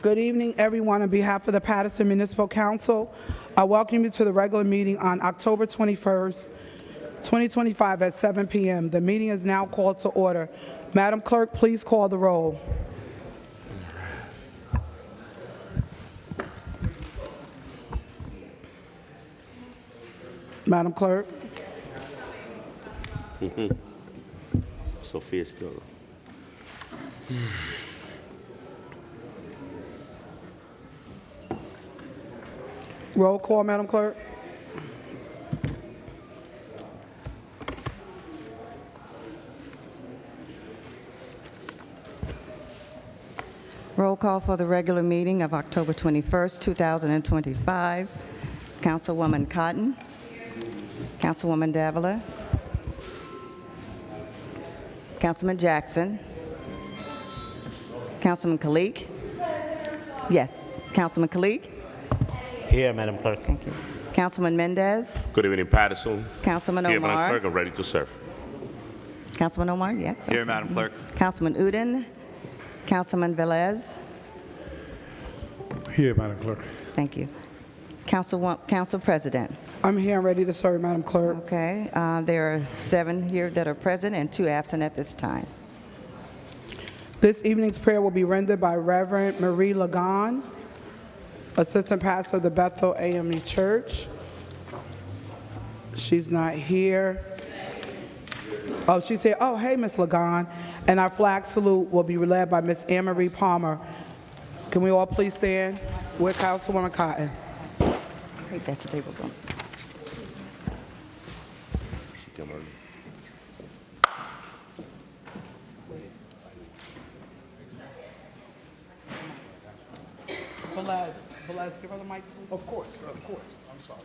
Good evening, everyone. On behalf of the Paterson Municipal Council, I welcome you to the regular meeting on October 21st, 2025 at 7 p.m. The meeting is now called to order. Madam Clerk, please call the roll. Madam Clerk. Sophia still. Roll call, Madam Clerk. Roll call for the regular meeting of October 21st, 2025. Councilwoman Cotton. Councilwoman Davila. Councilman Jackson. Councilman Kalik. Yes. Councilman Kalik. Here, Madam Clerk. Thank you. Councilman Mendez. Good evening, Paterson. Councilman Here, Madam Omar. Clerk, I'm ready to serve. Councilman Omar, yes. Here, Madam Clerk. Councilman Udine. Councilman Velez. Here, Madam Clerk. Thank you. Council President. I'm here and ready to serve, Madam Clerk. Okay, there are 7 here that are present and 2 absent at this time. This evening's prayer will be rendered by Reverend Marie Lagon, Assistant Pastor of the Bethel AME Church. She's not here. Oh, she said, oh, hey, Miss Lagon. And our flag salute will be led by Miss Anne-Marie Palmer. Can we all please stand with Councilwoman Cotton? I think that's stable. Velez, give her the mic, please. Of course. I'm sorry.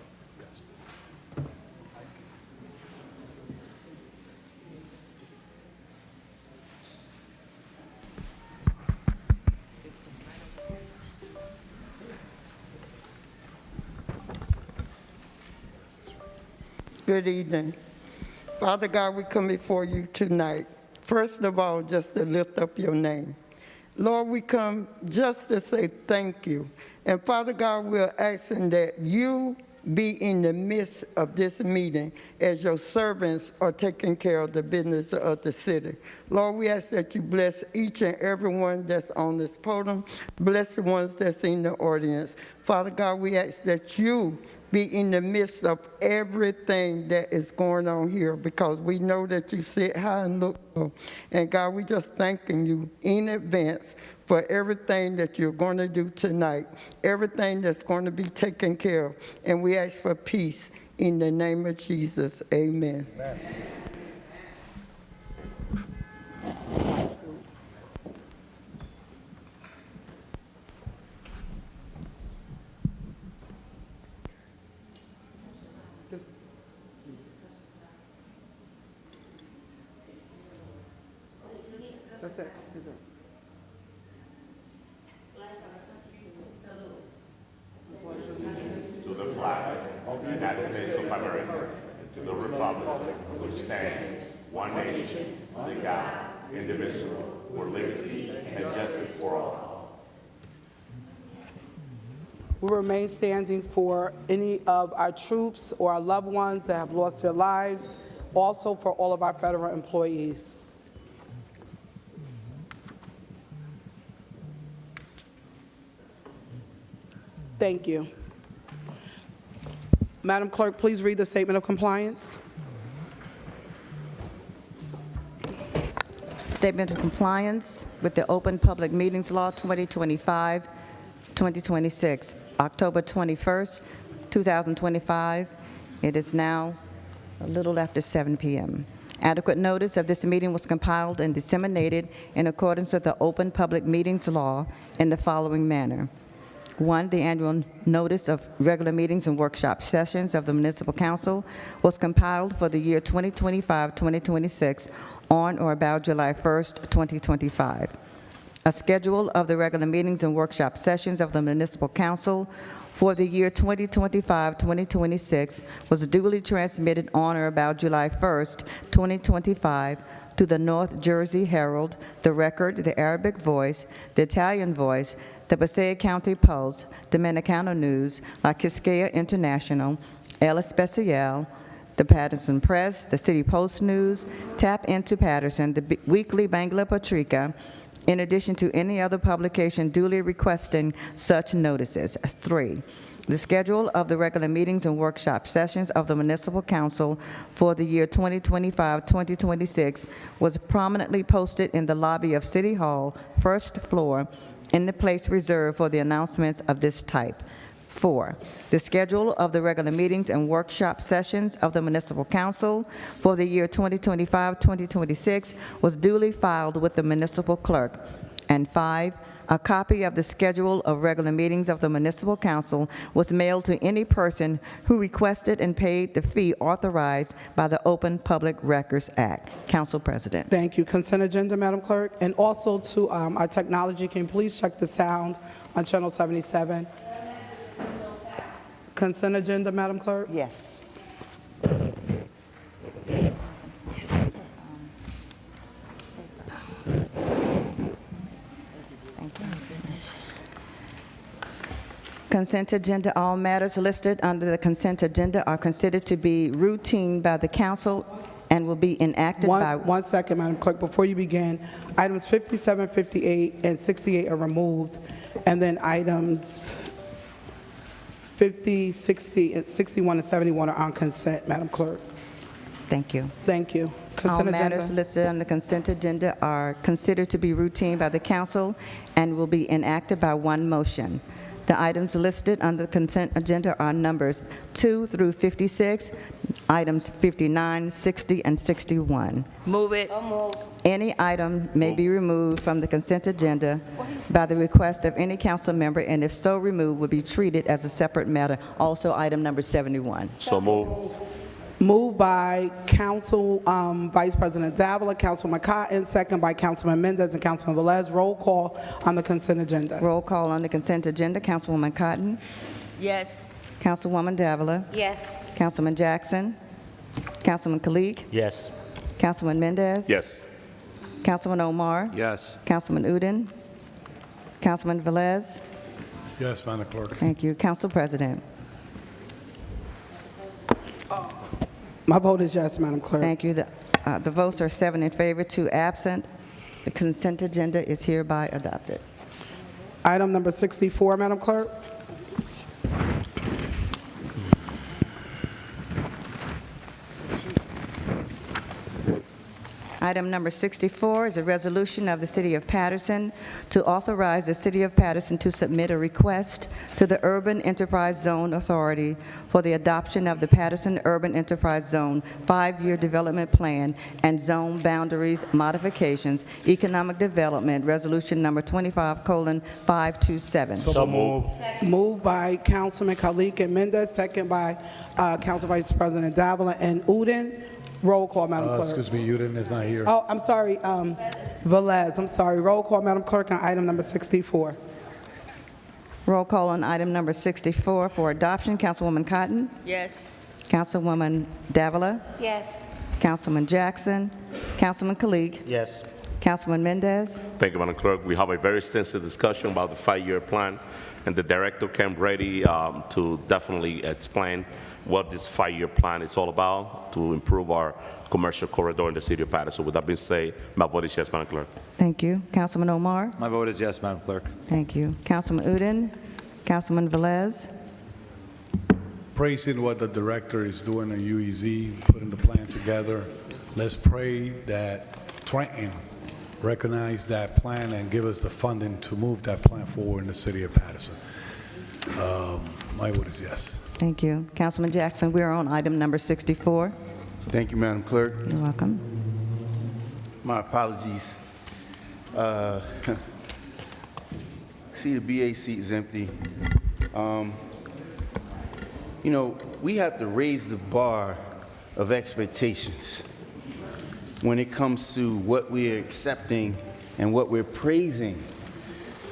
Yes. Good evening. Father God, we come before you tonight. First of all, just to lift up your name. Lord, we come just to say thank you. And Father God, we're asking that you be in the midst of this meeting as your servants are taking care of the business of the city. Lord, we ask that you bless each and every one that's on this podium. Bless the ones that's in the audience. Father God, we ask that you be in the midst of everything that is going on here, because we know that you sit high and look low. And God, we just thanking you in advance for everything that you're going to do tonight, everything that's going to be taken care of. And we ask for peace in the name of Jesus. Amen. Amen. That's it. To the flag of the United States of America, to the republic which stands one nation, under God, indivisible, with liberty and justice for all. We remain standing for any of our troops or our loved ones that have lost their lives, also for all of our federal employees. Thank you. Madam Clerk, please read the statement of compliance. Statement of compliance with the Open Public Meetings Law 2025-2026, October 21st, 2025. It is now a little after 7 p.m. Adequate notice of this meeting was compiled and disseminated in accordance with the Open Public Meetings Law in the following manner. 1, the annual notice of regular meetings and workshop sessions of the Municipal Council was compiled for the year 2025-2026 on or about July 1st, 2025. A schedule of the regular meetings and workshop sessions of the Municipal Council for the year 2025-2026 was duly transmitted on or about July 1st, 2025 to the North Jersey Herald, the Record, the Arabic Voice, the Italian Voice, the Passaic County Pulse, Dominicano News, La Quisqueya International, El Especial, the Paterson Press, the City Post News, Tap Into Paterson, the Weekly Bangla Patrica, in addition to any other publication duly requesting such notices. 3, the schedule of the regular meetings and workshop sessions of the Municipal Council for the year 2025-2026 was prominently posted in the lobby of City Hall, first floor, in the place reserved for the announcements of this type. 4, the schedule of the regular meetings and workshop sessions of the Municipal Council for the year 2025-2026 was duly filed with the municipal clerk. And 5, a copy of the schedule of regular meetings of the Municipal Council was mailed to any person who requested and paid the fee authorized by the Open Public Records Act. Council President. Thank you. Consent agenda, Madam Clerk. And also to our technology, can you please check the sound on Channel 77? Consent agenda, Madam Clerk. Yes. Consent agenda. All matters listed under the consent agenda are considered to be routine by the council and will be enacted by... One second, Madam Clerk, before you begin. Items 57, 58, and 68 are removed, and then items 50, 60, and 61, and 71 are on consent, Madam Clerk. Thank you. Thank you. All Consent matters agenda. listed on the consent agenda are considered to be routine by the council and will be enacted by one motion. The items listed on the consent agenda are numbers 2 through 56, items 59, 60, and 61. Move it. Any item may be removed from the consent agenda by the request of any council member, and if so removed, will be treated as a separate matter. Also, item number 71. So move. Moved by Council Vice President Davila, Councilwoman Cotton, second by Councilman Mendez and Councilman Velez. Roll call on the consent agenda. Roll call on the consent agenda. Councilwoman Cotton. Yes. Councilwoman Davila. Yes. Councilman Jackson. Councilman Kalik. Yes. Councilman Mendez. Yes. Councilman Omar. Yes. Councilman Udine. Councilman Velez. Yes, Madam Clerk. Thank you. Council President. My vote is yes, Madam Clerk. Thank you. The votes are 7 in favor, 2 absent. The consent agenda is hereby adopted. Item number 64, Madam Clerk. Item number 64 is a resolution of the City of Paterson to authorize the City of Paterson to submit a request to the Urban Enterprise Zone Authority for the adoption of the Paterson Urban Enterprise Zone 5-year development plan and zone boundaries modifications, economic development, resolution number 25:527. So move. Moved by Councilman Kalik and Mendez, second by Council Vice President Davila and Udine. Roll call, Madam Clerk. Excuse me, Udine is not here. Oh, I'm sorry, Velez, I'm sorry. Roll call, Madam Clerk, on item number 64. Roll call on item number 64 for adoption. Councilwoman Cotton. Yes. Councilwoman Davila. Yes. Councilman Jackson. Councilman Kalik. Yes. Councilman Mendez. Thank you, Madam Clerk. We have a very extensive discussion about the 5-year plan, and the director came ready to definitely explain what this 5-year plan is all about to improve our commercial corridor in the city of Paterson. With that being said, my vote is yes, Madam Clerk. Thank you. Councilman Omar. My vote is yes, Madam Clerk. Thank you. Councilman Udine. Councilman Velez. Praising what the director is doing in UEZ, putting the plan together. Let's pray that Trenton recognize that plan and give us the funding to move that plan forward in the city of Paterson. My vote is yes. Thank you. Councilman Jackson, we are on item number 64. Thank you, Madam Clerk. You're welcome. My apologies. See, the BA seat is empty. You know, we have to raise the bar of expectations when it comes to what we're accepting and what we're praising.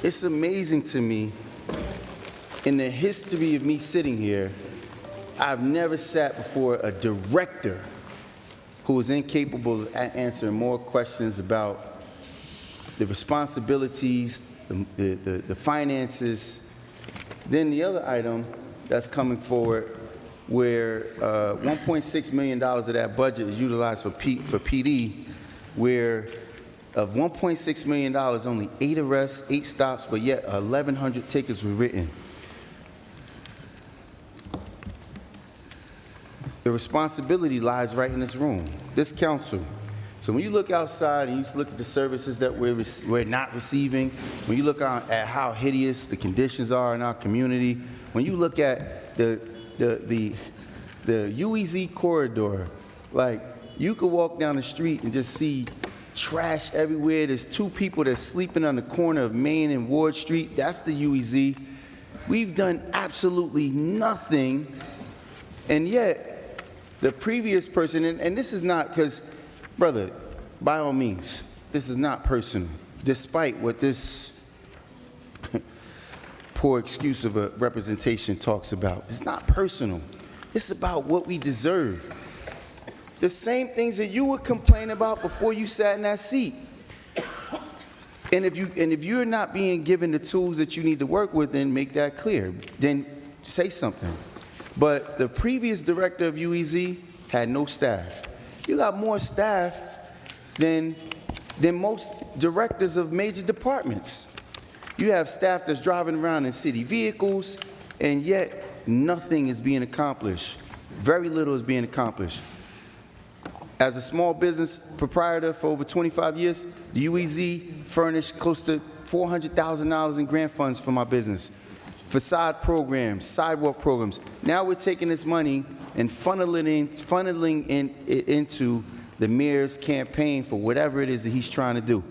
It's amazing to me, in the history of me sitting here, I've never sat before a director who was incapable of answering more questions about the responsibilities, the finances. Then the other item that's coming forward, where $1.6 million of that budget is utilized for PD, where of $1.6 million, only 8 arrests, 8 stops, but yet 1,100 tickets were written. The responsibility lies right in this room, this council. So when you look outside and you look at the services that we're not receiving, when you look at how hideous the conditions are in our community, when you look at the UEZ corridor, like you could walk down the street and just see trash everywhere. There's 2 people that's sleeping on the corner of Main and Ward Street. That's the UEZ. We've done absolutely nothing, and yet the previous person, and this is not because, brother, by all means, this is not personal, despite what this poor excuse of a representation talks about. It's not personal. It's about what we deserve. The same things that you would complain about before you sat in that seat. And if you're not being given the tools that you need to work with, then make that clear. Then say something. But the previous director of UEZ had no staff. You got more staff than most directors of major departments. You have staff that's driving around in city vehicles, and yet nothing is being accomplished. Very little is being accomplished. As a small business proprietor for over 25 years, the UEZ furnished close to $400,000 in grant funds for my business. Facade programs, sidewalk programs. Now we're taking this money and funneling it into the mayor's campaign for whatever it is that he's trying to do.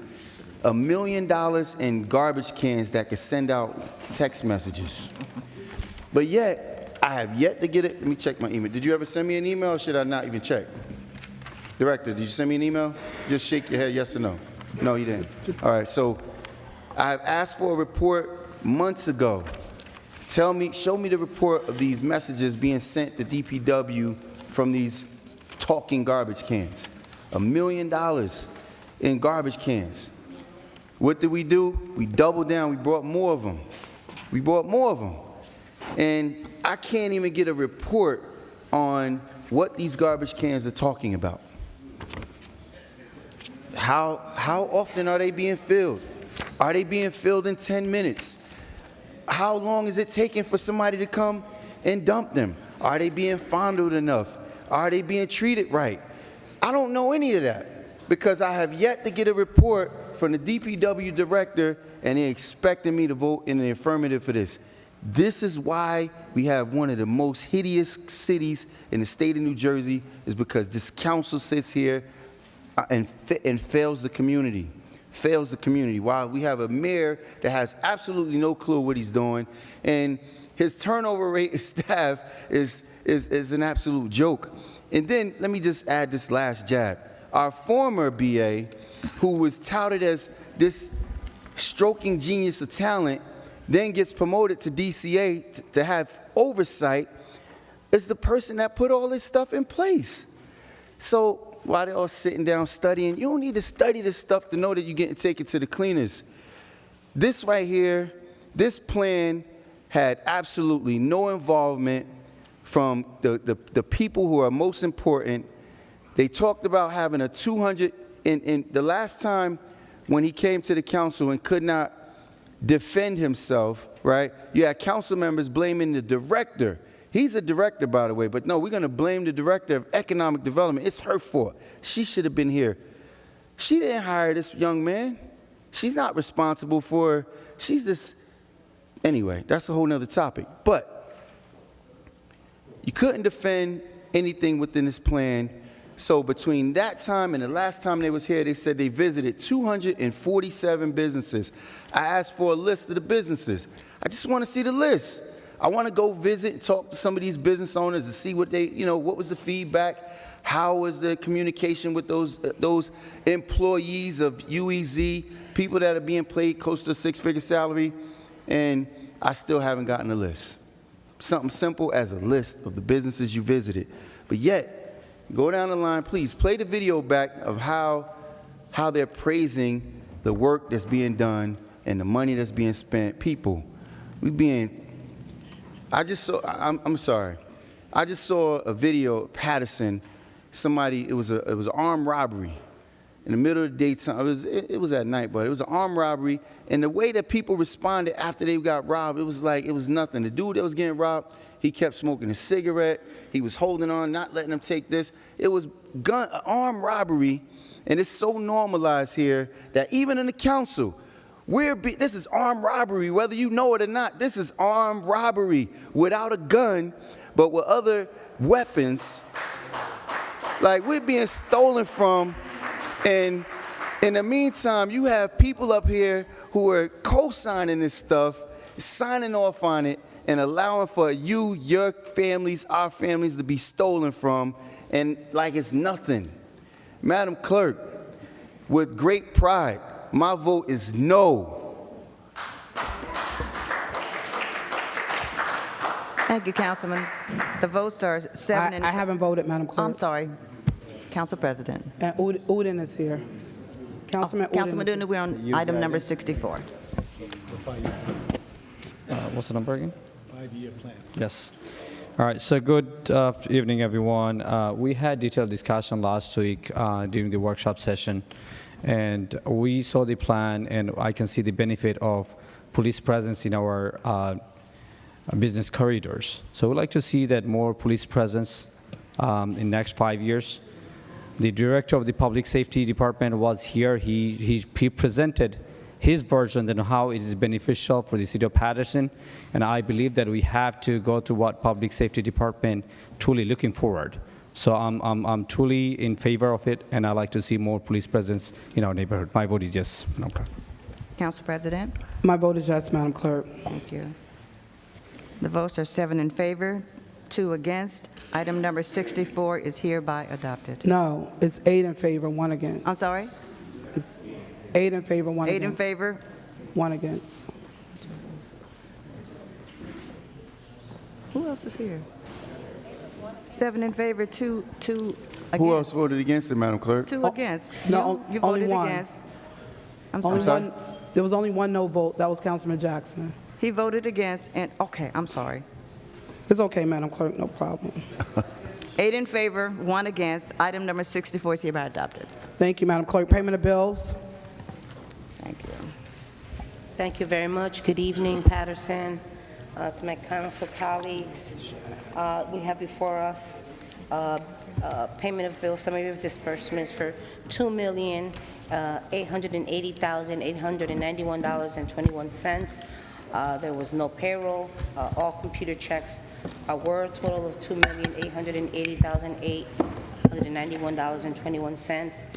$1 million in garbage cans that could send out text messages. But yet, I have yet to get it. Let me check my email. Did you ever send me an email, or should I not even check? Director, did you send me an email? Just shake your head, yes or no? No, you didn't. All right, so I've asked for a report months ago. Show me the report of these messages being sent to DPW from these talking garbage cans. $1 million in garbage cans. What did we do? We doubled down. We brought more of them. And I can't even get a report on what these garbage cans are talking about. How often are they being filled? Are they being filled in 10 minutes? How long is it taking for somebody to come and dump them? Are they being fondled enough? Are they being treated right? I don't know any of that because I have yet to get a report from the DPW director, and they're expecting me to vote in the affirmative for this. This is why we have one of the most hideous cities in the state of New Jersey, is because this council sits here and fails the community. While we have a mayor that has absolutely no clue what he's doing, and his turnover rate of staff is an absolute joke. And then let me just add this last jab. Our former BA, who was touted as this stroking genius of talent, then gets promoted to DCA to have oversight, is the person that put all this stuff in place. So while they're all sitting down studying, you don't need to study this stuff to know that you're getting taken to the cleaners. This right here, this plan had absolutely no involvement from the people who are most important. They talked about having a 200, and the last time when he came to the council and could not defend himself, right? You had council members blaming the director. He's a director, by the way, but no, we're going to blame the director of economic development. It's her fault. She should have been here. She didn't hire this young man. She's not responsible for, she's this, anyway, that's a whole nother topic. But you couldn't defend anything within this plan. So between that time and the last time they was here, they said they visited 247 businesses. I asked for a list of the businesses. I just want to see the list. I want to go visit and talk to some of these business owners and see what they, what was the feedback, how was the communication with those employees of UEZ, people that are being paid close to a 6-figure salary, and I still haven't gotten a list. Something simple as a list of the businesses you visited. But yet, go down the line, please play the video back of how they're praising the work that's being done and the money that's being spent, people, I'm sorry. I just saw a video of Paterson. It was an armed robbery in the middle of the daytime. It was at night, but it was an armed robbery. And the way that people responded after they got robbed, it was like it was nothing. The dude that was getting robbed, he kept smoking a cigarette. He was holding on, not letting them take this. It was armed robbery, and it's so normalized here that even in the council, this is armed robbery, whether you know it or not. This is armed robbery without a gun, but with other weapons. Like, we're being stolen from, and in the meantime, you have people up here who are co-signing this stuff, signing off on it, and allowing for you, your families, our families to be stolen from, and like it's nothing. Madam Clerk, with great pride, my vote is no. Thank you, Councilman. The votes are 7 and... I haven't voted, Madam Clerk. I'm sorry, Council President. And Udine is here. Councilman Udine. Councilman Udine, we're on item number 64. What's the number again? 5-year plan. Yes. All right, so good evening, everyone. We had detailed discussion last week during the workshop session, and we saw the plan, and I can see the benefit of police presence in our business corridors. So we'd like to see that more police presence in next 5 years. The director of the Public Safety Department was here. He presented his version on how it is beneficial for the city of Paterson, and I believe that we have to go to what Public Safety Department truly looking forward. So I'm truly in favor of it, and I like to see more police presence in our neighborhood. My vote is yes. Okay. Council President. My vote is yes, Madam Clerk. Thank you. The votes are 7 in favor, 2 against. Item number 64 is hereby adopted. No, it's 8 in favor, 1 against. I'm sorry? It's 8 in favor, 1 8 against. in favor. 1 against. Who else is here? 7 in favor, 2 against. Who else voted against it, Madam Clerk? 2 against. No, You only voted 1. against. I'm Only sorry. one. There was only 1 no vote. That was Councilman Jackson. He voted against, and, okay, I'm sorry. It's okay, Madam Clerk, no problem. 8 in favor, 1 against. Item number 64 is hereby adopted. Thank you, Madam Clerk. Payment of bills. Thank you. Thank you very much. Good evening, Paterson. To my council colleagues, we have before us payment of bills, summary of disbursements for $2,880,891.21. There was no payroll. All computer checks were a total of $2,880,891.21.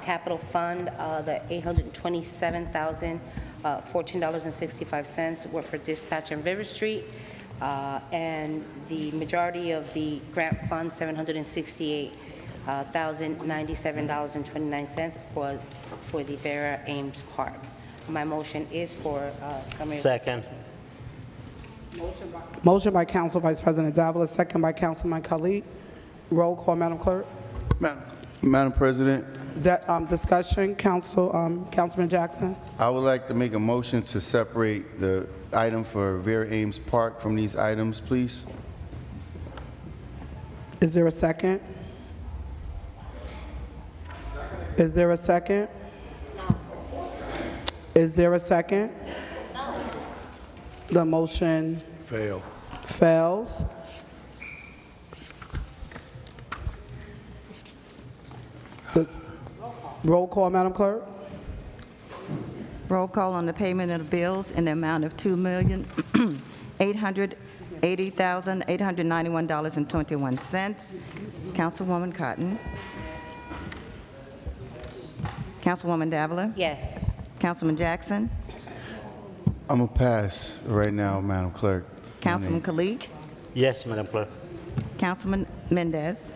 Capital fund, the $827,014.65 were for dispatch on River Street, and the majority of the grant fund, $768,097.29, was for the Vera Ames Park. My motion is for summary. Second. Motion by Council Vice President Davila, second by Councilman Khalid. Roll call, Madam Clerk. Madam President, Discussion, Councilman Jackson. I would like to make a motion to separate the item for Vera Ames Park from these items, please. Is there a second? Is there a second? Is there a second? No. The motion fails. Roll call, Madam Clerk. Roll call on the payment of bills in the amount of $2,880,891.21. Councilwoman Cotton. Councilwoman Davila. Yes. Councilman Jackson. I'm going to pass right now, Madam Clerk. Councilman Khalid. Yes, Madam Clerk. Councilman Mendez.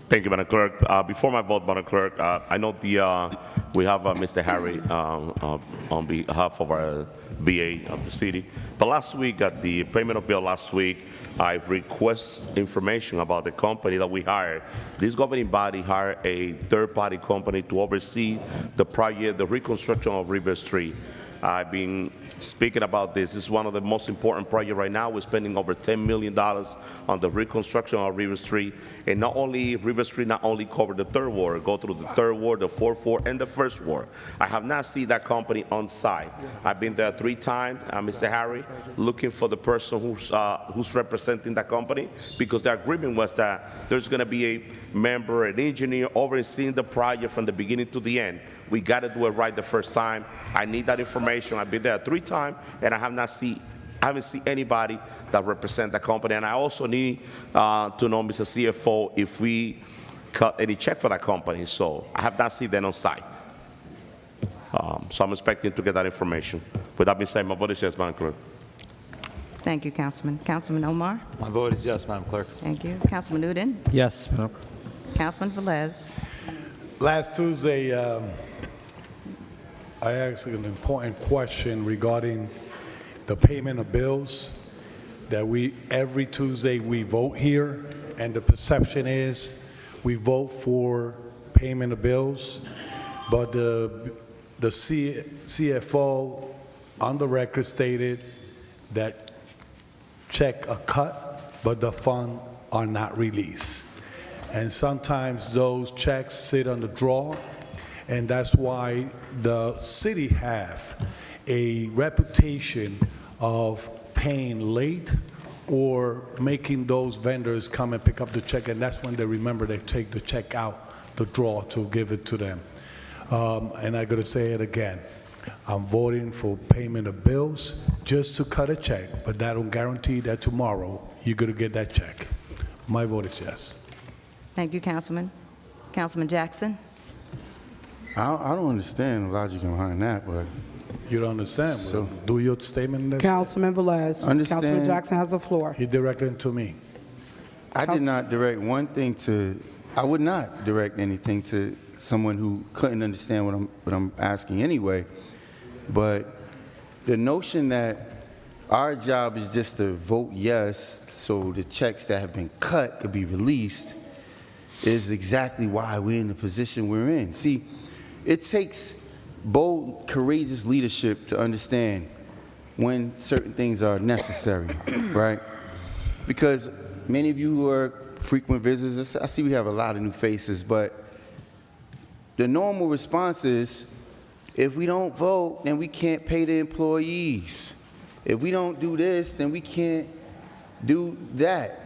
Thank you, Madam Clerk. Before my vote, Madam Clerk, I know we have Mr. Harry on behalf of our VA of the city. But last week, at the payment of bill last week, I request information about the company that we hired. This governing body hired a third-party company to oversee the project, the reconstruction of River Street. I've been speaking about this. This is one of the most important projects right now. We're spending over $10 million on the reconstruction of River Street. And not only River Street, not only cover the third ward, go through the third ward, the fourth ward, and the first ward. I have not seen that company on site. I've been there 3 times, Mr. Harry, looking for the person who's representing that company, because the agreement was that there's going to be a member, an engineer overseeing the project from the beginning to the end. We got to do it right the first time. I need that information. I've been there 3 times, and I haven't seen anybody that represents the company. And I also need to know, Mr. CFO, if we cut any check for that company. So I have not seen them on site. So I'm expecting to get that information. With that being said, my vote is yes, Madam Clerk. Thank you, Councilman. Councilman Omar? My vote is yes, Madam Clerk. Thank you. Councilman Udine? Yes, Madam. Councilman Velez? Last Tuesday, I asked an important question regarding the payment of bills, that every Tuesday we vote here, and the perception is we vote for payment of bills, but the CFO on the record stated that check are cut, but the funds are not released. And sometimes those checks sit on the drawer, and that's why the city have a reputation of paying late or making those vendors come and pick up the check, and that's when they remember they take the check out the drawer to give it to them. And I gotta say it again, I'm voting for payment of bills just to cut a check, but that don't guarantee that tomorrow you're gonna get that check. My vote is yes. Thank you, Councilman. Councilman Jackson? I don't understand the logic behind that, but You don't understand? So, do your statement in this. Councilman Velez. Understand. Councilman Jackson has the floor. He directed it to me. I did not direct one thing to, I would not direct anything to someone who couldn't understand what I'm asking anyway. But the notion that our job is just to vote yes so the checks that have been cut could be released is exactly why we're in the position we're in. See, it takes bold, courageous leadership to understand when certain things are necessary, right? Because many of you who are frequent visitors, I see we have a lot of new faces, but the normal response is, if we don't vote, then we can't pay the employees. If we don't do this, then we can't do that.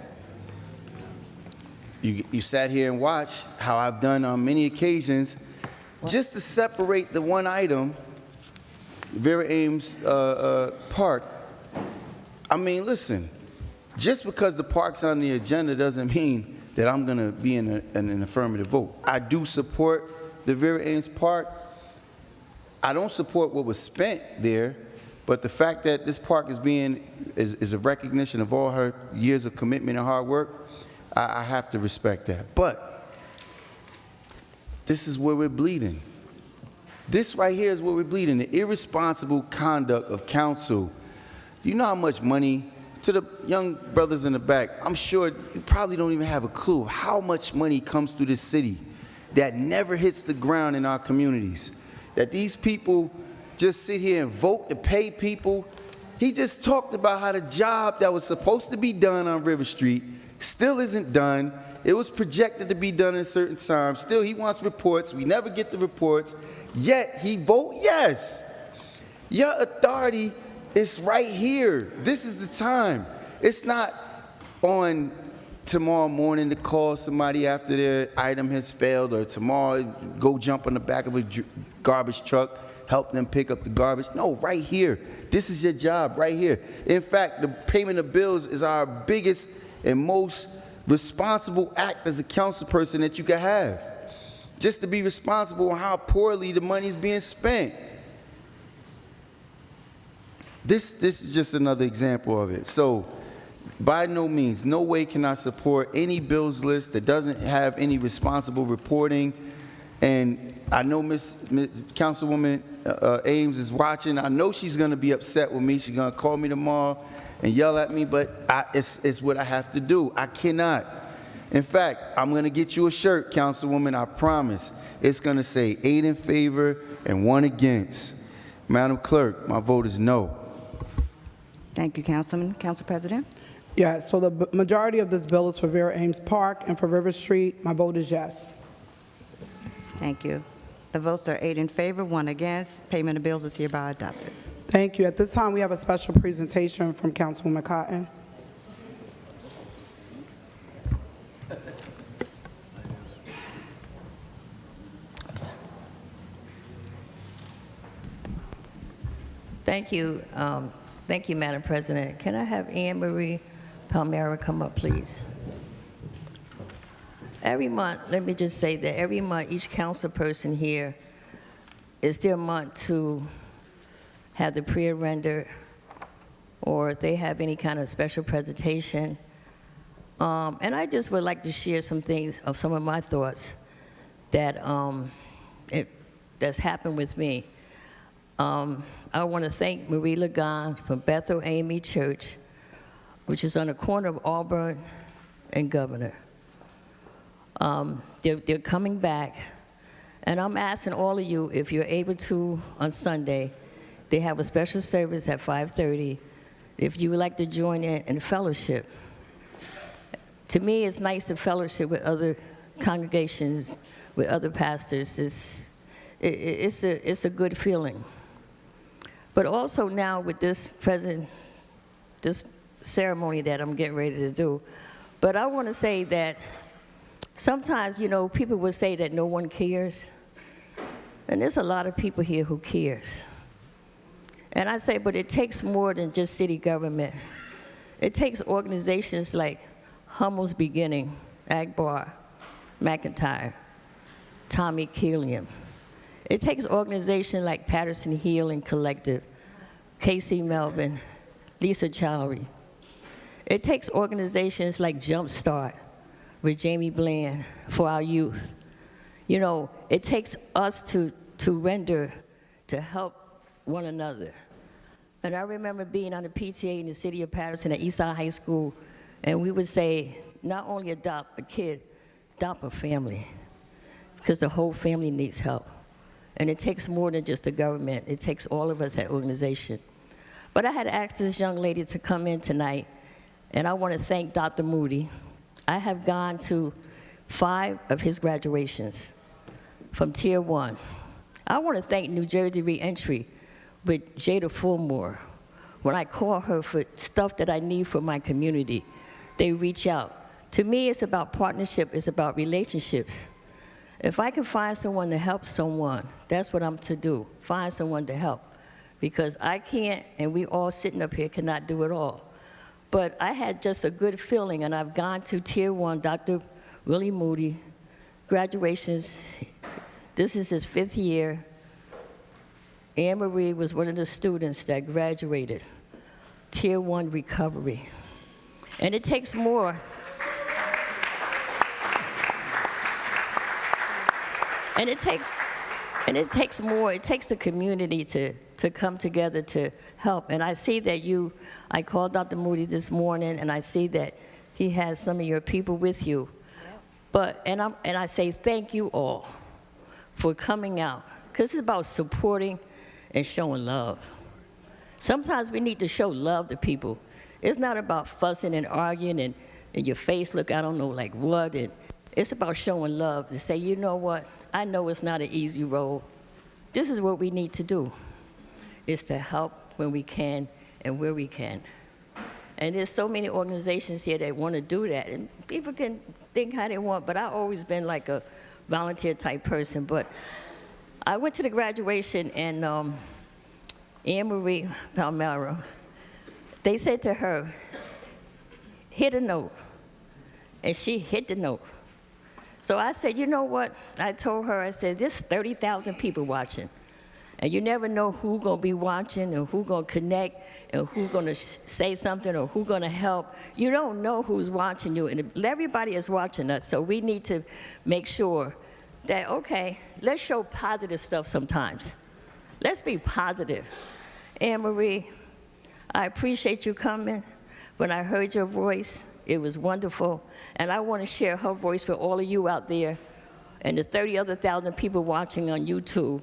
You sat here and watched how I've done on many occasions just to separate the one item, Vera Ames Park. I mean, listen, just because the park's on the agenda doesn't mean that I'm going to be in an affirmative vote. I do support the Vera Ames Park. I don't support what was spent there, but the fact that this park is a recognition of all her years of commitment and hard work, I have to respect that. But this is where we're bleeding. This right here is where we're bleeding. The irresponsible conduct of council. You know how much money, to the young brothers in the back, I'm sure you probably don't even have a clue of how much money comes through this city that never hits the ground in our communities. That these people just sit here and vote to pay people. He just talked about how the job that was supposed to be done on River Street still isn't done. It was projected to be done at a certain time. Still, he wants reports. We never get the reports. Yet, he vote yes. Your authority is right here. This is the time. It's not on tomorrow morning to call somebody after their item has failed, or tomorrow go jump on the back of a garbage truck, help them pick up the garbage. No, right here. This is your job right here. In fact, the payment of bills is our biggest and most responsible act as a council person that you can have. Just to be responsible on how poorly the money is being spent. This is just another example of it. So, by no means, no way can I support any bills list that doesn't have any responsible reporting. And I know Councilwoman Ames is watching, I know she's going to be upset with me. She's going to call me tomorrow and yell at me, but it's what I have to do. I cannot. In fact, I'm going to get you a shirt, Councilwoman, I promise. It's going to say 8 in favor and 1 against. Madam Clerk, my vote is no. Thank you, Councilman. Council President? Yes, so the majority of this bill is for Vera Ames Park and for River Street. My vote is yes. Thank you. The votes are 8 in favor, 1 against. Payment of bills is hereby adopted. Thank you. At this time, we have a special presentation from Councilwoman Cotton. Thank you. Thank you, Madam President. Can I have Anne Marie Palmera come up, please? Every month, let me just say that every month, each council person here is their month to have the prayer rendered, or if they have any kind of special presentation. And I just would like to share some things of some of my thoughts that that's happened with me. I want to thank Marie Lagan from Bethel AME Church, which is on the corner of Auburn and Governor. They're coming back, and I'm asking all of you, if you're able to, on Sunday, they have a special service at 5:30, if you would like to join in fellowship. To me, it's nice to fellowship with other congregations, with other pastors. It's a good feeling. But also now with this ceremony that I'm getting ready to do, but I want to say that sometimes, you know, people will say that no one cares, and there's a lot of people here who cares. And I say, but it takes more than just city government. It takes organizations like Hummel's Beginning, Agbar, McIntyre, Tommy Killian. It takes organizations like Paterson Healing Collective, Casey Melvin, Lisa Chowry. It takes organizations like Jumpstart with Jamie Bland for our youth. You know, it takes us to render, to help one another. And I remember being on the PTA in the city of Paterson at Eastside High School, and we would say, not only adopt a kid, adopt a family, because the whole family needs help. And it takes more than just the government. It takes all of us at organization. But I had asked this young lady to come in tonight, and I want to thank Dr. Moody. I have gone to 5 of his graduations from Tier 1. I want to thank New Jersey Reentry with Jada Fulmore. When I call her for stuff that I need for my community, they reach out. To me, it's about partnership, it's about relationships. If I can find someone to help someone, that's what I'm to do, find someone to help. Because I can't, and we all sitting up here cannot do it all. But I had just a good feeling, and I've gone to Tier 1, Dr. Willie Moody, graduations. This is his 5th year. Anne Marie was one of the students that graduated, Tier 1 recovery. And it takes more. And it takes more. It takes the community to come together to help. And I see that I called Dr. Moody this morning, and I see that he has some of your people with you. Yes. And I say thank you all for coming out, because it's about supporting and showing love. Sometimes we need to show love to people. It's not about fussing and arguing and your face look, I don't know, like what. And it's about showing love, to say, you know what, I know it's not an easy road. This is what we need to do, is to help when we can and where we can. And there's so many organizations here that want to do that. And people can think how they want, but I've always been like a volunteer type person. But I went to the graduation, and Anne Marie Palmera, they said to her, hit a note. And she hit the note. So I said, you know what? I told her, I said, there's 30,000 people watching. And you never know who's going to be watching and who's going to connect and who's going to say something or who's going to help. You don't know who's watching you. And everybody is watching us. So we need to make sure that, okay, let's show positive stuff sometimes. Let's be positive. Anne Marie, I appreciate you coming. When I heard your voice, it was wonderful. And I want to share her voice with all of you out there and the 30 other thousand people watching on YouTube.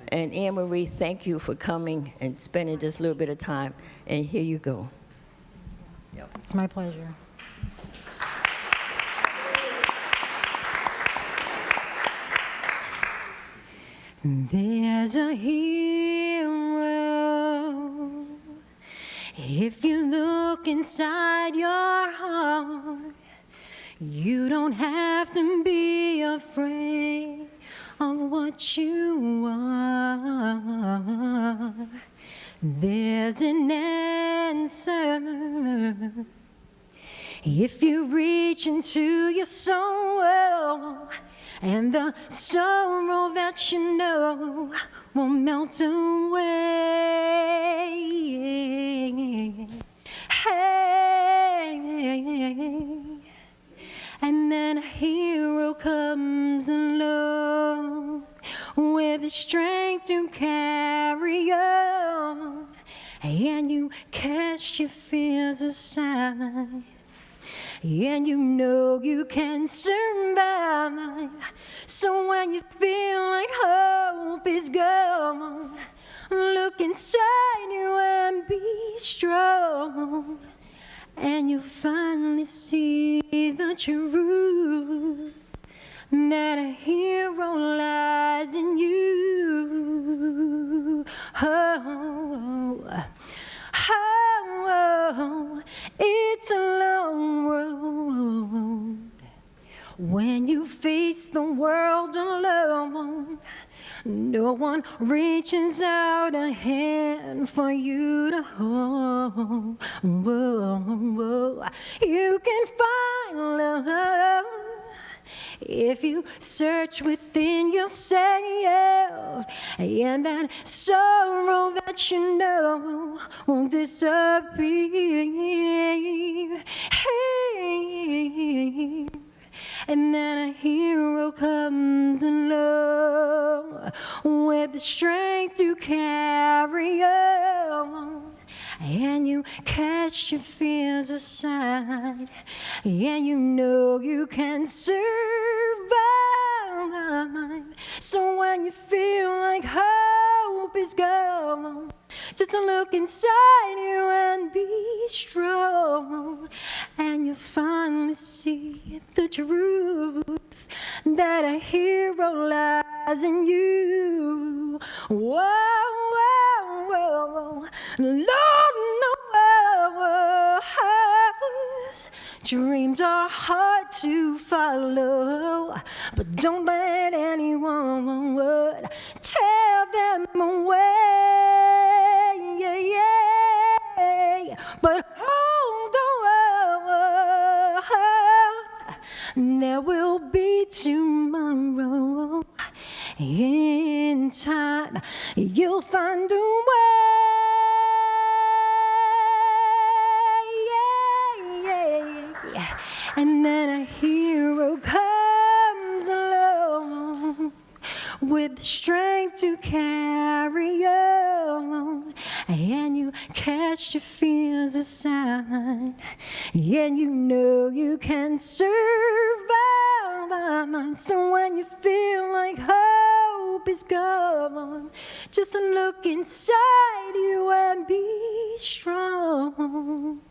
And Anne Marie, thank you for coming and spending this little bit of time. And here you go. It's my pleasure. There's a hero if you look inside your heart. You don't have to be afraid of what you are. There's an answer if you reach into your soul, and the sorrow that you know will melt away. Hey, and then a hero comes along with the strength to carry on, and you cast your fears aside, and you know you can survive. So when you feel like hope is gone, look inside you and be strong, and you'll finally see the truth, that a hero lies in you. Oh, oh, it's a long road when you face the world alone. No one reaches out a hand for you to hold. Whoa, whoa. You can find love if you search within yourself, and that sorrow that you know won't disappear. Hey, and then a hero comes along with the strength to carry on, and you cast your fears aside, and you know you can survive. So when you feel like hope is gone, just look inside you and be strong, and you'll finally see the truth, that a hero lies in you. Whoa, whoa, whoa. Lord knows dreams are hard to follow, but don't let anyone tear them away. Yeah, yeah. But hold on, there will be tomorrow. In time, you'll find a way. And then a hero comes along with the strength to carry on, and you cast your fears aside, and you know you can survive. So when you feel like hope is gone, just look inside you and be strong,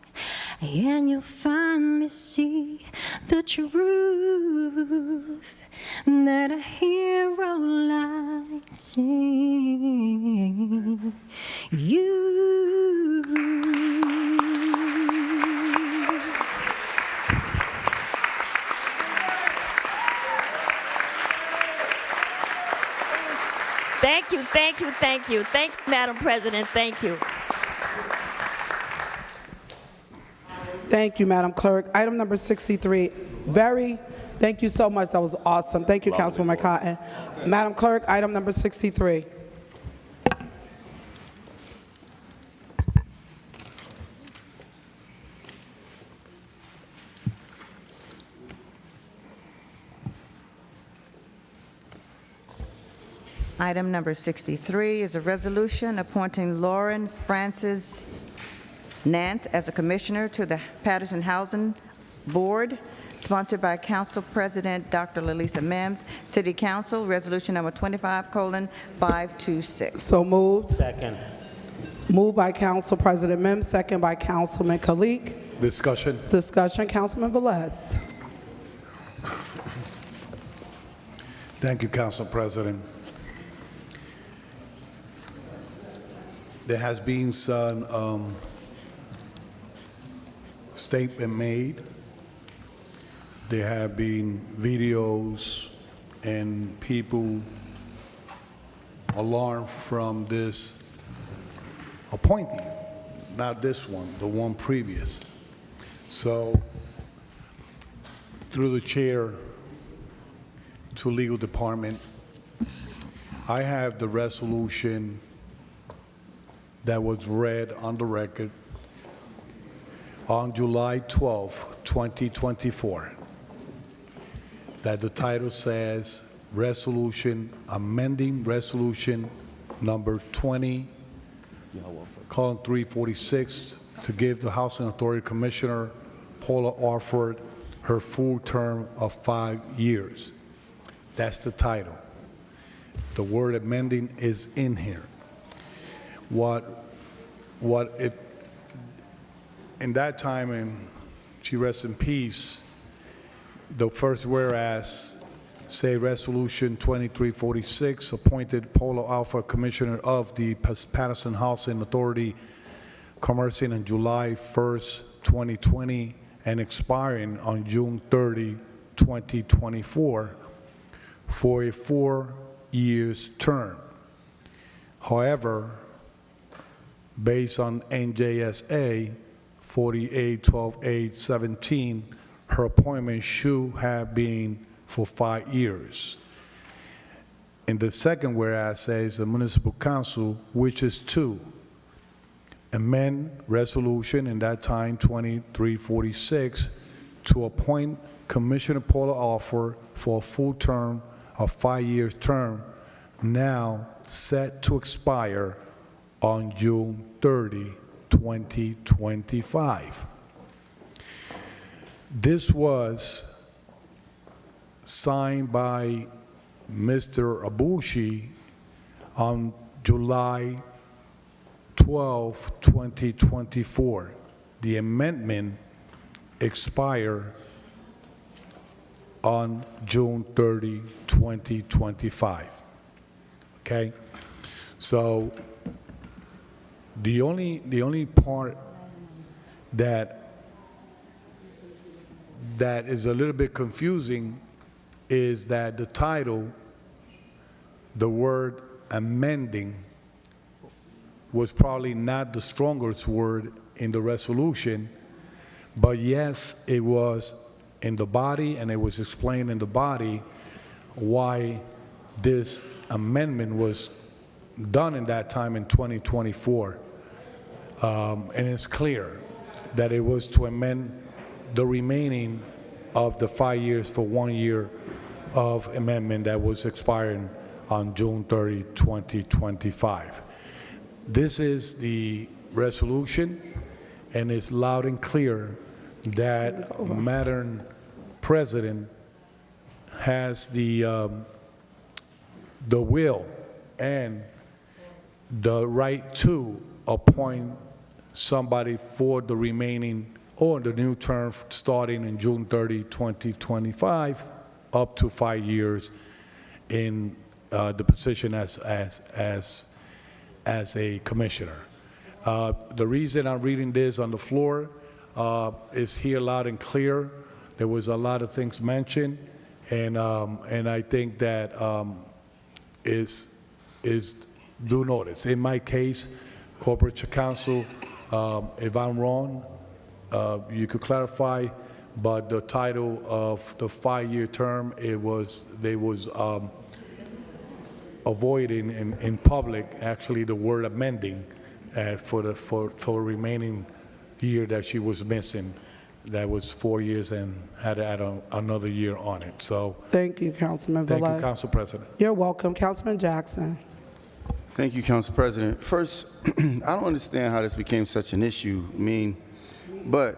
and you'll finally see the truth, that a hero lies in you. Thank you, thank you, thank you. Thank you, Madam President, thank you. Thank you, Madam Clerk. Item number 63, thank you so much. That was awesome. Thank you, Councilwoman Cotton. Madam Clerk, item number 63. Item number 63 is a resolution appointing Lauren Francis Nance as a commissioner to the Paterson Housing Board, sponsored by Council President Dr. Lalisa Mims. City Council, Resolution number 25:526. So moved. Second. Moved by Council President Mims, second by Councilman Kalik. Discussion? Discussion, Councilman Velez. Thank you, Council President. There has been some statement made. There have been videos and people alarmed from this appointee, not this one, the one previous. So, through the chair to legal department, I have the resolution that was read on the record on July 12, 2024, that the title says Resolution Amending Resolution Number 20:346 to give the Housing Authority Commissioner Paula Orford her full term of 5 years. That's the title. The word amending is in here. In that time, and she rests in peace, the first whereas say Resolution 2346 appointed Paula Alpha Commissioner of the Paterson Housing Authority commencing on July 1st, 2020 and expiring on June 30, 2024 for a 4-year term. However, based on NJSA 4812A17, her appointment should have been for 5 years. In the second whereas says the municipal council wishes to amend resolution in that time 2346 to appoint Commissioner Paula Orford for a full term of 5-year term, now set to expire on June 30, 2025. This was signed by Mr. Abushi on July 12, 2024. The amendment expired on June 30, 2025. Okay? So the only part that is a little bit confusing is that the title, the word amending, was probably not the strongest word in the resolution, but yes, it was in the body, and it was explained in the body why this amendment was done in that time in 2024. And it's clear that it was to amend the remaining of the 5 years for 1 year of amendment that was expiring on June 30, 2025. This is the resolution, and it's loud and clear that Madam President has the will and the right to appoint somebody for the remaining or the new term starting in June 30, 2025, up to 5 years in the position as a commissioner. The reason I'm reading this on the floor is here loud and clear. There was a lot of things mentioned, and I think that is due notice. In my case, corporate counsel, if I'm wrong, you could clarify, but the title of the 5-year term, they was avoiding in public actually the word amending for the remaining year that she was missing. that was 4 years and had to add another year on it. So Thank you, Councilman thank you, Velez. Council President. You're welcome. Councilman Jackson. Thank you, Council President. First, I don't understand how this became such an issue. I mean, but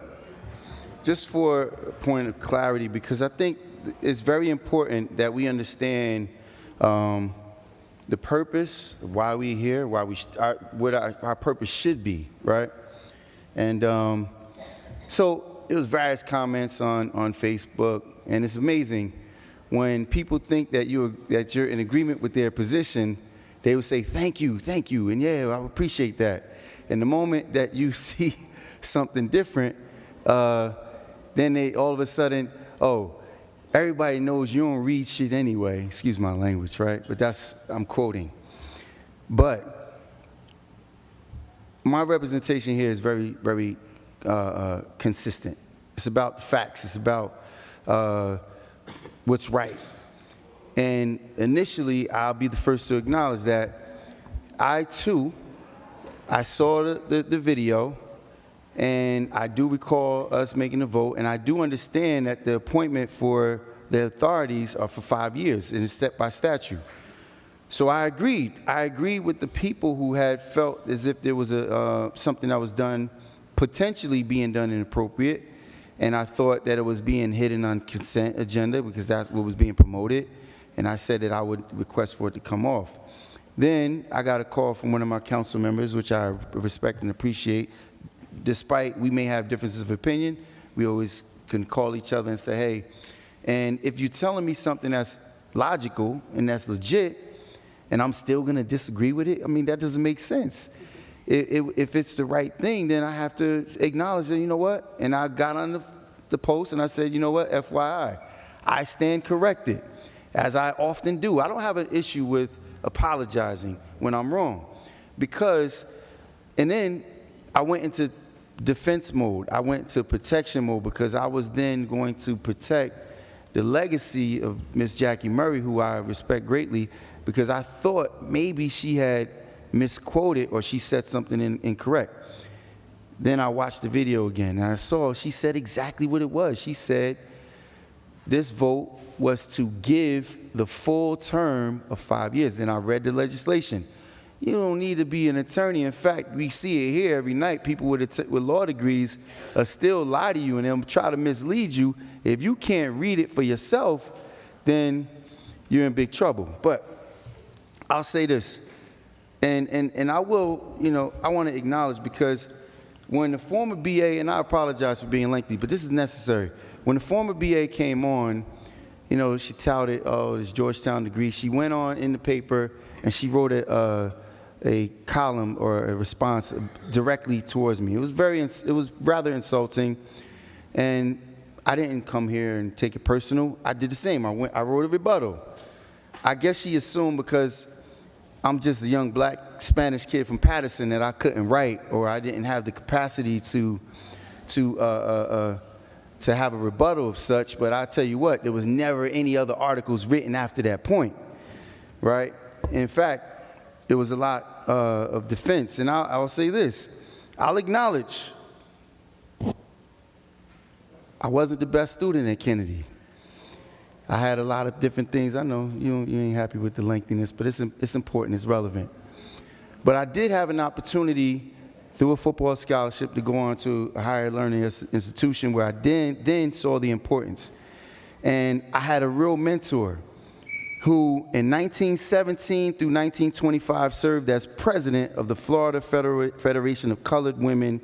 just for a point of clarity, because I think it's very important that we understand the purpose, why we're here, why what our purpose should be, right? And so it was various comments on Facebook, and it's amazing when people think that you're in agreement with their position. They would say, thank you, and yeah, I appreciate that. And the moment that you see something different, then they all of a sudden, oh, everybody knows you don't read shit anyway. Excuse my language, right? But I'm quoting. But my representation here is very, very consistent. It's about the facts. It's about what's right. And initially, I'll be the first to acknowledge that I saw the video, and I do recall us making a vote, and I do understand that the appointment for the authorities are for 5 years, and it's set by statute. So I agreed. I agreed with the people who had felt as if there was something that was done, potentially being done inappropriate, and I thought that it was being hidden on consent agenda because that's what was being promoted. And I said that I would request for it to come off. Then I got a call from one of my council members, which I respect and appreciate. Despite we may have differences of opinion, we always can call each other and say, hey, and if you're telling me something that's logical and that's legit, and I'm still going to disagree with it, I mean, that doesn't make sense. If it's the right thing, then I have to acknowledge that, you know what? And I got on the post and I said, you know what, FYI, I stand corrected. As I often do. I don't have an issue with apologizing when I'm wrong. And then I went into defense mode. I went to protection mode because I was then going to protect the legacy of Miss Jackie Murray, who I respect greatly, because I thought maybe she had misquoted or she said something incorrect. Then I watched the video again and I saw she said exactly what it was. She said this vote was to give the full term of 5 years. Then I read the legislation. You don't need to be an attorney. In fact, we see it here every night. People with law degrees still lie to you and they'll try to mislead you. If you can't read it for yourself, then you're in big trouble. But I'll say this, and I will, I want to acknowledge, because when the former BA, and I apologize for being lengthy, but this is necessary. When the former BA came on, she touted, oh, this Georgetown degree. She went on in the paper and she wrote a column or a response directly towards me. It was rather insulting, and I didn't come here and take it personal. I did the same. I wrote a rebuttal. I guess she assumed because I'm just a young black Spanish kid from Paterson that I couldn't write, or I didn't have the capacity to have a rebuttal of such. But I tell you what, there was never any other articles written after that point, right? In fact, there was a lot of defense. And I'll say this, I'll acknowledge I wasn't the best student at Kennedy. I had a lot of different things. I know you ain't happy with the lengthiness, but it's important, it's relevant. But I did have an opportunity through a football scholarship to go on to a higher learning institution where I then saw the importance. And I had a real mentor who in 1917 through 1925 served as president of the Florida Federation of Colored Women.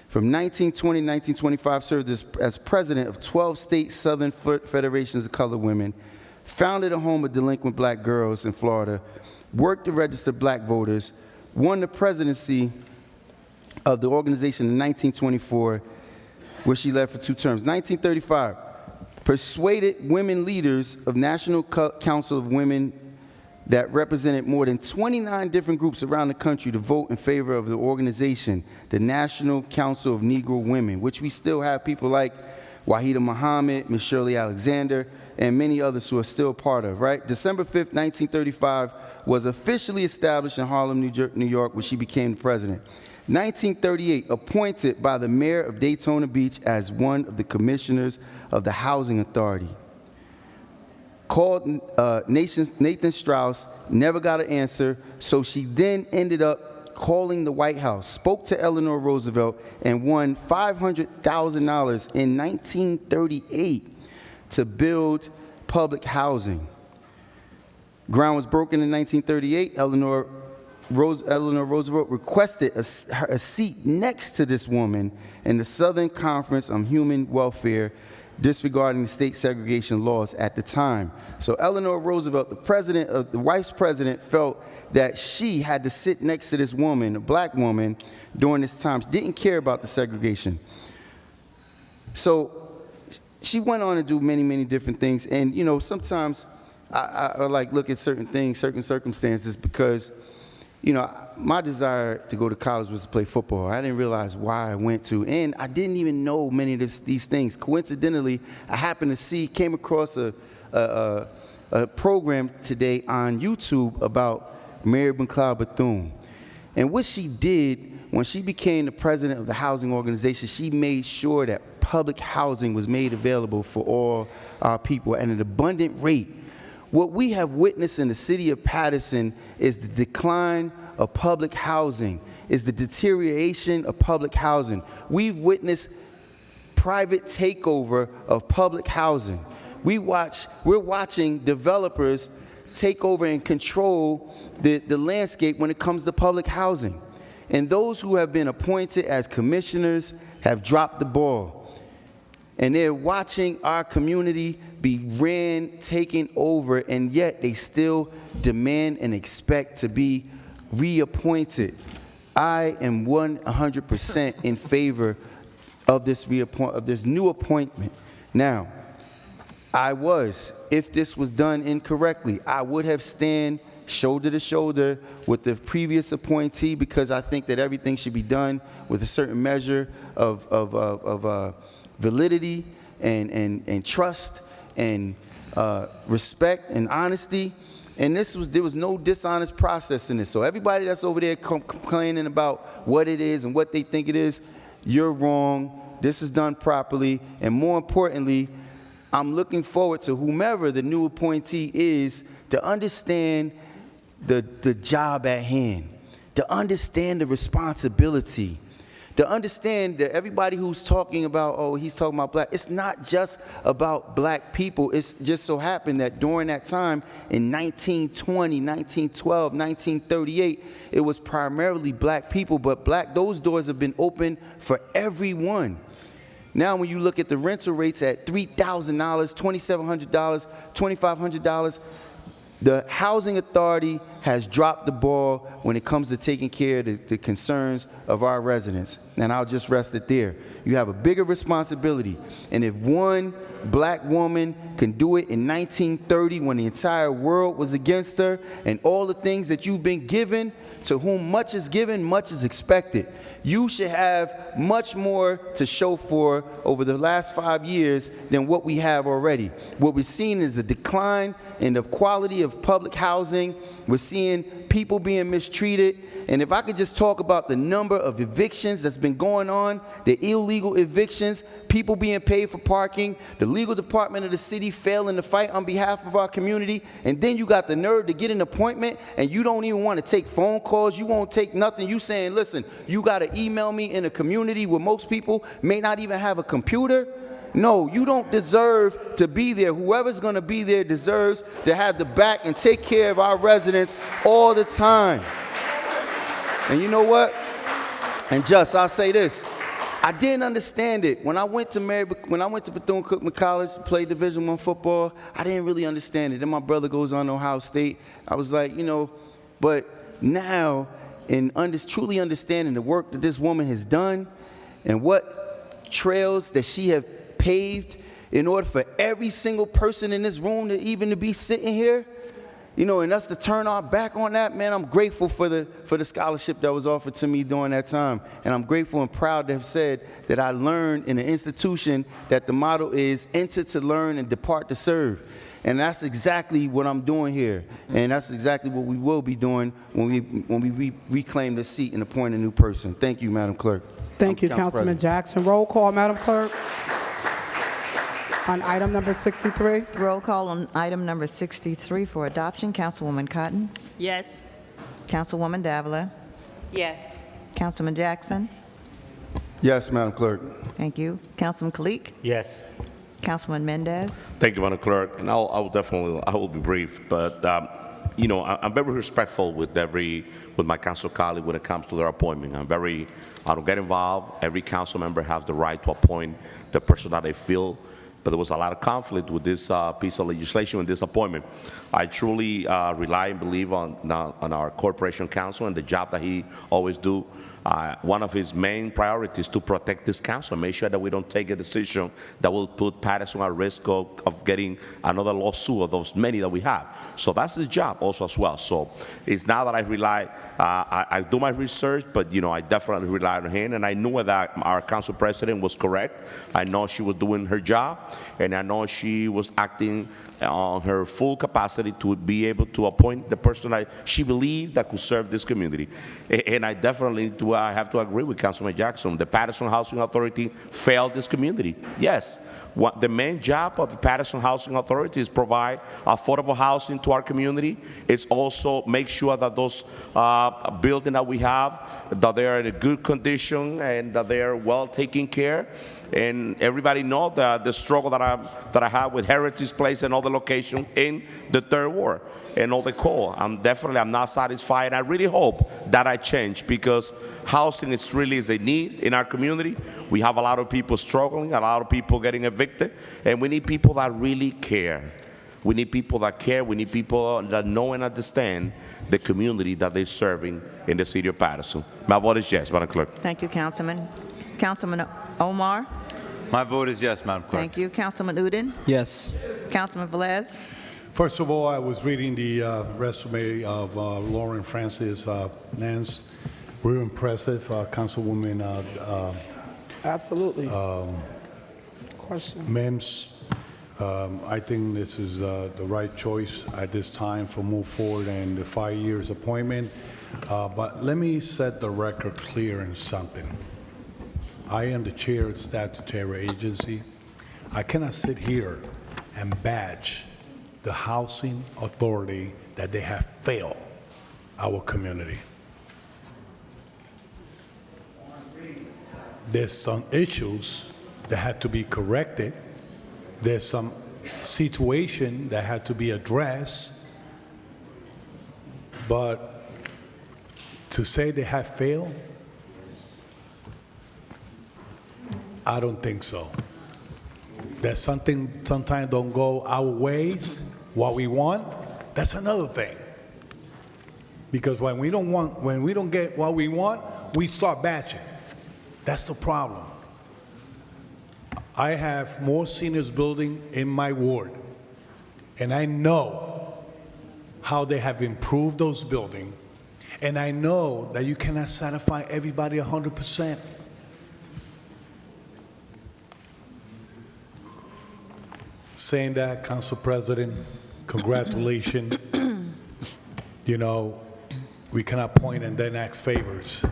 From 1920 to 1925 served as president of 12 state Southern Federations of Colored Women, founded a home of delinquent black girls in Florida, worked to register black voters, won the presidency of the organization in 1924, where she led for 2 terms. 1935, persuaded women leaders of National Council of Women that represented more than 29 different groups around the country to vote in favor of the organization, the National Council of Negro Women, which we still have people like Wahida Muhammad, Miss Shirley Alexander, and many others who are still part of, right? December 5th, 1935 was officially established in Harlem, New York, where she became the president. 1938, appointed by the mayor of Daytona Beach as one of the commissioners of the Housing Authority. Called Nathan Strauss, never got an answer, so she then ended up calling the White House, spoke to Eleanor Roosevelt, and won $500,000 in 1938 to build public housing. Ground was broken in 1938. Eleanor Roosevelt requested a seat next to this woman in the Southern Conference on Human Welfare, disregarding the state segregation laws at the time. So Eleanor Roosevelt, the vice president, felt that she had to sit next to this woman, a black woman, during this time. She didn't care about the segregation. So she went on to do many, many different things. And, you know, sometimes I like look at certain things, certain circumstances, because, you know, my desire to go to college was to play football. I didn't realize why I went to, and I didn't even know many of these things. Coincidentally, I happened to came across a program today on YouTube about Mary McLeod Bethune. And what she did when she became the president of the housing organization, she made sure that public housing was made available for all our people at an abundant rate. What we have witnessed in the city of Paterson is the decline of public housing, is the deterioration of public housing. We've witnessed private takeover of public housing. We're watching developers take over and control the landscape when it comes to public housing. And those who have been appointed as commissioners have dropped the ball. And they're watching our community be taken over, and yet they still demand and expect to be reappointed. I am 100% in favor of this new appointment. Now, if this was done incorrectly, I would have stand shoulder to shoulder with the previous appointee, because I think that everything should be done with a certain measure of validity and trust and respect and honesty. And there was no dishonest process in this. So everybody that's over there complaining about what it is and what they think it is, you're wrong. This is done properly. And more importantly, I'm looking forward to whomever the new appointee is to understand the job at hand, to understand the responsibility, to understand that everybody who's talking about, oh, he's talking about black, it's not just about black people. It's just so happened that during that time in 1920, 1912, 1938, it was primarily black people, but those doors have been open for everyone. Now when you look at the rental rates at $3,000, $2,700, $2,500, the Housing Authority has dropped the ball when it comes to taking care of the concerns of our residents. And I'll just rest it there. You have a bigger responsibility. And if one black woman can do it in 1930 when the entire world was against her, and all the things that you've been given, to whom much is given, much is expected. You should have much more to show for over the last 5 years than what we have already. What we're seeing is a decline in the quality of public housing. We're seeing people being mistreated. And if I could just talk about the number of evictions that's been going on, the illegal evictions, people being paid for parking, the legal department of the city failing to fight on behalf of our community, and then you got the nerve to get an appointment and you don't even want to take phone calls, you won't take nothing. You saying, listen, you got to email me in a community where most people may not even have a computer. No, you don't deserve to be there. Whoever's going to be there deserves to have the back and take care of our residents all the time. And you know what? And I'll say this. I didn't understand it. When I went to Bethune-Cookman College to play Division I football, I didn't really understand it. Then my brother goes on to Ohio State. I was like, you know, but now in truly understanding the work that this woman has done and what trails that she has paved in order for every single person in this room to be sitting here, you know, and us to turn our back on that, man, I'm grateful for the scholarship that was offered to me during that time. And I'm grateful and proud to have said that I learned in an institution that the motto is enter to learn and depart to serve. And that's exactly what I'm doing here. And that's exactly what we will be doing when we reclaim the seat and appoint a new person. Thank you, Madam Clerk. Thank you, Council Councilman President. Jackson. Roll call, Madam Clerk. On item number 63. Roll call on item number 63 for adoption. Councilwoman Cotton. Yes. Councilwoman Davila. Yes. Councilman Jackson. Yes, Madam Clerk. Thank you. Councilman Kalik. Yes. Councilman Mendez. Thank you, Madam Clerk, and I will be brief, but, you know, I'm very respectful with my council colleague when it comes to their appointment. I don't get involved. Every council member has the right to appoint the person that they feel, but there was a lot of conflict with this piece of legislation and this appointment. I truly rely and believe on our corporation counsel and the job that he always do. One of his main priorities is to protect this council and make sure that we don't take a decision that will put Paterson at risk of getting another lawsuit of those many that we have. So that's his job also as well. So it's now that I rely, I do my research, but you know, I definitely rely on him, and I knew that our council president was correct. I know she was doing her job, and I know she was acting on her full capacity to be able to appoint the person that she believed that could serve this community. And I definitely I have to agree with Councilman Jackson. The Paterson Housing Authority failed this community. Yes, the main job of the Paterson Housing Authority is provide affordable housing to our community. It's also make sure that those buildings that we have, that they are in a good condition and that they are well taken care. And everybody knows the struggle that I have with Heritage Place and other locations in the Third Ward and all the core. I'm not satisfied. I really hope that I change, because housing is a need in our community. We have a lot of people struggling, a lot of people getting evicted, and we need people that really care. We need people that care. We need people that know and understand the community that they're serving in the city of Paterson. My vote is yes, Madam Clerk. Thank you, Councilman. Councilman Omar. My vote is yes, Madam Clerk. Thank you. Councilman Udine. Yes. Councilman Velez. First of all, I was reading the resume of Lauren Francis Nance. Very impressive, Councilwoman Absolutely. Question. Mims. I think this is the right choice at this time for move forward and the 5 years appointment. But let me set the record clear in something. I am the chair of the statutory agency. I cannot sit here and badge the housing authority that they have failed our community. There's some issues that had to be corrected. There's some situation that had to be addressed. But to say they have failed, I don't think so. That something sometimes don't go our ways, what we want, that's another thing. Because when we don't get what we want, we start batching. That's the problem. I have more seniors building in my ward, and I know how they have improved those buildings, and I know that you cannot satisfy everybody 100%. Saying that, Council President, congratulations. You know, we cannot point and then ask favors.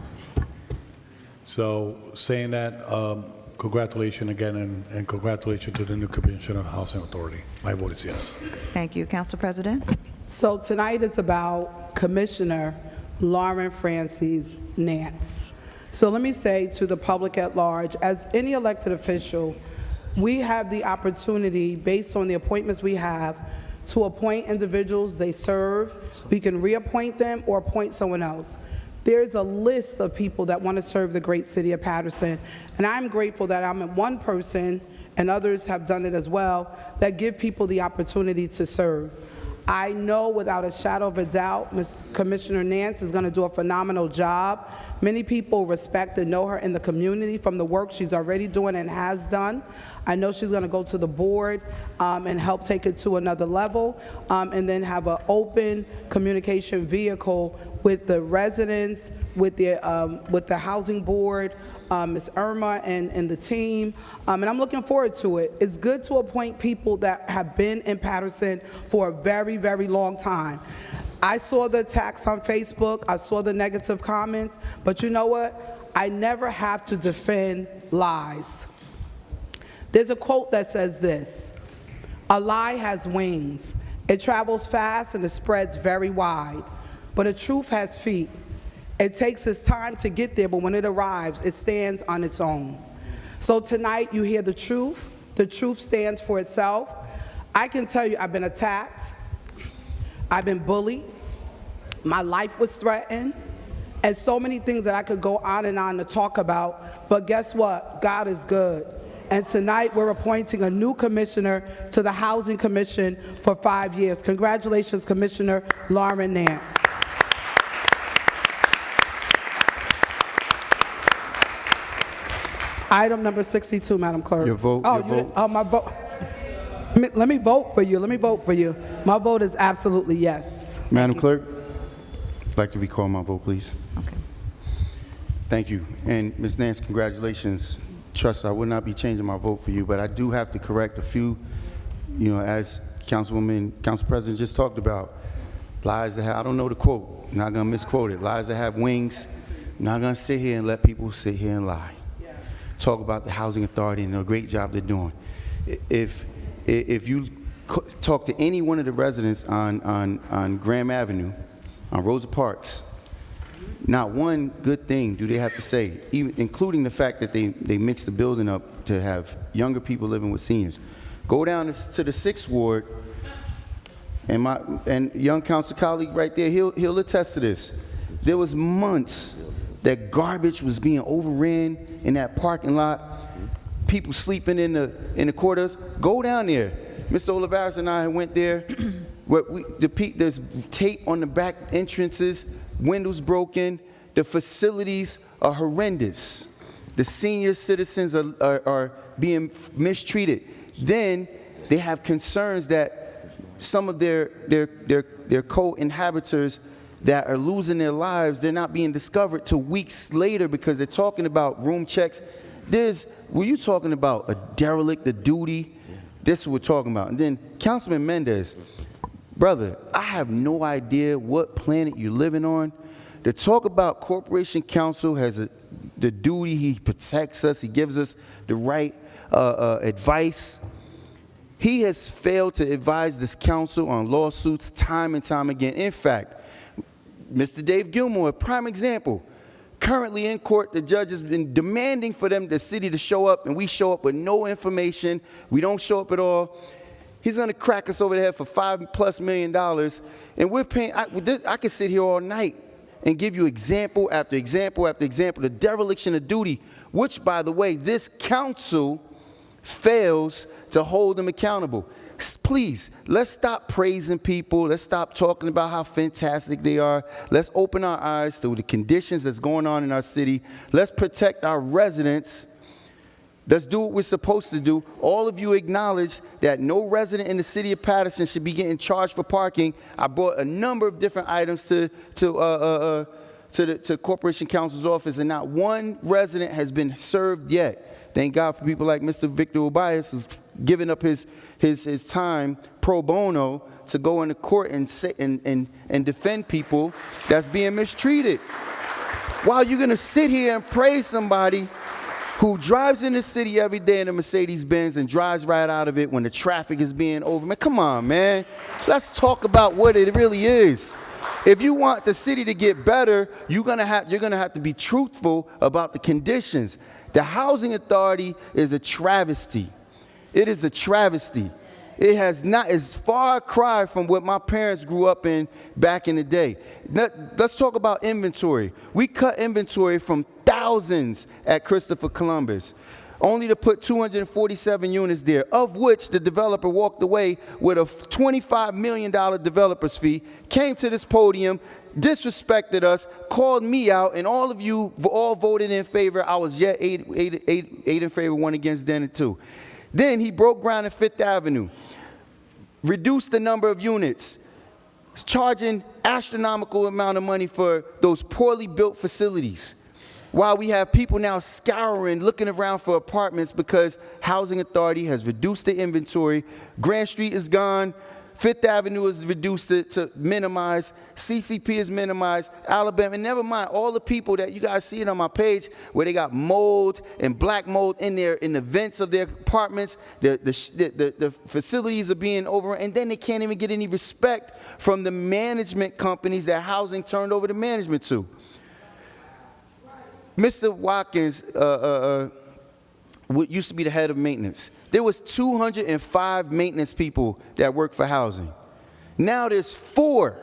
So saying that, congratulations again, and congratulations to the new Commissioner of Housing Authority. My vote is yes. Thank you, Council President. So tonight is about Commissioner Lauren Francis Nance. So let me say to the public at large, as any elected official, we have the opportunity, based on the appointments we have, to appoint individuals they serve. We can reappoint them or appoint someone else. There's a list of people that want to serve the great city of Paterson, and I'm grateful that I'm one person, and others have done it as well, that give people the opportunity to serve. I know without a shadow of a doubt, Ms. Commissioner Nance is going to do a phenomenal job. Many people respect and know her in the community from the work she's already doing and has done. I know she's going to go to the board and help take it to another level, and then have an open communication vehicle with the residents, with the housing board, Ms. Irma and the team, and I'm looking forward to it. It's good to appoint people that have been in Paterson for a very, very long time. I saw the attacks on Facebook, I saw the negative comments, but you know what? I never have to defend lies. There's a quote that says this: "A lie has wings. It travels fast and it spreads very wide, but a truth has feet. It takes its time to get there, but when it arrives, it stands on its own." So tonight you hear the truth. The truth stands for itself. I can tell you I've been attacked. I've been bullied. My life was threatened. And so many things that I could go on and on to talk about. But guess what? God is good. And tonight we're appointing a new commissioner to the Housing Commission for 5 years. Congratulations, Commissioner Lauren Nance. Item number 62, Madam Clerk. Your vote, Oh, your vote. Oh, my vote. Let me vote for you. Let me vote for you. My vote is absolutely yes. Madam Clerk, I'd like to recall my vote, please. Okay. Thank you. And Ms. Nance, congratulations. Trust, I would not be changing my vote for you, but I do have to correct a few, as Council President just talked about, lies that have, I don't know the quote, I'm not going to misquote it, lies that have wings. I'm not going to sit here and let people sit here and lie. Talk about the Housing Authority and the great job they're doing. If you talk to any one of the residents on Graham Avenue, on Rosa Parks, not one good thing do they have to say, even including the fact that they mixed the building up to have younger people living with seniors. Go down to the 6th Ward, and young council colleague right there, he'll attest to this. There was months that garbage was being overran in that parking lot, people sleeping in the corridors. Go down there. Mr. Olivares and I went there. There's tape on the back entrances, windows broken. The facilities are horrendous. The senior citizens are being mistreated. Then they have concerns that some of their co-inhabitants that are losing their lives, they're not being discovered till weeks later because they're talking about room checks. Were you talking about a derelict of duty? This is what we're talking about. And then Councilman Mendez, brother, I have no idea what planet you're living on. To talk about Corporation Counsel has the duty, he protects us, he gives us the right advice. He has failed to advise this council on lawsuits time and time again. In fact, Mr. Dave Gilmore, a prime example. Currently in court, the judge has been demanding for the city to show up, and we show up with no information. We don't show up at all. He's going to crack us over the head for $5+ million, and we're paying. I could sit here all night and give you example after example after example, the dereliction of duty, which, by the way, this council fails to hold them accountable. Please, let's stop praising people. Let's stop talking about how fantastic they are. Let's open our eyes to the conditions that's going on in our city. Let's protect our residents. Let's do what we're supposed to do. All of you acknowledge that no resident in the city of Paterson should be getting charged for parking. I brought a number of different items to Corporation Counsel's office, and not one resident has been served yet. Thank God for people like Mr. Victor Ubias, who's giving up his time pro bono to go into court and defend people that's being mistreated. While you're going to sit here and praise somebody who drives in the city every day in a Mercedes-Benz and drives right out of it when the traffic is being over. Man, come on, man. Let's talk about what it really is. If you want the city to get better, you're gonna have to be truthful about the conditions. The Housing Authority is a travesty. It is a travesty. It has not, it's far cry from what my parents grew up in back in the day. Let's talk about inventory. We cut inventory from thousands at Christopher Columbus, only to put 247 units there, of which the developer walked away with a $25 million developer's fee, came to this podium, disrespected us, called me out, and all of you all voted in favor. I was eight in favor, 1 against, then and 2. Then he broke ground at 5th Avenue, reduced the number of units, charging astronomical amount of money for those poorly built facilities, while we have people now scouring, looking around for apartments because Housing Authority has reduced the inventory. Grand Street is gone. Fifth Avenue is reduced to minimize. CCP is minimized. Alabama, and never mind all the people that you guys see it on my page where they got mold and black mold in the vents of their apartments. The facilities are being overrun, and then they can't even get any respect from the management companies that housing turned over the management to. Mr. Watkins used to be the head of maintenance. There was 205 maintenance people that work for housing. Now there's 4.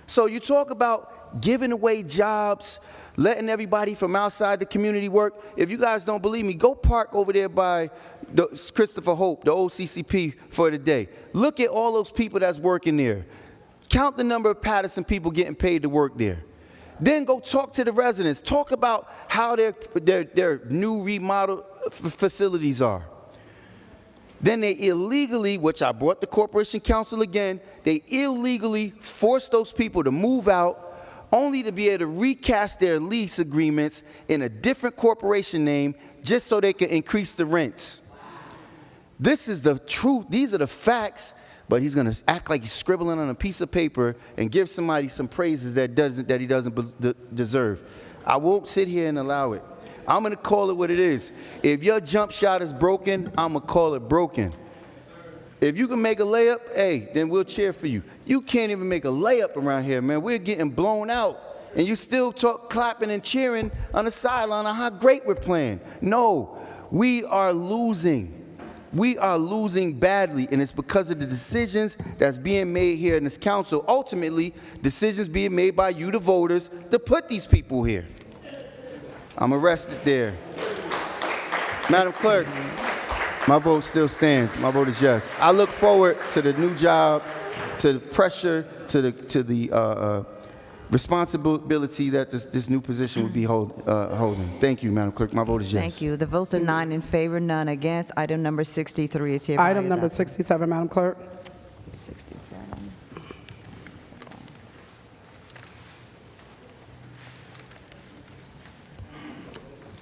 So you talk about giving away jobs, letting everybody from outside the community work. If you guys don't believe me, go park over there by Christopher Hope, the old CCP, for the day. Look at all those people that's working there. Count the number of Paterson people getting paid to work there. Then go talk to the residents. Talk about how their new remodeled facilities are. Then they illegally, which I brought the Corporation Council again, they illegally forced those people to move out only to be able to recast their lease agreements in a different corporation name just so they can increase the rents. This is the truth. These are the facts. But he's going to act like he's scribbling on a piece of paper and give somebody some praises that he doesn't deserve. I won't sit here and allow it. I'm going to call it what it is. If your jump shot is broken, I'm going to call it broken. If you can make a layup, hey, then we'll cheer for you. You can't even make a layup around here, man. We're getting blown out. And you still clapping and cheering on the sideline on how great we're playing. No, we are losing. We are losing badly, and it's because of the decisions that's being made here in this council. Ultimately, decisions being made by you, the voters, to put these people here. I'm arrested there. Madam Clerk, my vote still stands. My vote is yes. I look forward to the new job, to the pressure, to the responsibility that this new position would be holding. Thank you, Madam Clerk. My vote is yes. Thank you. The votes are 9 in favor, none against. Item number 63 is hereby Item number adopted. 67, Madam Clerk. 67.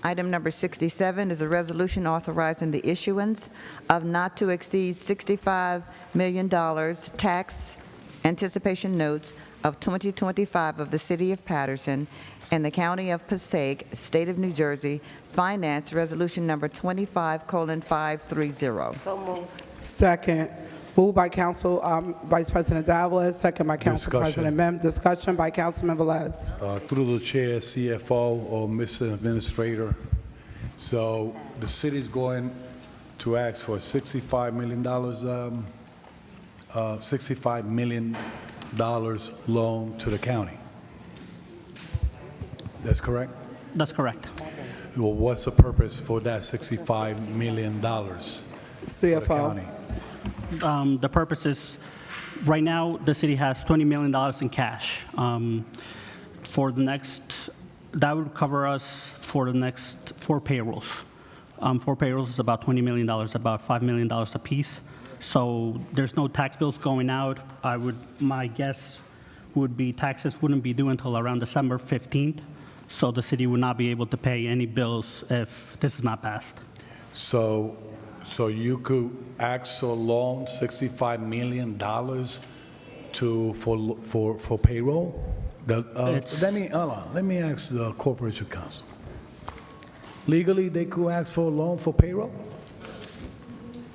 Item number 67 is a resolution authorizing the issuance of not to exceed $65 million tax anticipation notes of 2025 of the City of Paterson and the County of Passaic, State of New Jersey, Finance Resolution Number 25:530. So moved. Second. Moved by Council Vice President Davila, second by Council Discussion. President Mem. Discussion by Councilman Velez. Through the chair, CFO, or Mr. Administrator. So the city's going to ask for $65 million loan to the county. That's correct? That's correct. Well, what's the purpose for that $65 million for the CFO. county? The purpose is, right now, the city has $20 million in cash. For the next, that would cover us for the next 4 payrolls. 4 payrolls is about $20 million, about $5 million apiece. So there's no tax bills going out. My guess would be taxes wouldn't be due until around December 15th. So the city would not be able to pay any bills if this is not passed. So you could ask for a loan, $65 million for payroll? Let me ask the Corporation Council. Legally, they could ask for a loan for payroll?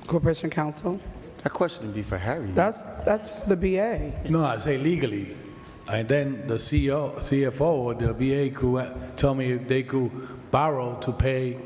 Corporation Council. That question would be for Harry. That's for the BA. No, I say legally. And then the CFO or the BA could tell me if they could borrow to pay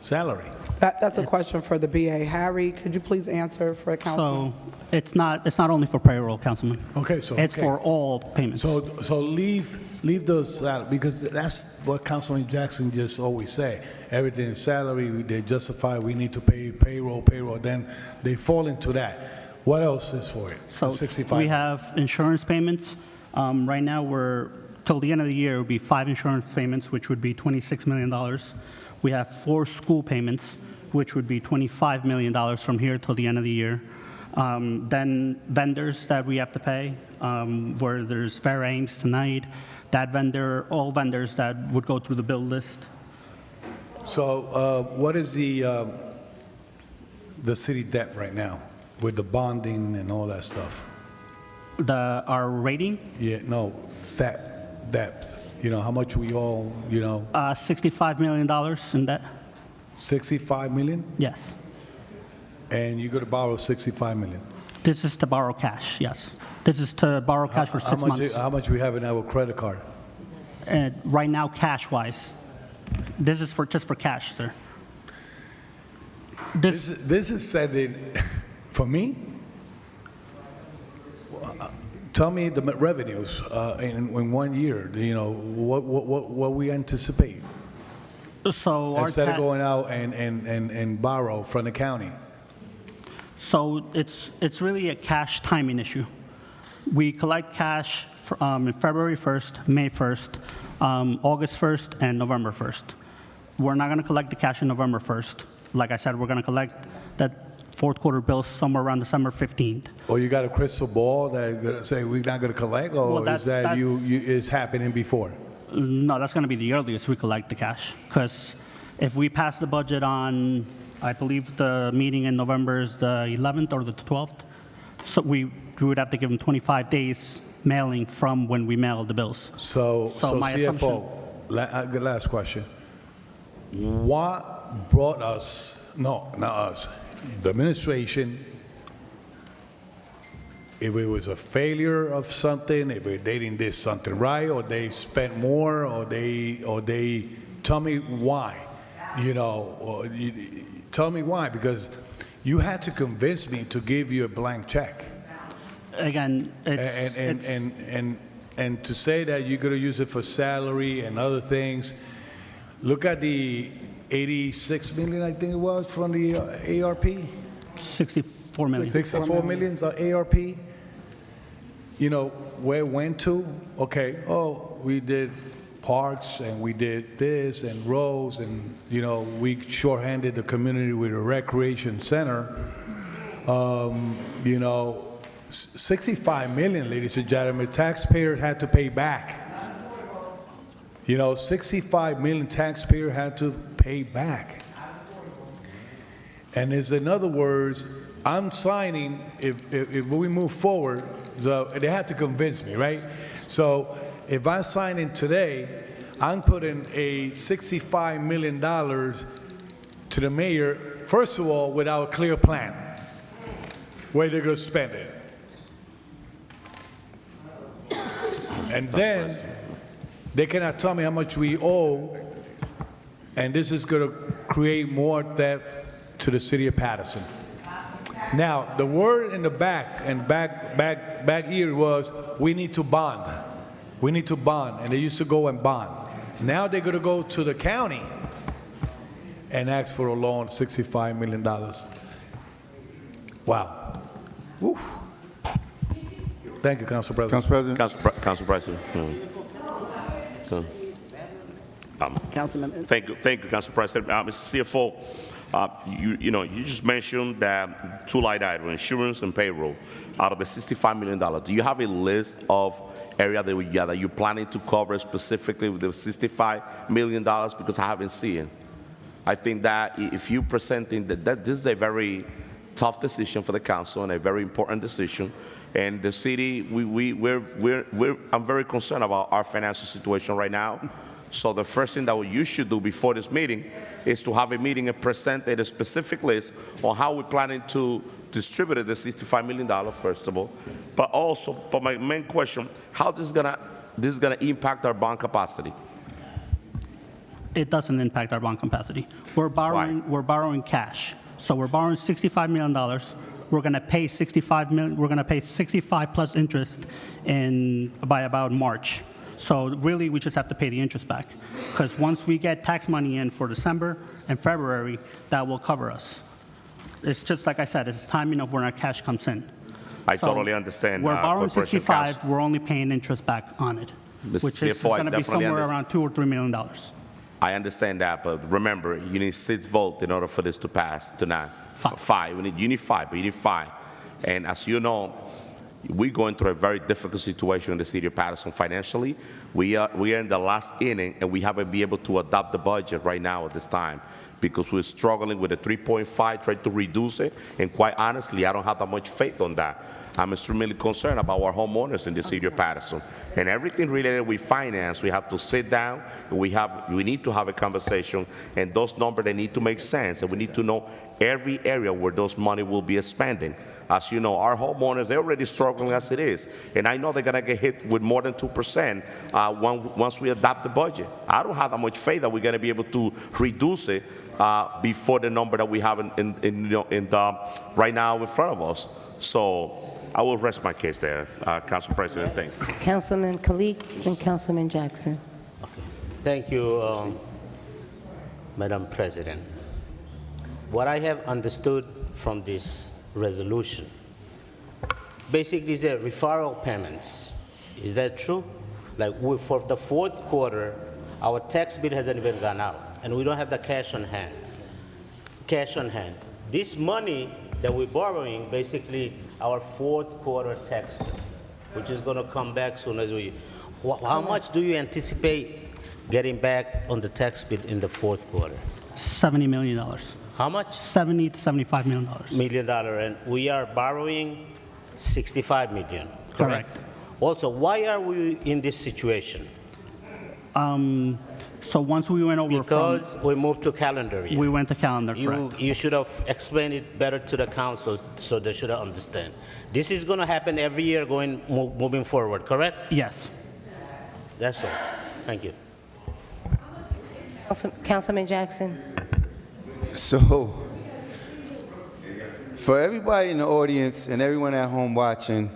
salary. That's a question for the BA. Harry, could you please answer for a councilman? So it's not only for payroll, Councilman. Okay, It's for all payments. So leave those salary, because that's what Councilman Jackson just always say. Everything is salary, they justify we need to pay payroll, then they fall into that. What else is for it? So 65. we have insurance payments. Right now, till the end of the year, it would be 5 insurance payments, which would be $26 million. We have 4 school payments, which would be $25 million from here till the end of the year. Then vendors that we have to pay, where there's variance tonight, that vendor, all vendors that would go through the bill list. So what is the city debt right now with the bonding and all that stuff? Our rating, Yeah, no, debt. You know, how much we owe, you know, $65 million in debt. 65 million? Yes. And you're going to borrow 65 million. This is to borrow cash, yes. This is to borrow cash for 6 months. How much we have in our credit card? Right now, cash-wise. This is just for cash, sir. This is sending, for me, tell me the revenues in 1 year, you know, what we anticipate. So our Instead of going out and borrow from the county. So it's really a cash timing issue. We collect cash in February 1st, May 1st, August 1st, and November 1st. We're not going to collect the cash in November 1st. Like I said, we're going to collect that fourth quarter bill somewhere around December 15th. Or you got a crystal ball that say we're not going to collect, or Well, is that it's happening before? No, that's going to be the earliest we collect the cash. Because if we pass the budget on, I believe the meeting in November is the 11th or the 12th, so we would have to give them 25 days mailing from when we mail the bills. So my CFO, last question. What brought us, no, not us, the administration, if it was a failure of something, if they didn't do something right, or they spent more, or they tell me why, you know, or tell me why, because you had to convince me to give you a blank check. Again, And to say that you're going to use it for salary and other things, look at the 86 million, I think it was, from the ARP. 64 million. 64 million ARP. You know, where it went to, okay, oh, we did parks and we did this and roads and, you know, we shorthanded the community with a recreation center. You know, 65 million, ladies and gentlemen, taxpayers had to pay back. You know, 65 million taxpayers had to pay back. And in other words, I'm signing, if we move forward, so they had to convince me, right? So if I sign in today, I'm putting a $65 million to the mayor, first of all, without a clear plan, where they're going to spend it. And then they cannot tell me how much we owe, and this is going to create more theft to the city of Paterson. Now, the word in the back here was, we need to bond. We need to bond, and they used to go and bond. Now they're going to go to the county and ask for a loan, $65 million. Wow. Woo. Thank you, Council President. Council President? Council President. Councilman. Thank you, Council President. Mr. CFO, you just mentioned that two line items, insurance and payroll, out of the $65 million. Do you have a list of area that you're planning to cover specifically with the $65 million? Because I haven't seen it. I think that if you're presenting that this is a very tough decision for the council and a very important decision. And the city, I'm very concerned about our financial situation right now. So the first thing that you should do before this meeting is to have a meeting and present a specific list on how we're planning to distribute the $65 million, first of all. But my main question, how this is gonna impact our bond capacity? It doesn't impact our bond capacity. We're borrowing cash. So we're borrowing $65 million. We're going to pay 65 million. We're going to pay 65 plus interest by about March. So really, we just have to pay the interest back, because once we get tax money in for December and February, that will cover us. It's just like I said, it's timing of when our cash comes in. I totally understand. We're borrowing Corporation 65. Council. We're only paying interest back on it, Mr. which is CFO, I going to be definitely somewhere understand. around $2 or $3 million. I understand that, but remember, you need 6 votes in order for this to pass tonight. Five. 5. You need 5, but you need 5. And as you know, we're going through a very difficult situation in the city of Paterson financially. We are in the last inning, and we haven't been able to adopt the budget right now at this time because we're struggling with a 3.5, trying to reduce it. And quite honestly, I don't have that much faith on that. I'm extremely concerned about our homeowners in the city of Paterson. And everything related with finance, we have to sit down, and we need to have a conversation, and those numbers, they need to make sense, and we need to know every area where those money will be expanding. As you know, our homeowners, they're already struggling as it is, and I know they're gonna get hit with more than 2% once we adopt the budget. I don't have that much faith that we're gonna be able to reduce it before the number that we have right now in front of us. So I will rest my case there, Council President. Thank you. Councilman Kalik and Councilman Jackson. Thank you, Madam President. What I have understood from this resolution basically is referral payments. Is that true? Like for the fourth quarter, our tax bill hasn't even gone out, and we don't have the cash on hand. This money that we're borrowing, basically our fourth quarter tax bill, which is going to come back soon as we. How much do you anticipate getting back on the tax bill in the fourth quarter? $70 million. How much? $70 to $75 million. And we are borrowing $65 million. Correct. Also, why are we in this situation? So once we went over because we moved to calendar year. we went to calendar, correct. You should have explained it better to the council so they should understand. This is going to happen every year moving forward, correct? Yes. That's all. Thank you. Councilman Jackson. So, for everybody in the audience and everyone at home watching,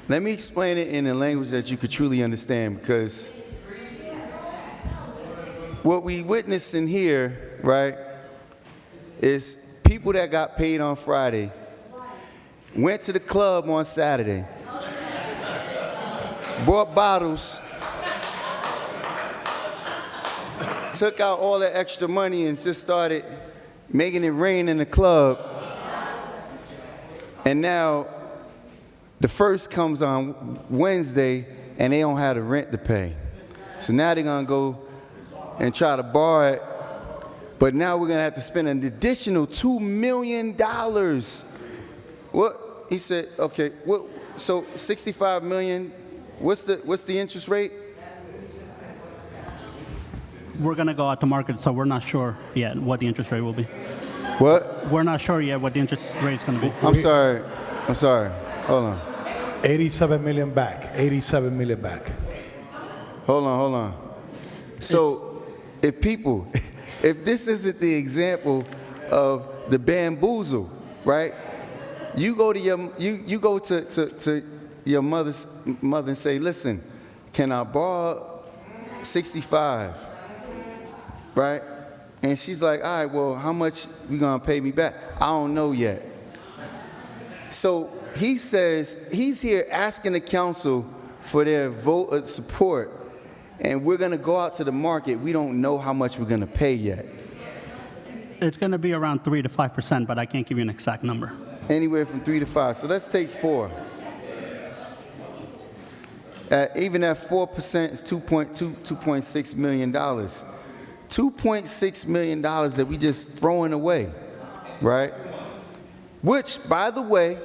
let me explain it in a language that you could truly understand, because what we witnessed in here, right, is people that got paid on Friday went to the club on Saturday, bought bottles, took out all the extra money and just started making it rain in the club. And now the first comes on Wednesday and they don't have the rent to pay. So now they're gonna go and try to borrow it, but now we're gonna have to spend an additional $2 million. What, he said, okay, what, so 65 million, what's the interest rate? We're going to go out to market, so we're not sure yet what the interest rate will be. What? We're not sure yet what the interest rate is going to be. I'm sorry, hold on. 87 million back, 87 million back. Hold on. So if this isn't the example of the bamboozle, right? You go to your mother and say, listen, can I borrow 65, right? And she's like, all right, well, how much you gonna pay me back? I don't know yet. So he says he's here asking the council for their vote of support, and we're gonna go out to the market. We don't know how much we're gonna pay yet. It's going to be around 3 to 5%, but I can't give you an exact number. Anywhere from 3 to 5. So let's take 4. Even at 4% is $2.6 million. $2.6 million that we just throwing away, right? Which, by the way,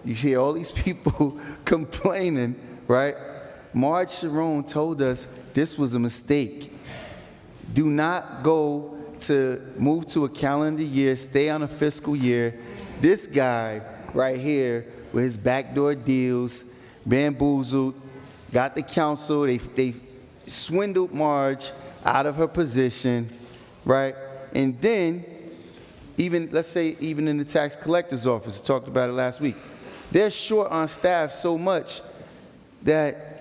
you hear all these people complaining, right? Marge Sharon told us this was a mistake. Do not go to move to a calendar year, stay on a fiscal year. This guy right here with his backdoor deals, bamboozled, got the council, they swindled Marge out of her position, right? And then, let's say even in the tax collector's office, I talked about it last week, they're short on staff so much that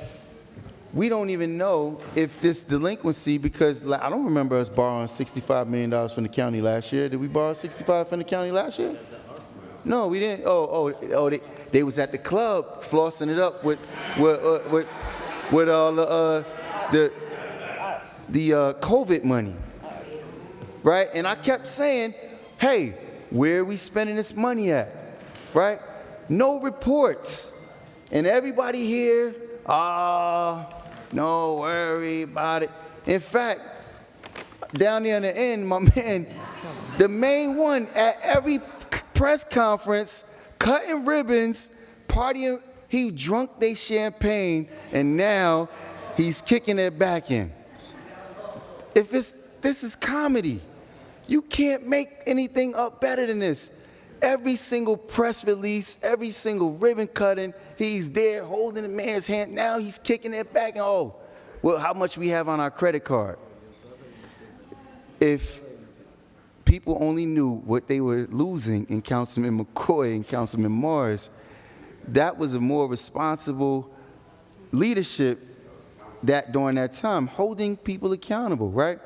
we don't even know if this delinquency, because I don't remember us borrowing $65 million from the county last year. Did we borrow $65 from the county last year? No, we didn't. They was at the club flossing it up with all the COVID money, right? And I kept saying, hey, where are we spending this money at? right? No reports. And everybody here, no worry about it. In fact, down there in the end, my man, the main one at every press conference, cutting ribbons, partying, he drunk their champagne, and now he's kicking it back in. This is comedy. You can't make anything up better than this. Every single press release, every single ribbon cutting, he's there holding the man's hand. Now he's kicking it back, and oh, well, how much we have on our credit card? If people only knew what they were losing in Councilman McCoy and Councilman Morris, that was a more responsible leadership that during that time, holding people accountable, right?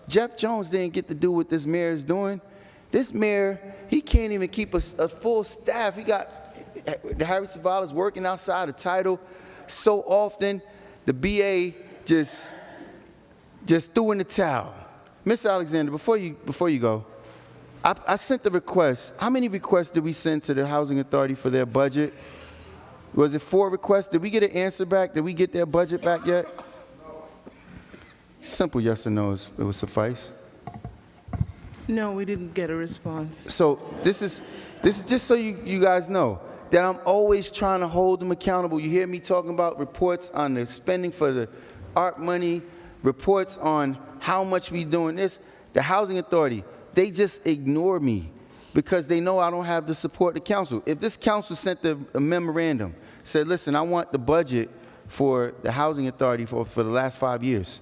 Jeff Jones didn't get to do what this mayor is doing. This mayor, he can't even keep a full staff. He got Harry Savalas working outside the title so often. The BA just threw in the towel. Miss Alexander, before you go, I sent the request. How many requests did we send to the Housing Authority for their budget? Was it 4 requests? Did we get an answer back? Did we get their budget back yet? Simple yes or no, it would suffice. No, we didn't get a response. So this is just so you guys know that I'm always trying to hold them accountable. You hear me talking about reports on the spending for the art money, reports on how much we doing this. The Housing Authority, they just ignore me because they know I don't have the support of the council. If this council sent a memorandum, said, listen, I want the budget for the Housing Authority for the last 5 years.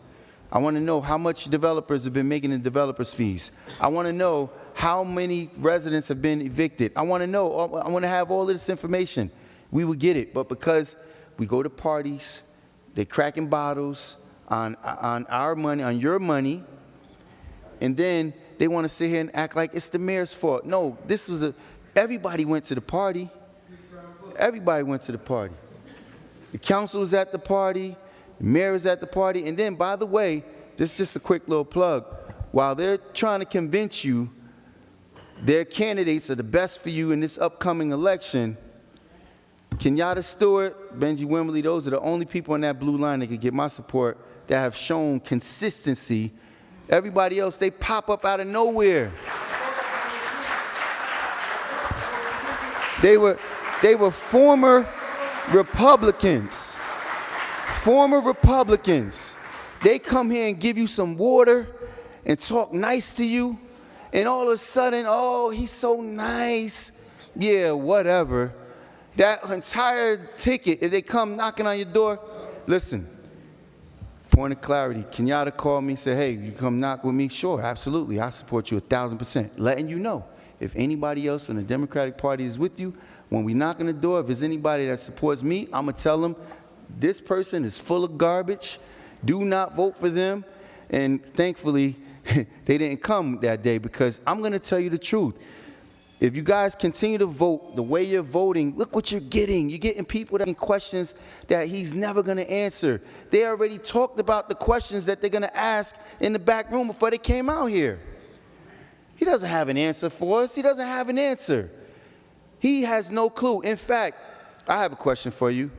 I want to know how much developers have been making in developers' fees. I want to know how many residents have been evicted. I want to have all of this information. We would get it, but because we go to parties, they're cracking bottles on our money, on your money, and then they want to sit here and act like it's the mayor's fault. No, everybody went to the party. Everybody went to the party. The council was at the party. The mayor is at the party. And then, by the way, this is just a quick little plug. While they're trying to convince you their candidates are the best for you in this upcoming election, Kenyatta Stewart, Benji Wimberly, those are the only people on that blue line that could get my support that have shown consistency. Everybody else, they pop up out of nowhere. They were former Republicans. Former Republicans. They come here and give you some water and talk nice to you, and all of a sudden, oh, he's so nice. Yeah, whatever. That entire ticket, if they come knocking on your door, listen, point of clarity. Kenyatta called me and said, hey, you come knock with me? Sure, absolutely. I support you 1,000%. Letting you know, if anybody else from the Democratic Party is with you, when we knock on the door, if there's anybody that supports me, I'm going to tell them, this person is full of garbage. Do not vote for them. And thankfully, they didn't come that day because I'm going to tell you the truth. If you guys continue to vote the way you're voting, look what you're getting. You're getting people asking questions that he's never going to answer. They already talked about the questions that they're going to ask in the back room before they came out here. He doesn't have an answer for us. He doesn't have an answer. He has no clue. In fact, I have a question for you.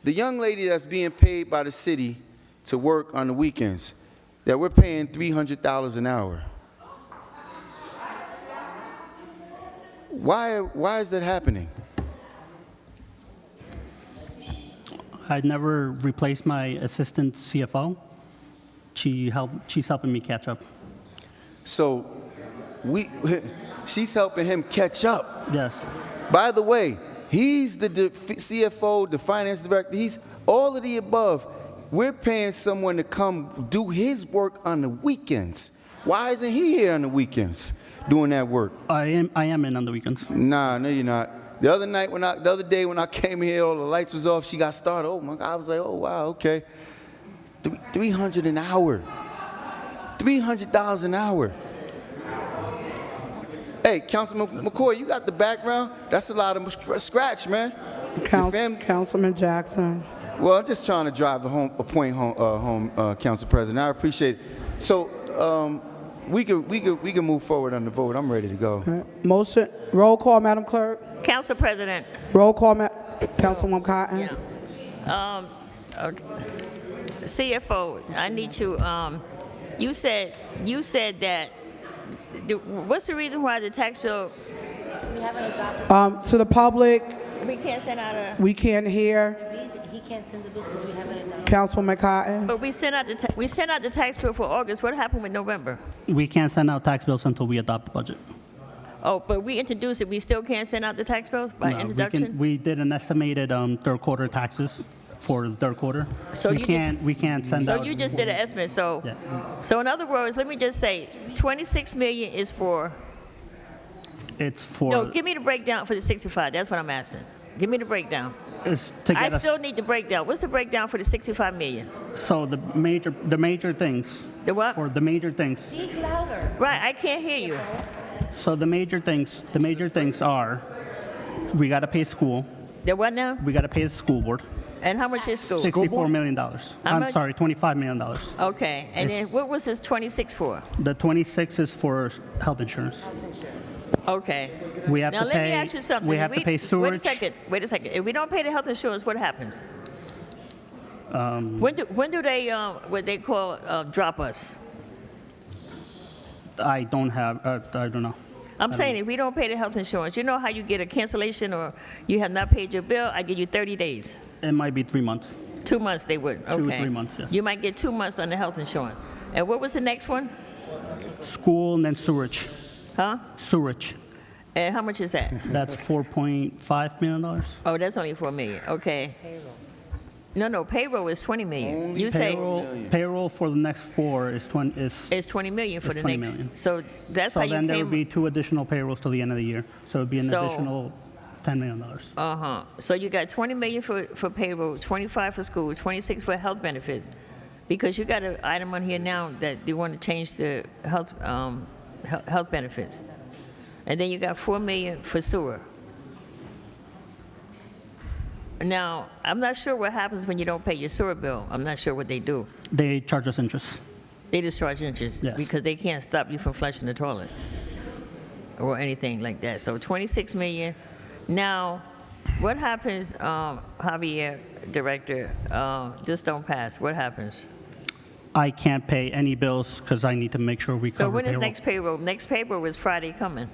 The young lady that's being paid by the city to work on the weekends, that we're paying $300 an hour. Why is that happening? I never replaced my assistant CFO. She's helping me catch up. So she's helping him catch up. Yes. By the way, he's the CFO, the finance director. He's all of the above. We're paying someone to come do his work on the weekends. Why isn't he here on the weekends doing that work? I am in on the weekends. Nah, no, you're not. The other day when I came here, all the lights was off. She got started. Oh my God! I was like, oh wow, okay. $300 an hour. $300 an hour. Hey, Councilman McCoy, you got the background. That's a lot of scratch, man. Councilman Jackson. Well, I'm just trying to drive a point home, Council President. I appreciate it. So we can move forward on the vote. I'm ready to go. Motion, roll call, Madam Clerk. Council President. Roll call, Councilwoman Cotton. Yeah. Okay. CFO, I need you, you said that, what's the reason why the tax bill, We haven't adopted, To the public, we can't send out a, we can't hear. he can't send the bills because we haven't adopted. Councilwoman Cotton. but we sent out the tax bill for August. What happened with November? We can't send out tax bills until we adopt the budget. Oh, but we introduced it. We still can't send out the tax bills by No, introduction? we did an estimated third quarter taxes for the third quarter. So you did- we can't send So out. you just did an estimate. So, Yeah. so in other words, let me just say, 26 million is for, It's for. no, give me the breakdown for the 65. That's what I'm asking. Give me the breakdown. It's to I get us, still need the breakdown. What's the breakdown for the 65 million? so the major things. The what? For the major things. Speak louder. Right, I can't hear you. So the major things are, we got to pay school. The what now? We got to pay the school board. And how much is school? $64 million. How I'm much? sorry, $25 million. Okay, and then It's- what was this 26 for? The 26 is for health insurance. Okay. We have Now to let me pay. ask you something. We If have to pay sewage. Wait a second. If we don't pay the health insurance, what happens? When do they, what they call, drop us? I don't know. I'm saying if we don't pay the health insurance, you know how you get a cancellation or you have not paid your bill, I give you 30 days. It might be 3 months. 2 months they would, okay. 2 or 3 months, yes. You might get 2 months on the health insurance. And what was the next one? School and then sewage. Huh? Sewage. And how much is that? That's $4.5 million. Oh, that's only 4 million, okay. No, payroll is 20 million. You say Payroll for the next 4 is 20. it's 20 million for It's the 20 next. million. So that's how So you then there would be came. 2 additional payrolls till the end of the year. So it'd be an So- additional $10 million. Uh-huh. So you got 20 million for payroll, 25 for school, 26 for health benefits. Because you got an item on here now that they want to change the health benefits. And then you got 4 million for sewer. Now, I'm not sure what happens when you don't pay your sewer bill. I'm not sure what they do. They charge us interest. They just charge interest Yes. because they can't stop you from flushing the toilet or anything like that. So 26 million. Now, what happens, Javier, Director, this don't pass, what happens? I can't pay any bills because I need to make sure we So cover when is payroll. next payroll? Next payroll is Friday coming.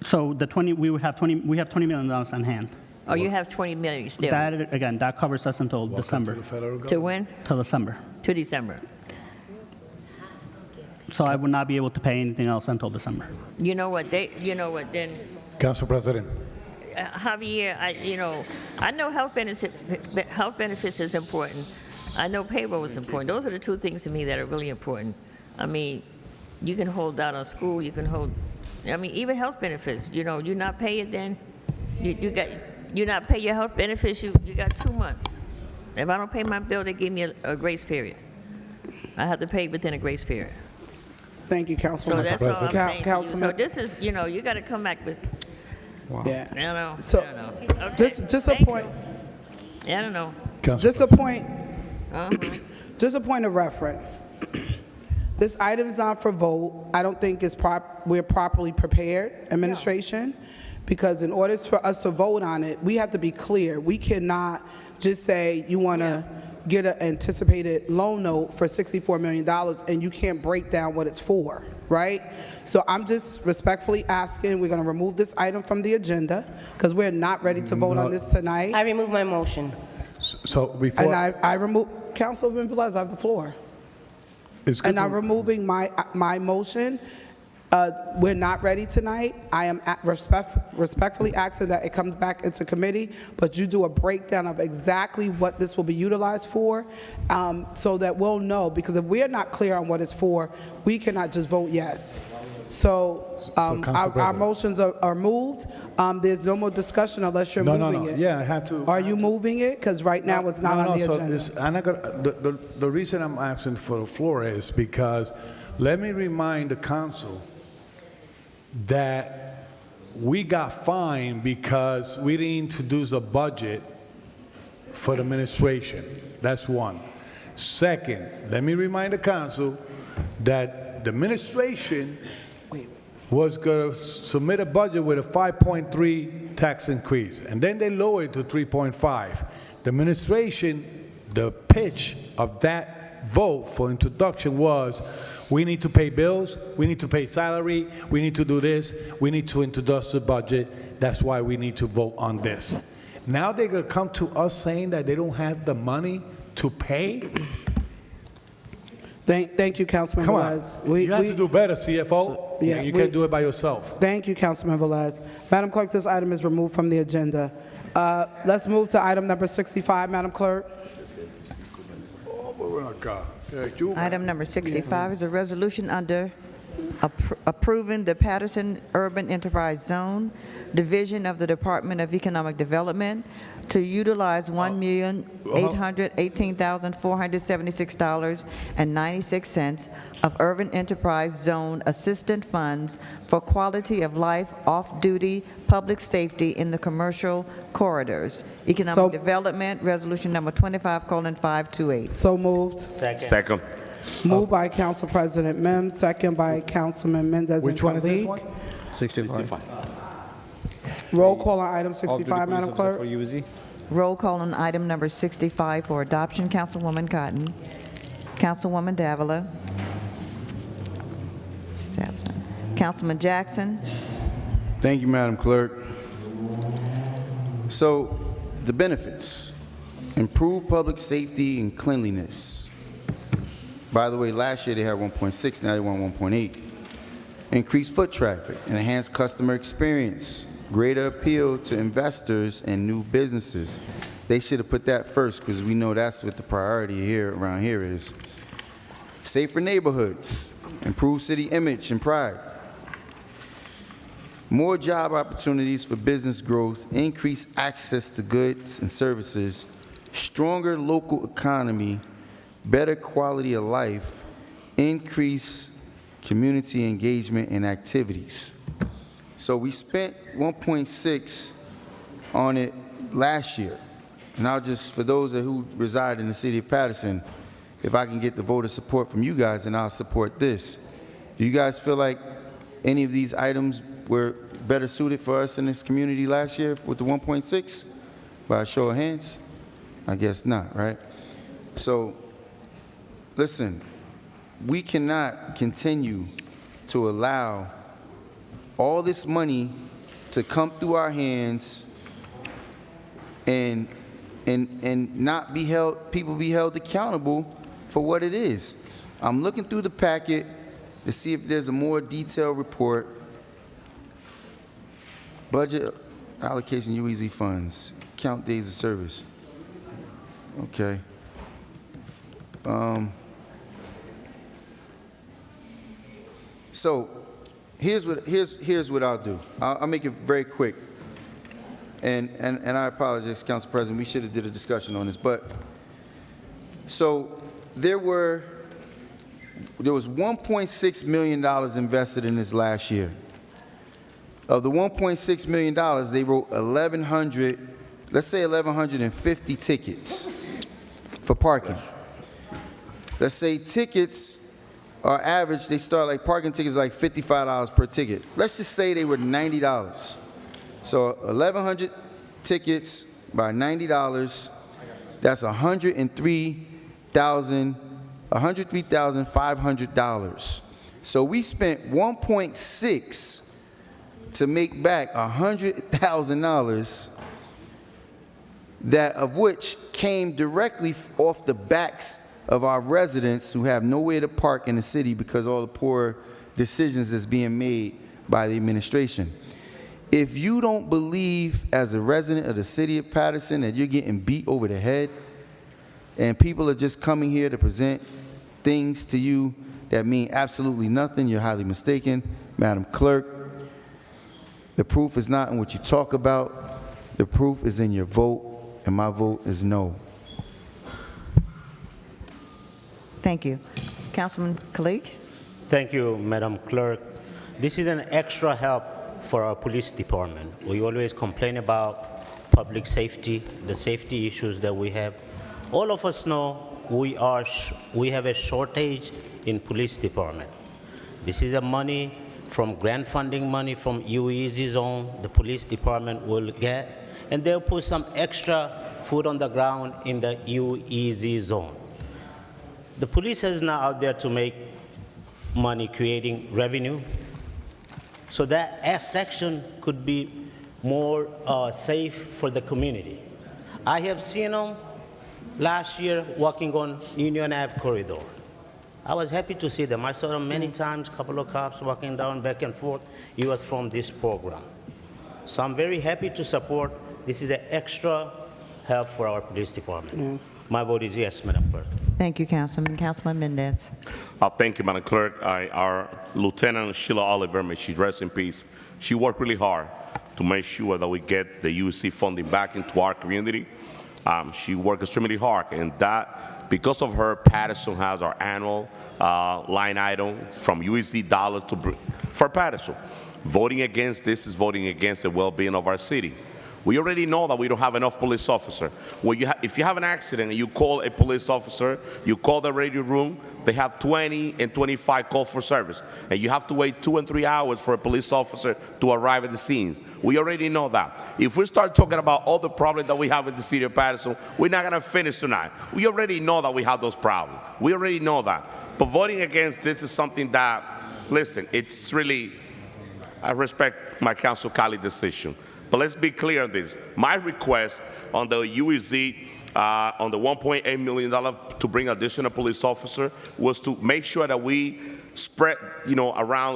So we have $20 million on hand. Oh, you have 20 million still. That covers us until December, To when? till December. To December. So I would not be able to pay anything else until December. You know what, then, Council President. Javier, I know health benefits is important. I know payroll is important. Those are the 2 things to me that are really important. I mean, you can hold out on school, you can hold, even health benefits, you not pay it then, you not pay your health benefits, you got 2 months. If I don't pay my bill, they give me a grace period. I have to pay within a grace period. Thank you, So Councilwoman. that's all I'm saying to you. So Councilman. this is, you got to come back with, Yeah. I don't know. So, I don't know. Okay, just a thank you. point, I don't know. just a point, Uh-huh. just a point of reference. This item is on for vote. I don't think we're properly prepared, administration, because in order for us to vote on it, we have to be clear. We cannot just say you want to get an anticipated loan note for $64 million and you can't break down what it's for, right? So I'm just respectfully asking, we're going to remove this item from the agenda because we're not ready to vote on this tonight. I remove my motion. So before. And I remove, Councilman Velez, I have the floor. It's good And I'm to- removing my motion. We're not ready tonight. I am respectfully asking that it comes back into committee, but you do a breakdown of exactly what this will be utilized for, so that we'll know, because if we're not clear on what it's for, we cannot just vote yes. So Council our President. motions are moved. There's no more discussion unless you're moving it. Yeah, I have to. Are you moving it? Because right now it's not on the so agenda. I'm not gonna, the reason I'm asking for the floor is because let me remind the council that we got fined because we didn't introduce a budget for the administration. That's one. Second, let me remind the council that the administration was going to submit a budget with a 5.3 tax increase, and then they lowered it to 3.5. The administration, the pitch of that vote for introduction was, we need to pay bills, we need to pay salary, we need to do this, we need to introduce the budget, that's why we need to vote on this. Now they're going to come to us saying that they don't have the money to pay? Thank you, Councilman Come on, Velez. you have to do better, CFO. You can't do it by yourself. Thank you, Councilman Velez. Madam Clerk, this item is removed from the agenda. Let's move to item number 65, Madam Clerk. Item number 65 is a resolution under approving the Paterson Urban Enterprise Zone Division of the Department of Economic Development to utilize $1,818,476.96 of Urban Enterprise Zone Assistant Funds for quality of life off-duty public safety in the commercial corridors. Economic Development, Resolution number 25:528. So moved. Second. Moved by Council President Mims, second by Councilman Mendez and Which one is this one? Kalik. 65. Roll call on item 65, Madam Clerk. For UZ. Roll call on item number 65 for adoption. Councilwoman Cotton. Councilwoman Davila. She's absent. Councilman Jackson. Thank you, Madam Clerk. So, the benefits: improve public safety and cleanliness. By the way, last year they had 1.6, now they want 1.8. Increase foot traffic and enhance customer experience. Greater appeal to investors and new businesses. They should have put that first, because we know that's what the priority here around here is. Safer neighborhoods. Improve city image and pride. More job opportunities for business growth. Increase access to goods and services. Stronger local economy. Better quality of life. Increase community engagement and activities. So we spent 1.6 on it last year. Now, just for those who reside in the city of Paterson, if I can get the voter support from you guys, then I'll support this. Do you guys feel like any of these items were better suited for us in this community last year with the 1.6? By a show of hands? I guess not, right? So, listen, we cannot continue to allow all this money to come through our hands and not be held, people be held accountable for what it is. I'm looking through the packet to see if there's a more detailed report. Budget allocation UEZ funds, count days of service. Okay. So here's what I'll do. I'll make it very quick. And I apologize, Council President, we should have did a discussion on this, but so there was $1.6 million invested in this last year. Of the $1.6 million, they wrote 1,100, let's say 1,150 tickets for parking. Let's say tickets are average, they start like parking tickets like $55 per ticket. Let's just say they were $90. So 1,100 tickets by $90, that's $103,500. So we spent 1.6 to make back $100,000, that of which came directly off the backs of our residents who have nowhere to park in the city because of all the poor decisions that's being made by the administration. If you don't believe as a resident of the city of Paterson that you're getting beat over the head and people are just coming here to present things to you that mean absolutely nothing, you're highly mistaken. Madam Clerk, the proof is not in what you talk about. The proof is in your vote, and my vote is no. Thank you. Councilman Kalik? Thank you, Madam Clerk. This is an extra help for our police department. We always complain about public safety, the safety issues that we have. All of us know we have a shortage in police department. This is a money from grant funding money from UEZ zone, the police department will get, and they'll put some extra foot on the ground in the UEZ zone. The police is now out there to make money creating revenue, so that F section could be more safe for the community. I have seen them last year walking on Union Ave corridor. I was happy to see them. I saw them many times, a couple of cops walking down back and forth. It was from this program. So I'm very happy to support. This is an extra help for our police department. Yes. My vote is yes, Madam Clerk. Thank you, Councilman. Councilman Mendez. Thank you, Madam Clerk. Our Lieutenant Sheila Oliver, may she rest in peace, she worked really hard to make sure that we get the UC funding back into our community. She worked extremely hard, and that, because of her, Paterson has our annual line item from UEC dollars for Paterson. Voting against this is voting against the well-being of our city. We already know that we don't have enough police officers. If you have an accident and you call a police officer, you call the radio room, they have 20 and 25 calls for service. And you have to wait 2 and 3 hours for a police officer to arrive at the scenes. We already know that. If we start talking about all the problems that we have in the city of Paterson, we're not going to finish tonight. We already know that we have those problems. We already know that. But voting against this is something that, listen, it's really, I respect my council colleague decision. But let's be clear on this. My request on the UEZ, on the $1.8 million to bring additional police officer, was to make sure that we spread,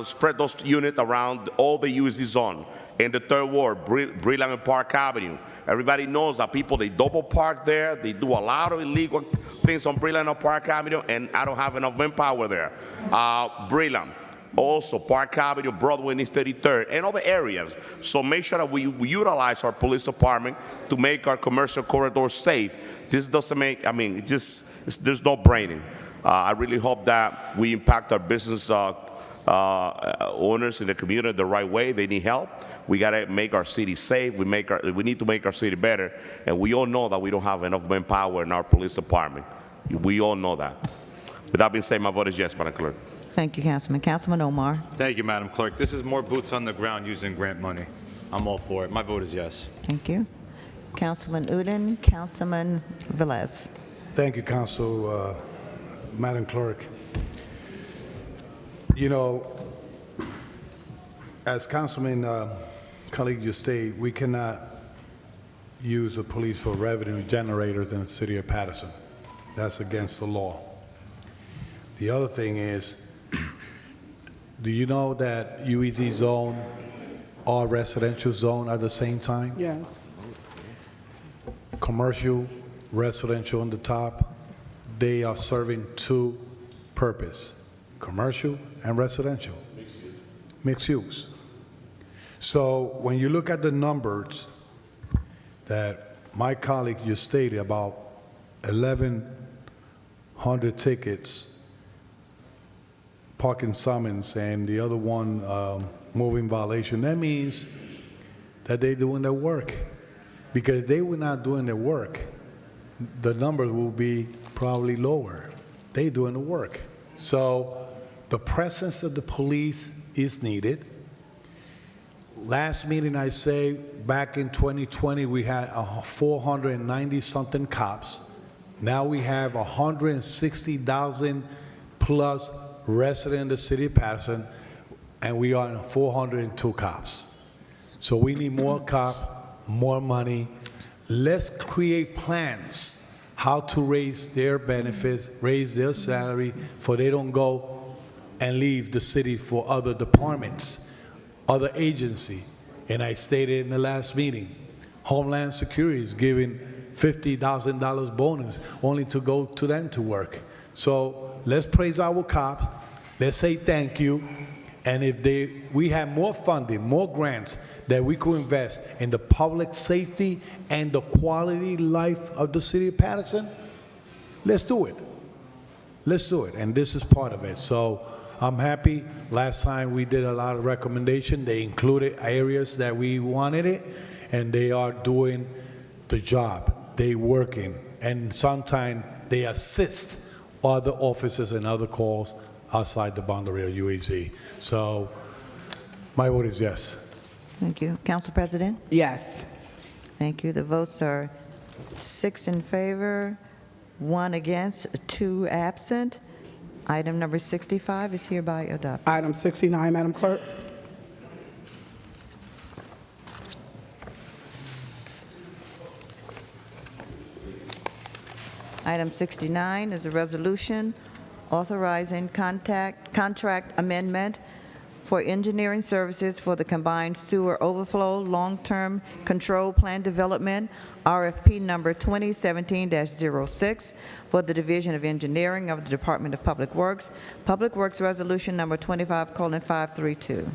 spread those units around all the UEZ zone. In the third ward, Brilliant and Park Avenue. Everybody knows that people, they double park there. They do a lot of illegal things on Brilliant and Park Avenue, and I don't have enough manpower there. Brilliant. Also, Park Avenue, Broadway, and East 33rd, and other areas. So make sure that we utilize our police department to make our commercial corridors safe. This doesn't make, there's no braining. I really hope that we impact our business owners in the community the right way. They need help. We got to make our city safe. We need to make our city better. And we all know that we don't have enough manpower in our police department. We all know that. With that being said, my vote is yes, Madam Clerk. Thank you, Councilman. Councilman Omar. Thank you, Madam Clerk. This is more boots on the ground using grant money. I'm all for it. My vote is yes. Thank you. Councilman Udine, Councilman Velez. Thank you, Council, Madam Clerk. You know, as Councilman colleague you stated, we cannot use the police for revenue generators in the city of Paterson. That's against the law. The other thing is, do you know that UEZ zone are residential zone at the same time? Yes. Commercial, residential on the top, they are serving two purposes, commercial and residential. Mixed use. So when you look at the numbers that my colleague just stated, about 1,100 tickets, parking summons, and the other one moving violation, that means that they're doing their work. Because if they were not doing their work, the numbers will be probably lower. They're doing the work. So the presence of the police is needed. Last meeting, I say, back in 2020, we had 490-something cops. Now we have 160,000 plus residents in the city of Paterson, and we are in 402 cops. So we need more cops, more money. Let's create plans how to raise their benefits, raise their salary, for they don't go and leave the city for other departments, other agency. And I stated in the last meeting, Homeland Security is giving $50,000 bonus only to go to them to work. So let's praise our cops. Let's say thank you. And if we have more funding, more grants that we could invest in the public safety and the quality life of the city of Paterson, let's do it. Let's do it. And this is part of it. So I'm happy. Last time we did a lot of recommendations. They included areas that we wanted it, and they are doing the job. They working. And sometimes they assist other officers and other calls outside the boundary of UEZ. So My vote is yes. Thank you. Council President? Yes. Thank you. The votes are 6 in favor, 1 against, 2 absent. Item number 65 is hereby adopted. Item 69, Madam Clerk. Item 69 is a resolution authorizing contract amendment for engineering services for the combined sewer overflow long-term control plan development, RFP number 2017-06, for the Division of Engineering of the Department of Public Works, Resolution number 25:532.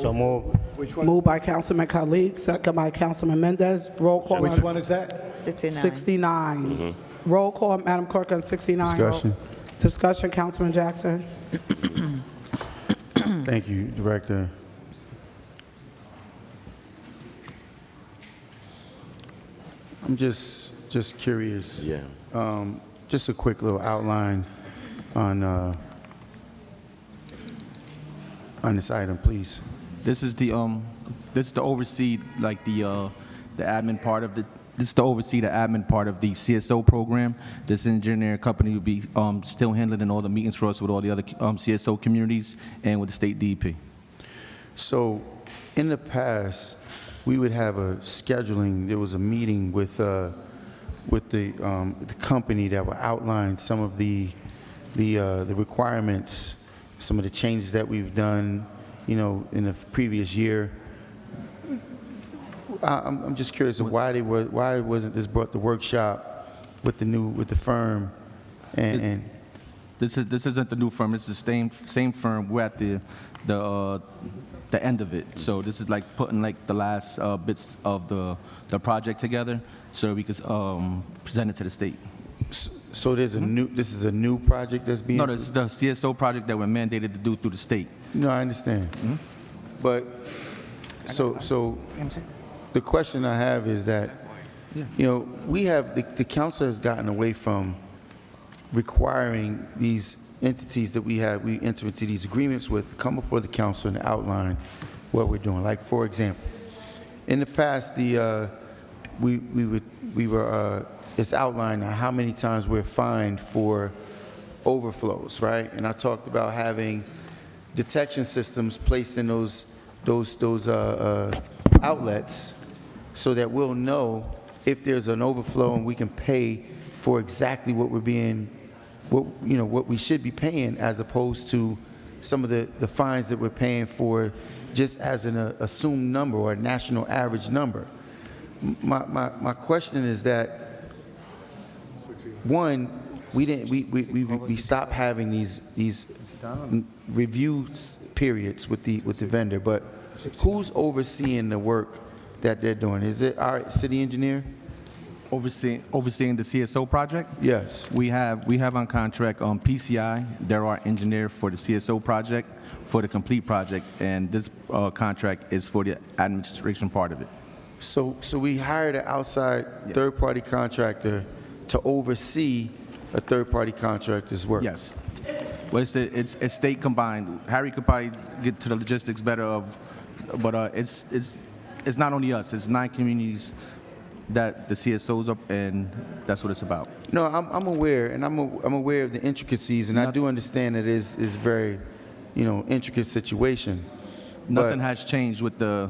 So move. Moved by Councilman Khalid, second by Councilman Mendez. Roll call. Which one is that? 69. 69. Roll call, Madam Clerk, on 69. Discussion. Discussion, Councilman Jackson. Thank you, Director. I'm just curious. Yeah. Just a quick little outline on this item, please. This is the oversee like the admin part of the. This is to oversee the admin part of the CSO program. This engineering company will be still handling all the meetings for us with all the other CSO communities and with the state DEP. So, in the past, we would have a scheduling. There was a meeting with the company that would outline some of the requirements, some of the changes that we've done, you know, in the previous year. I'm just curious of why wasn't this brought to workshop with the firm, and this isn't the new firm. It's the same firm. We're at the end of it. So this is like putting like the last bits of the project together, so we could present it to the state. So there's a new. This is a new project that's being. No, this is the CSO project that we're mandated to do through the state. No, I understand. But so the question I have is that, you know, we have the council has gotten away from requiring these entities that we enter into these agreements with, come before the council and outline what we're doing. Like, for example, in the past, it's outlined on how many times we're fined for overflows, right? And I talked about having detection systems placed in those outlets, so that we'll know if there's an overflow and we can pay for exactly what we should be paying, as opposed to some of the fines that we're paying for just as an assumed number or a national average number. My question is that, one, we stopped having these review periods with the vendor, but who's overseeing the work that they're doing? Is it our city engineer? Overseeing the CSO project? Yes. We have on contract PCI. They're our engineer for the CSO project, for the complete project, and this contract is for the administration part of it. So we hired an outside third-party contractor to oversee a third-party contractor's work. Yes. Well, it's state combined. Harry could probably get to the logistics better but it's not only us. It's 9 communities that the CSO's up, and that's what it's about. No, I'm aware, and I'm aware of the intricacies, and I do understand it is very, intricate situation. Nothing has changed with the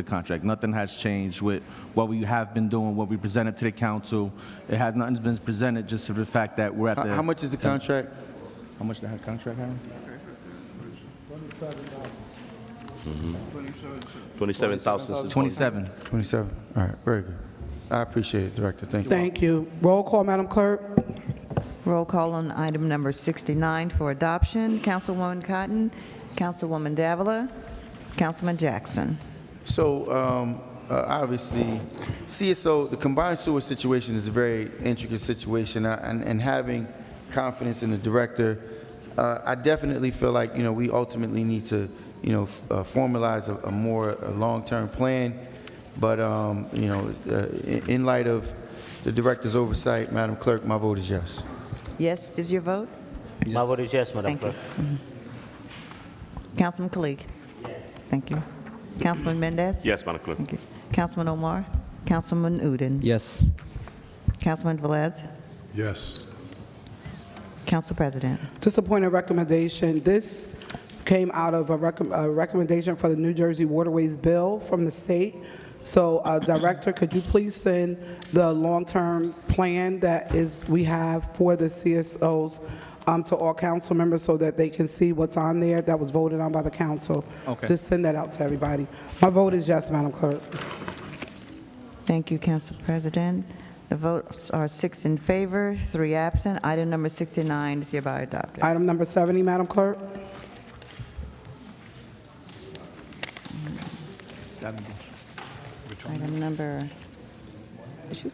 contract. Nothing has changed with what we have been doing, what we presented to the council. It has nothing's been presented, just for the fact that we're at the. How much is the contract? How much the contract, Harry? $27,000. 27. 27. All right, very good. I appreciate it, Director. Thank you. Thank you. Roll call, Madam Clerk. Roll call on item number 69 for adoption. Councilwoman Cotton, Councilwoman Davila, Councilman Jackson. So, obviously, CSO, the combined sewer situation is a very intricate situation, and having confidence in the director, I definitely feel like, we ultimately need to, formalize a more long-term plan. But, in light of the director's oversight, Madam Clerk, my vote is yes. Yes is your vote? My vote is yes, Madam Thank you. Clerk. Councilman Kalik. Thank you. Councilman Mendez? Yes, Madam Clerk. Thank you. Councilman Omar? Councilman Udine? Yes. Councilman Velez? Yes. Council President? Just a point of recommendation. This came out of a recommendation for the New Jersey Waterways Bill from the state. So, Director, could you please send the long-term plan that we have for the CSOs to all council members so that they can see what's on there that was voted on by the council? Okay. Just send that out to everybody. My vote is yes, Madam Clerk. Thank you, Council President. The votes are 6 in favor, 3 absent. Item number 69 is hereby adopted. Item number 70, Madam Clerk. 70. Item number, is it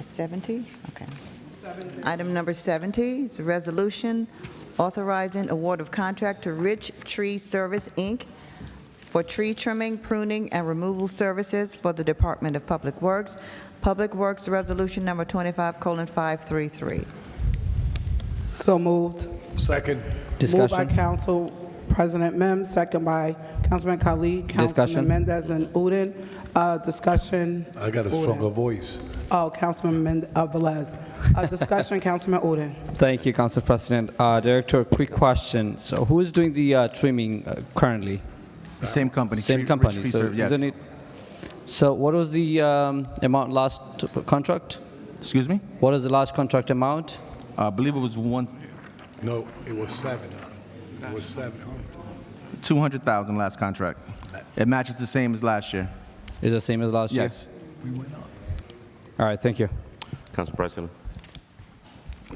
70? Okay. Item number 70 is a resolution authorizing award of contract to Rich Tree Service, Inc. for tree trimming, pruning, and removal services for the Department of Public Works. Public Works Resolution number 25:533. So moved. Second. Moved by Discussion. Council President Mims, second by Councilman Khalid, Councilman Discussion. Mendez, and Udine. Discussion. I got a Udine. stronger voice. Oh, Councilman Velez. Discussion, Councilman Udine. Thank you, Council President. Director, quick question. So who is doing the trimming currently? The same company. Same Rich company. Tree So Service, yes. isn't it? So what was the amount last contract? Excuse me? What is the last contract amount? I believe it was No, it was 7. It was 700. 200,000 last contract. It matches the same as last year. Is the same as last year? Yes. We went up. All right, thank you. Council President.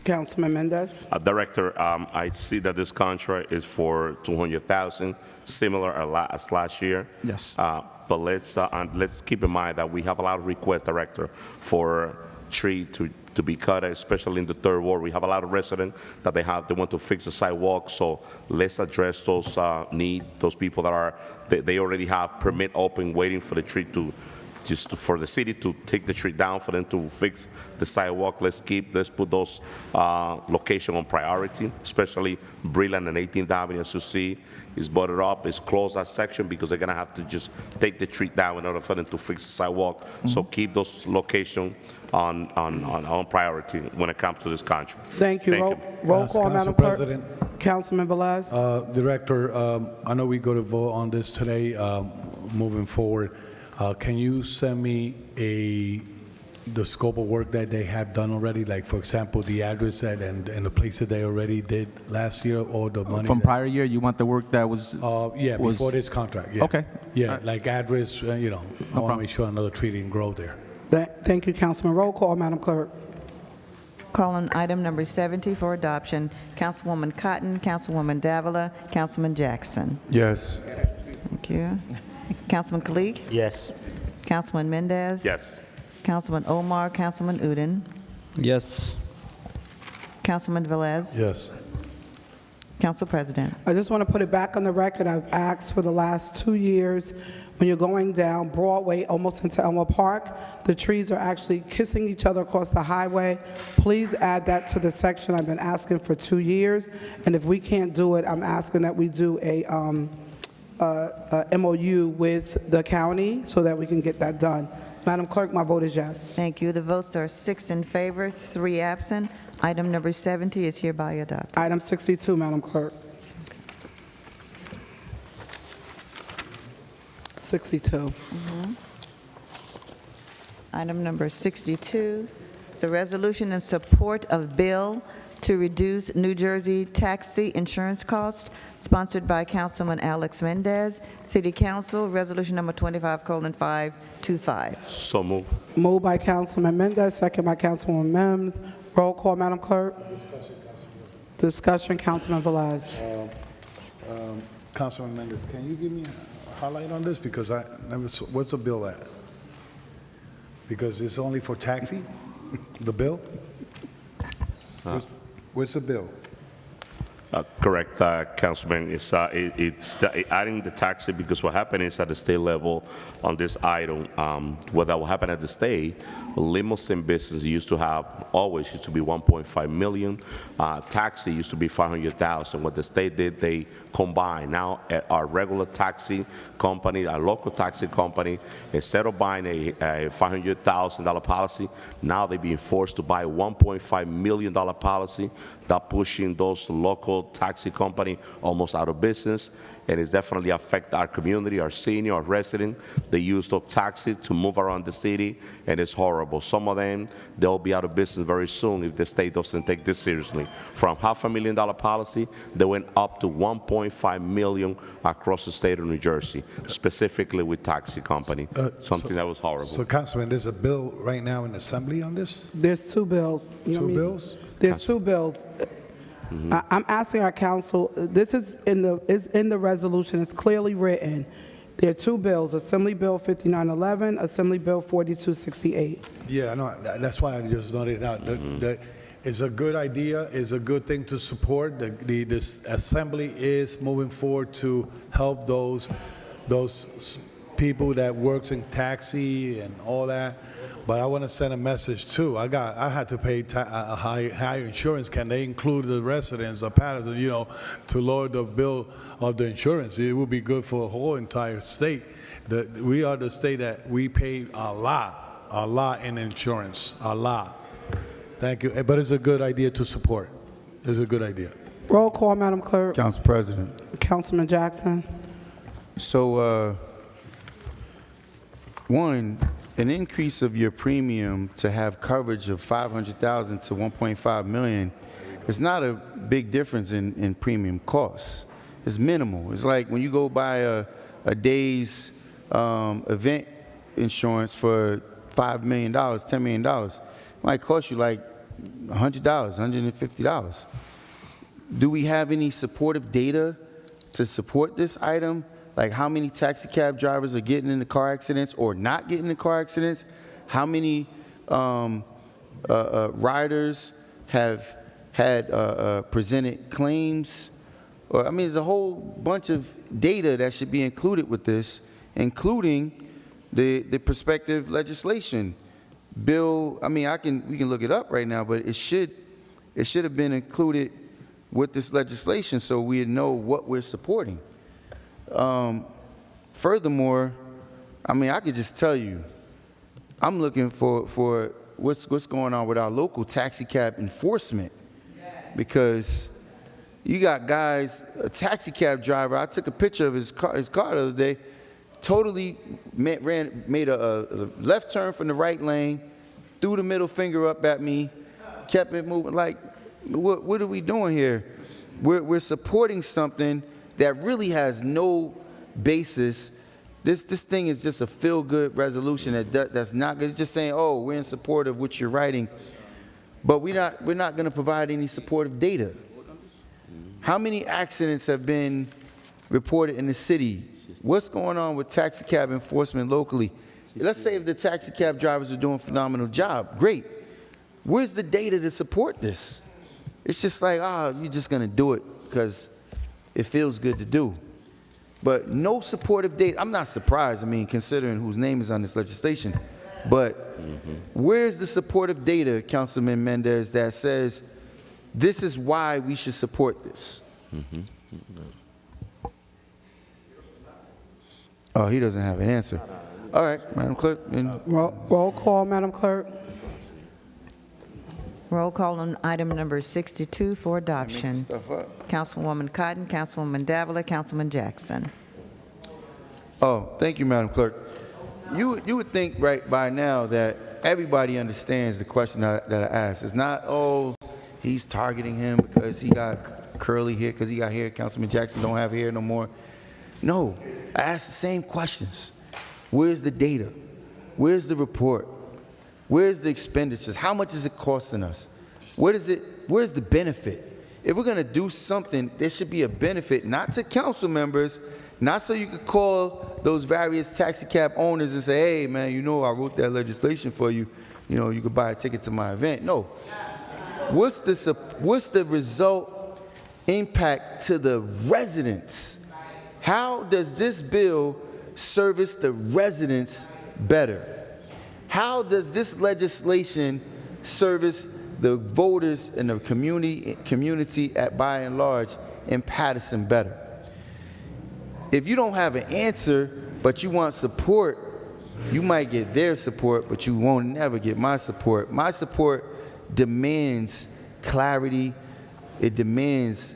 Councilman Mendez. Director, I see that this contract is for 200,000, similar as last year. Yes. But let's keep in mind that we have a lot of requests, Director, for tree to be cut, especially in the third ward. We have a lot of residents that they want to fix the sidewalk. So let's address those needs. Those people that they already have permit open, waiting for the tree for the city to take the tree down for them to fix the sidewalk. Let's put those location on priority, especially Breland and 18th Avenue. As you see, is boarded up. It's closed that section because they're gonna have to just take the tree down in order for them to fix the sidewalk. So keep those locations on priority when it comes to this contract. Thank you. Roll call, Council Madam Clerk. President. Councilman Velez. Director, I know we go to vote on this today, moving forward. Can you send me the scope of work that they have done already? Like, for example, the address and the places they already did last year, or the money? From prior year, you want the work that was? Yeah, was- before this contract, yeah. Okay. Yeah, like address, I want to make sure another tree didn't grow there. Thank you, Councilman. Roll call, Madam Clerk. Calling item number 70 for adoption. Councilwoman Cotton, Councilwoman Davila, Councilman Jackson. Yes. Thank you. Councilman Kalik? Yes. Councilman Mendez? Yes. Councilman Omar, Councilman Udine? Yes. Councilman Velez? Yes. Council President? I just want to put it back on the record. I've asked for the last 2 years, when you're going down Broadway, almost into Elmore Park, the trees are actually kissing each other across the highway. Please add that to the section. I've been asking for 2 years, and if we can't do it, I'm asking that we do a MOU with the county so that we can get that done. Madam Clerk, my vote is yes. Thank you. The votes are 6 in favor, 3 absent. Item number 70 is hereby adopted. Item 62, Madam Clerk. 62. Item number 62 is a resolution in support of bill to reduce New Jersey taxi insurance costs, sponsored by Councilman Alex Mendez. City Council, resolution number 25:525. So move. Moved by Councilman Mendez, second by Councilwoman Mims. Roll call, Madam Clerk. Discussion, Councilman Velez. Councilman Mendez, can you give me a highlight on this? Because I never saw, what's the bill at? Because it's only for taxi, the bill? What's the bill? Correct, Councilman. It's adding the taxi because what happened is at the state level on this item, what will happen at the state, limousine business always used to be 1.5 million. Taxi used to be 500,000. What the state did, they combined. Now our regular taxi company, our local taxi company, instead of buying a $500,000 policy, now they're being forced to buy a $1.5 million policy. That pushing those local taxi company almost out of business, and it's definitely affect our community, our senior, our resident. They use those taxis to move around the city, and it's horrible. Some of them, they'll be out of business very soon if the state doesn't take this seriously. From $500,000 policy, they went up to $1.5 million across the state of New Jersey, specifically with taxi company. Something that was horrible. So, Councilman, there's a bill right now in Assembly on this? There's two bills. Two bills? There's two bills. I'm asking our council, this is in the resolution, it's clearly written. There are two bills, Assembly Bill 5911, Assembly Bill 4268. Yeah, I know. That's why I just noted it out. It's a good idea. It's a good thing to support. This Assembly is moving forward to help those people that works in taxi and all that. But I want to send a message too. I had to pay a higher insurance. Can they include the residents of Paterson, to lower the bill of the insurance? It would be good for the whole entire state. We are the state that we pay a lot in insurance, a lot. Thank you. But it's a good idea to support. It's a good idea. Roll call, Madam Clerk. Council President. Councilman Jackson. So, an increase of your premium to have coverage of 500,000 to 1.5 million is not a big difference in premium costs. It's minimal. It's like when you go buy a day's event insurance for $5 million, $10 million, it might cost you like $100, $150. Do we have any supportive data to support this item? Like how many taxi cab drivers are getting into car accidents or not getting into car accidents? How many riders have had presented claims? I mean, there's a whole bunch of data that should be included with this, including the prospective legislation bill. I mean, we can look it up right now, but it should have been included with this legislation so we know what we're supporting. Furthermore, I mean, I could just tell you, I'm looking for what's going on with our local taxi cab enforcement, because you got guys, a taxi cab driver, I took a picture of his car the other day, totally made a left turn from the right lane, threw the middle finger up at me, kept it moving. Like, what are we doing here? We're supporting something that really has no basis. This thing is just a feel-good resolution that's not good. It's just saying, oh, we're in support of what you're writing, but we're not going to provide any supportive data. How many accidents have been reported in the city? What's going on with taxi cab enforcement locally? Let's say if the taxi cab drivers are doing a phenomenal job, great. Where's the data to support this? It's just like, you're just going to do it because it feels good to do. But no supportive data. I'm not surprised, I mean, considering whose name is on this legislation. But where's the supportive data, Councilman Mendez, that says this is why we should support this? Oh, he doesn't have an answer. All right, Madam Clerk. Roll call, Madam Clerk. Roll call on item number 62 for adoption. Councilwoman Cotton, Councilwoman Davila, Councilman Jackson. Oh, thank you, Madam Clerk. You would think right by now that everybody understands the question that I asked. It's not, oh, he's targeting him because he got curly hair, because he got hair. Councilman Jackson don't have hair no more. No, I asked the same questions. Where's the data? Where's the report? Where's the expenditures? How much is it costing us? Where's the benefit? If we're going to do something, there should be a benefit, not to council members, not so you could call those various taxi cab owners and say, hey, man, I wrote that legislation for you. You could buy a ticket to my event. No. What's the result impact to the residents? How does this bill service the residents better? How does this legislation service the voters and the community at by and large in Paterson better? If you don't have an answer, but you want support, you might get their support, but you won't never get my support. My support demands clarity. It demands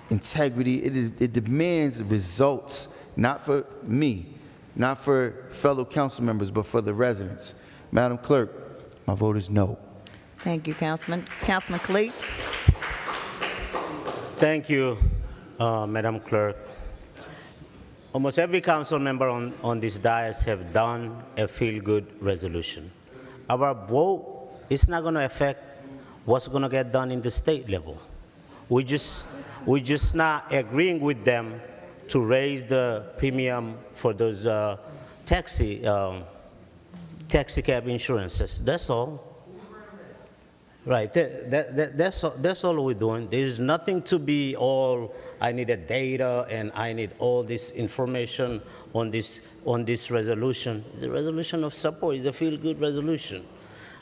integrity. It demands results, not for me, not for fellow council members, but for the residents. Madam Clerk, my vote is no. Thank you, Councilman. Councilman Khalid. Thank you, Madam Clerk. Almost every council member on this dais have done a feel-good resolution. Our vote is not going to affect what's going to get done in the state level. We're just not agreeing with them to raise the premium for those taxi cab insurances. That's all. Right, that's all we're doing. There's nothing to be all, I need a data and I need all this information on this resolution. It's a resolution of support. It's a feel-good resolution.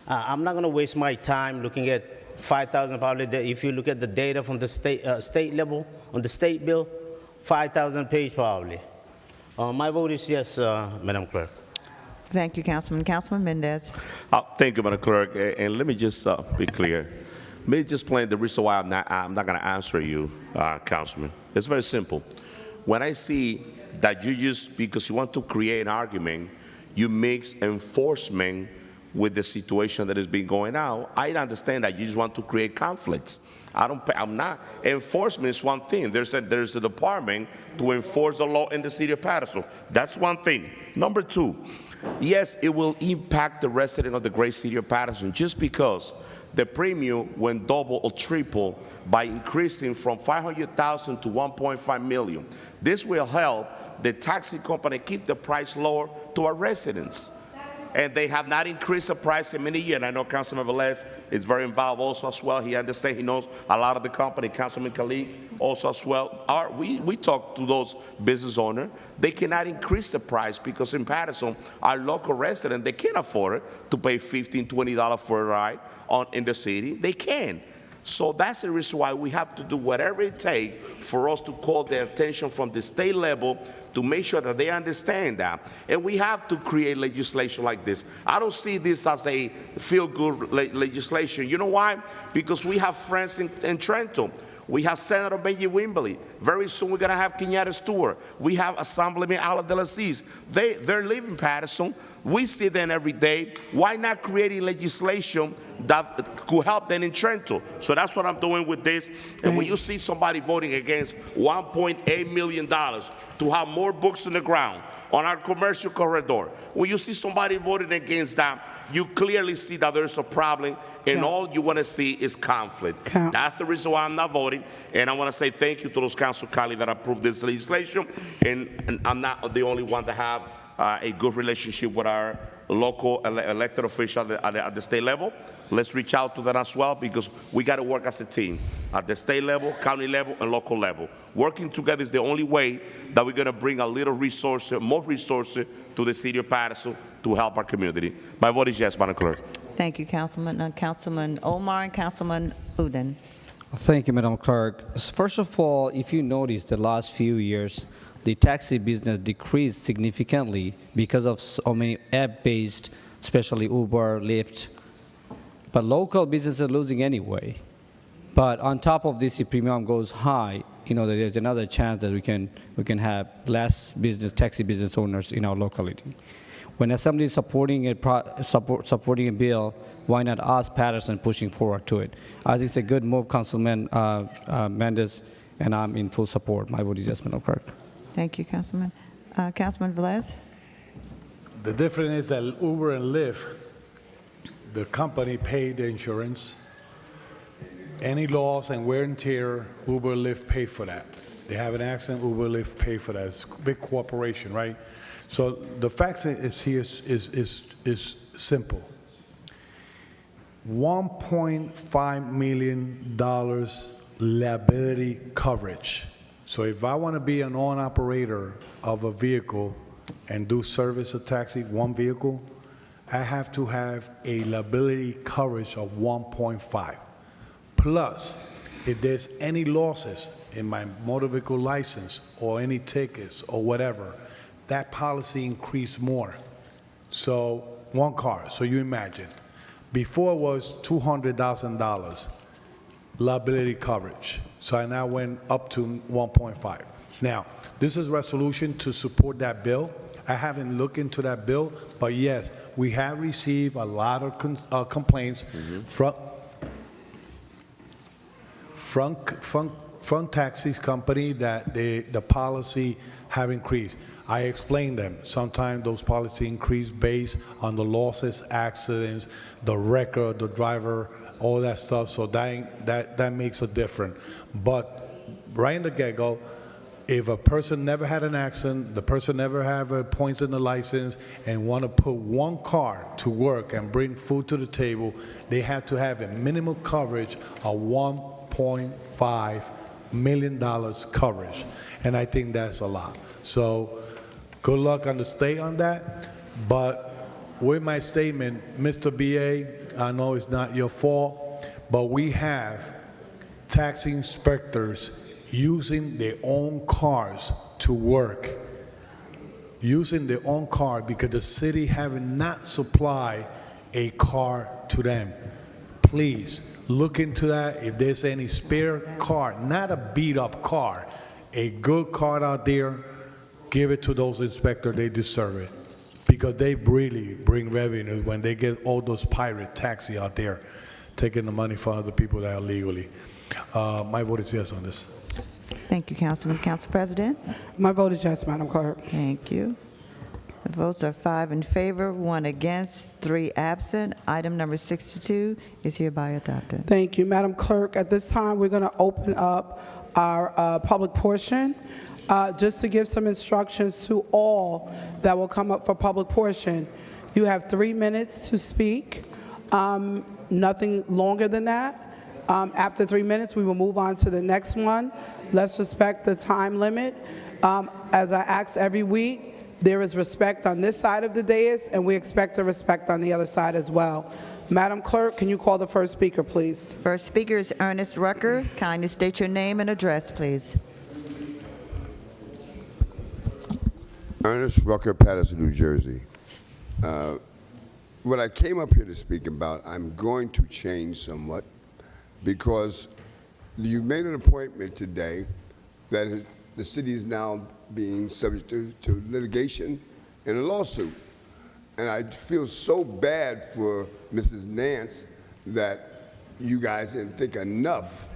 I'm not going to waste my time looking at 5,000 probably. If you look at the data from the state level, on the state bill, 5,000 page probably. My vote is yes, Madam Clerk. Thank you, Councilman. Councilman Mendez. Thank you, Madam Clerk. And let me just be clear. Let me just explain the reason why I'm not going to answer you, Councilman. It's very simple. When I see that you just, because you want to create an argument, you mix enforcement with the situation that is being going on, I understand that you just want to create conflicts. I'm not. Enforcement is one thing. There's a department to enforce the law in the city of Paterson. That's one thing. Number two, yes, it will impact the resident of the great city of Paterson just because the premium went double or triple by increasing from $500,000 to $1.5 million. This will help the taxi company keep the price lower to our residents. And they have not increased the price in many years. And I know Councilman Velez is very involved also as well. He understands, he knows a lot of the company. Councilman Khalid also as well. We talk to those business owners. They cannot increase the price because in Paterson, our local residents, they can't afford it to pay $15, $20 for a ride in the city. They can. So that's the reason why we have to do whatever it takes for us to call their attention from the state level to make sure that they understand that. And we have to create legislation like this. I don't see this as a feel-good legislation. You know why? Because we have friends in Trenton. We have Senator Benji Wimberly. Very soon we're going to have Kenyatta Stewart. We have Assemblyman Ala de la Cis. They're living in Paterson. We see them every day. Why not creating legislation that could help them in Trenton? So that's what I'm doing with this. And when you see somebody voting against $1.8 million to have more books on the ground on our commercial corridor, when you see somebody voting against that, you clearly see that there's a problem, and all you want to see is conflict. That's the reason why I'm not voting, and I want to say thank you to those council colleagues that approved this legislation, and I'm not the only one to have a good relationship with our local elected officials at the state level. Let's reach out to them as well because we got to work as a team at the state level, county level, and local level. Working together is the only way that we're going to bring a little resource, more resources to the city of Paterson to help our community. My vote is yes, Madam Clerk. Thank you, Councilman. Councilman Omar and Councilman Udin. Thank you, Madam Clerk. First of all, if you notice the last few years, the taxi business decreased significantly because of so many app-based, especially Uber, Lyft. But local businesses are losing anyway. But on top of this, if premium goes high, there's another chance that we can have less taxi business owners in our locality. When somebody is supporting a bill, why not us, Paterson, pushing forward to it? I think it's a good move, Councilman Mendez, and I'm in full support. My vote is yes, Madam Clerk. Thank you, Councilman. Councilman Velez? The difference is that Uber and Lyft, the company paid the insurance. Any loss and wear and tear, Uber and Lyft pay for that. They have an accident, Uber and Lyft pay for that. It's a big corporation, right? So the fact is here is simple. $1.5 million liability coverage. So if I want to be an owner-operator of a vehicle and do service or taxi, one vehicle, I have to have a liability coverage of 1.5. Plus, if there's any losses in my motor vehicle license or any tickets or whatever, that policy increased more. So one car, so you imagine. Before it was $200,000 liability coverage. So I now went up to 1.5. Now, this is resolution to support that bill. I haven't looked into that bill, but yes, we have received a lot of complaints from taxi company that the policy have increased. I explained them. Sometimes those policy increase based on the losses, accidents, the record, the driver, all that stuff. So that makes a difference. But right in the get-go, if a person never had an accident, the person never have points in the license, and want to put one car to work and bring food to the table, they have to have a minimum coverage of $1.5 million coverage. And I think that's a lot. So good luck on the state on that. But with my statement, Mr. BA, I know it's not your fault, but we have taxi inspectors using their own cars to work, using their own car because the city have not supplied a car to them. Please look into that. If there's any spare car, not a beat-up car, a good car out there, give it to those inspectors. They deserve it because they really bring revenue when they get all those pirate taxi out there taking the money from other people that are legally. My vote is yes on this. Thank you, Councilman. Council President? My vote is yes, Madam Clerk. Thank you. The votes are 5 in favor, 1 against, 3 absent. Item number 62 is hereby adopted. Thank you, Madam Clerk. At this time, we're going to open up our public portion. Just to give some instructions to all that will come up for public portion, you have 3 minutes to speak, nothing longer than that. After 3 minutes, we will move on to the next one. Let's respect the time limit. As I ask every week, there is respect on this side of the dais, and we expect a respect on the other side as well. Madam Clerk, can you call the first speaker, please? First speaker is Ernest Rucker. Kindly state your name and address, please. Ernest Rucker, Paterson, New Jersey. What I came up here to speak about, I'm going to change somewhat because you made an appointment today that the city is now being subject to litigation and a lawsuit. And I feel so bad for Mrs. Nance that you guys didn't think enough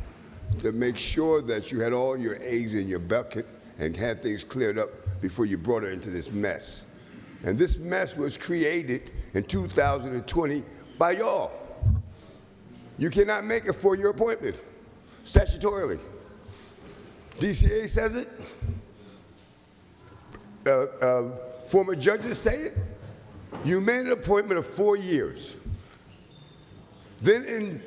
to make sure that you had all your eggs in your bucket and had things cleared up before you brought her into this mess. And this mess was created in 2020 by y'all. You cannot make a 4-year appointment, statutorily. DCA says it. Former judges say it. You made an appointment of 4 years. Then in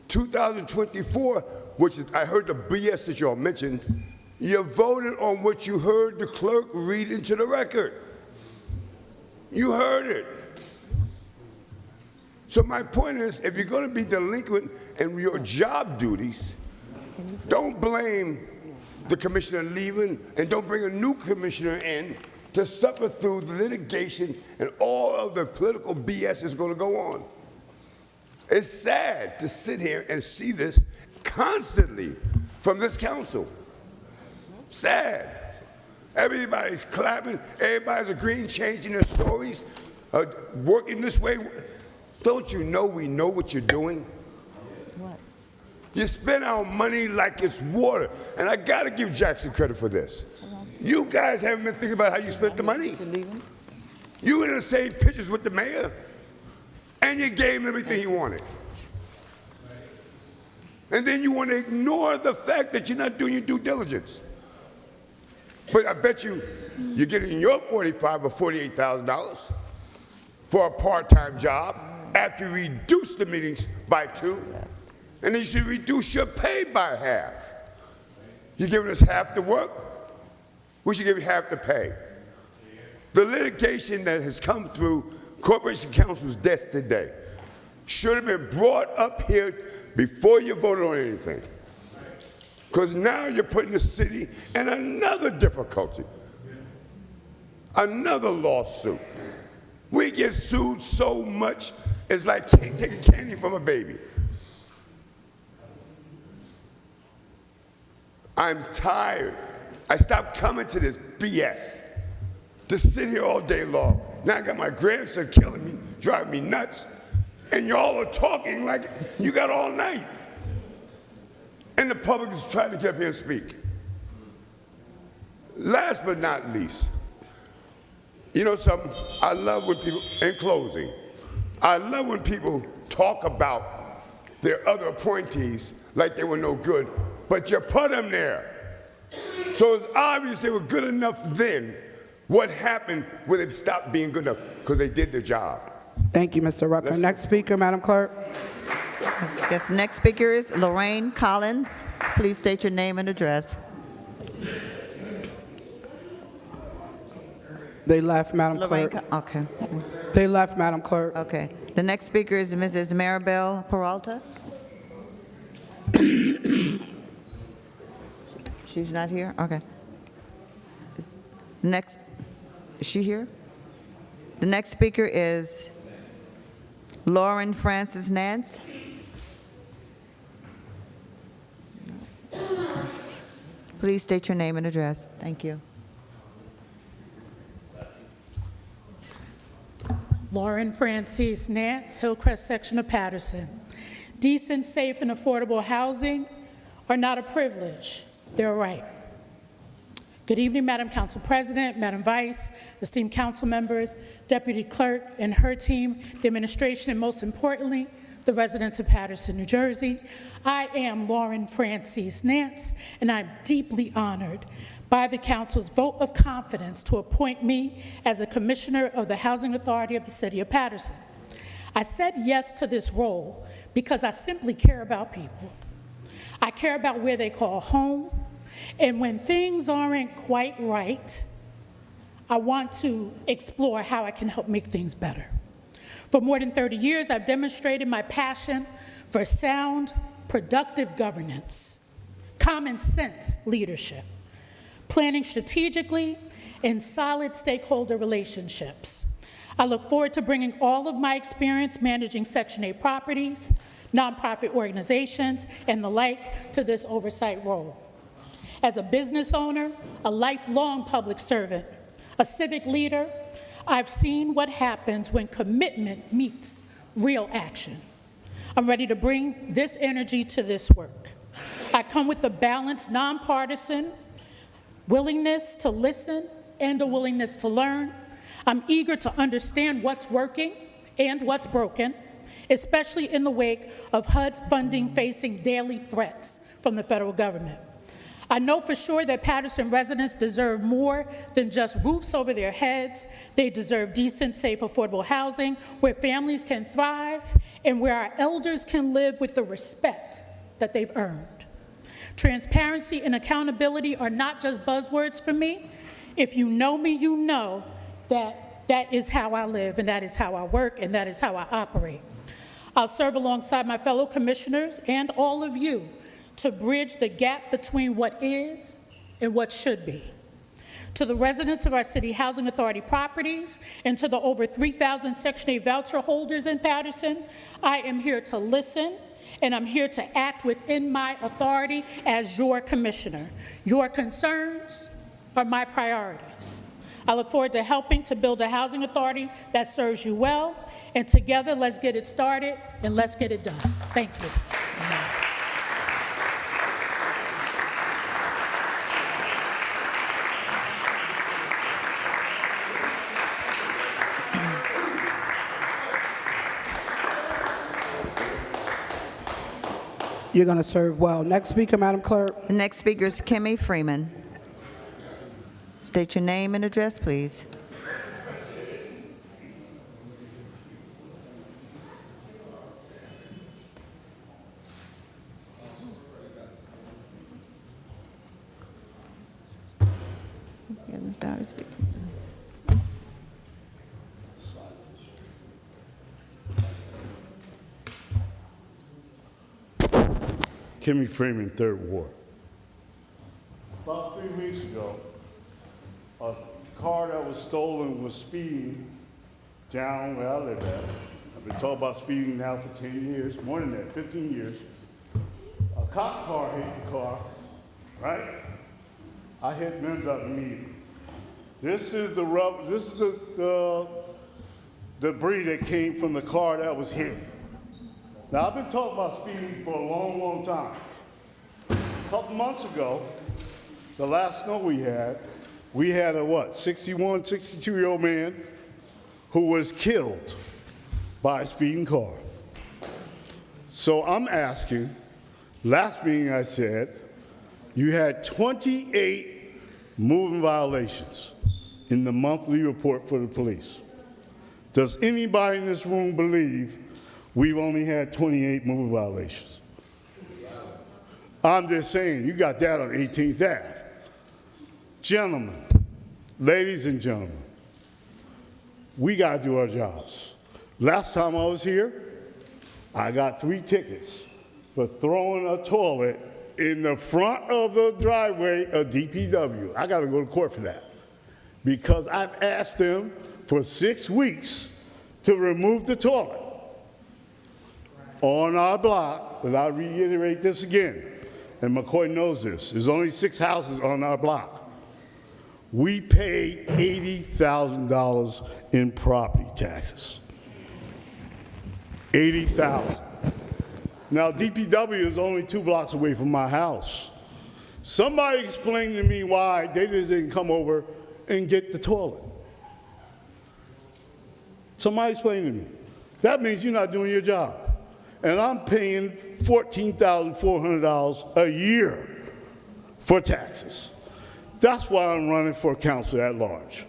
2024, which is, I heard the BS that y'all mentioned, you voted on what you heard the clerk read into the record. You heard it. So my point is, if you're going to be delinquent in your job duties, don't blame the commissioner leaving and don't bring a new commissioner in to suffer through the litigation and all of the political BS is going to go on. It's sad to sit here and see this constantly from this council. Sad. Everybody's clapping, everybody's agreeing, changing their stories, working this way. Don't you know we know what you're doing? What? You spend our money like it's water. And I got to give Jackson credit for this. You guys haven't been thinking about how you spent the money. You were in the same pictures with the mayor, and you gave him everything he wanted. And then you want to ignore the fact that you're not doing your due diligence. But I bet you're getting your $45,000 or $48,000 for a part-time job after you reduce the meetings by 2. and you should reduce your pay by half. You're giving us half the work, we should give you half the pay. The litigation that has come through Corporation Counsel's desk today should have been brought up here before you voted on anything. Because now you're putting the city in another difficulty, another lawsuit. We get sued so much, it's like taking candy from a baby. I'm tired. I stopped coming to this BS. To sit here all day long. Now I got my grandson killing me, driving me nuts, and y'all are talking like you got all night. And the public is trying to get up here and speak. Last but not least, you know something? I love when people, in closing, I love when people talk about their other appointees like they were no good, but you put them there. So it's obvious they were good enough then. What happened when they stopped being good enough? Because they did their job. Thank you, Mr. Rucker. Next speaker, Madam Clerk. Yes, next speaker is Lorraine Collins. Please state your name and address. They left, Madam Lorraine, Clerk. okay. They left, Madam Clerk. Okay. The next speaker is Mrs. Maribel Peralta. She's not here? Okay. Next, is she here? The next speaker is Lauren Francis Nance. Please state your name and address. Thank you. Lauren Francis Nance, Hillcrest section of Paterson. Decent, safe, and affordable housing are not a privilege, they're a right. Good evening, Madam Council President, Madam Vice, esteemed council members, Deputy Clerk and her team, the administration, and most importantly, the residents of Paterson, New Jersey. I am Lauren Francis Nance, and I'm deeply honored by the Council's vote of confidence to appoint me as a Commissioner of the Housing Authority of the City of Paterson. I said yes to this role because I simply care about people. I care about where they call home, and when things aren't quite right, I want to explore how I can help make things better. For more than 30 years, I've demonstrated my passion for sound, productive governance, common sense leadership, planning strategically, and solid stakeholder relationships. I look forward to bringing all of my experience managing Section 8 properties, nonprofit organizations, and the like to this oversight role. As a business owner, a lifelong public servant, a civic leader, I've seen what happens when commitment meets real action. I'm ready to bring this energy to this work. I come with a balanced, nonpartisan willingness to listen and a willingness to learn. I'm eager to understand what's working and what's broken, especially in the wake of HUD funding facing daily threats from the federal government. I know for sure that Paterson residents deserve more than just roofs over their heads. They deserve decent, safe, affordable housing where families can thrive and where our elders can live with the respect that they've earned. Transparency and accountability are not just buzzwords for me. If you know me, you know that that is how I live, and that is how I work, and that is how I operate. I'll serve alongside my fellow commissioners and all of you to bridge the gap between what is and what should be. To the residents of our City Housing Authority properties and to the over 3,000 Section 8 voucher holders in Paterson, I am here to listen, and I'm here to act within my authority as your commissioner. Your concerns are my priorities. I look forward to helping to build a housing authority that serves you well, and together, let's get it started and let's get it done. Thank you. You're going to serve well. Next speaker, Madam Clerk. The next speaker is Kimmy Freeman. State your name and address, please. Ms. Dowdy speak. Kimmy Freeman, Third Ward. About 3 weeks ago, a car that was stolen was speeding down where I live at. I've been talking about speeding now for 10 years, more than that, 15 years. A cop car hit the car, right? I hit members of the meeting. This is the debris that came from the car that was hit. Now, I've been talking about speeding for a long, long time. A couple months ago, the last snow we had a 61, 62-year-old man who was killed by a speeding car. So I'm asking, last meeting I said, you had 28 moving violations in the monthly report for the police. Does anybody in this room believe we've only had 28 moving violations? I'm just saying, you got that on 18th Ave. Gentlemen, ladies and gentlemen, we got to do our jobs. Last time I was here, I got 3 tickets for throwing a toilet in the front of the driveway of DPW. I got to go to court for that because I've asked them for 6 weeks to remove the toilet on our block, but I'll reiterate this again, and McCoy knows this. There's only 6 houses on our block. We pay $80,000 in property taxes. $80,000. Now, DPW is only 2 blocks away from my house. Somebody explain to me why they just didn't come over and get the toilet. Somebody explain to me. That means you're not doing your job. And I'm paying $14,400 a year for taxes. That's why I'm running for council at large.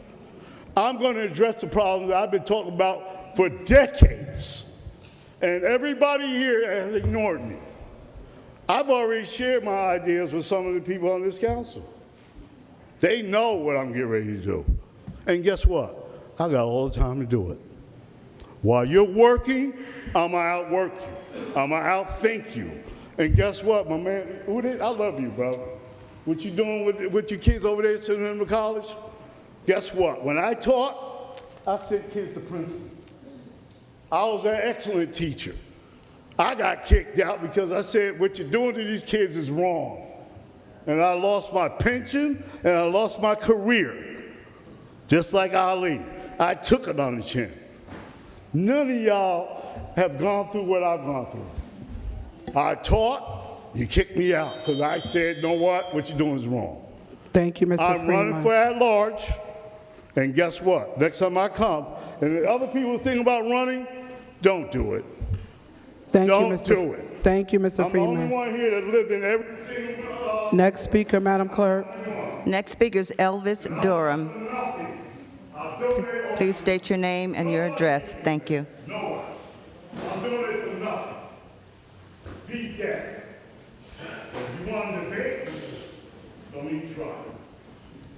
I'm going to address the problems that I've been talking about for decades. And everybody here has ignored me. I've already shared my ideas with some of the people on this council. They know what I'm getting ready to do. And guess what? I got all the time to do it. While you're working, I'm going to outwork you. I'm going to outthink you. And guess what, my man? I love you, bro. What you doing with your kids over there sending them to college? Guess what? When I taught, I sent kids to Princeton. I was an excellent teacher. I got kicked out because I said what you're doing to these kids is wrong. And I lost my pension and I lost my career. Just like Ali. I took it on the chin. None of y'all have gone through what I've gone through. I taught, you kicked me out because I said, you know what you're doing is wrong. Thank you, Mr. I'm Freeman. running for at large, and guess what? Next time I come, and the other people think about running, don't do it. Don't do it. Thank you, Mr. Freeman. I'm the only one here that lived in every single Next speaker, Madam Clerk. Next speaker is Elvis Durham. Please state your name and your address. Thank you. No, I'm doing it for nothing. Beat that. If you want to debate, don't even try.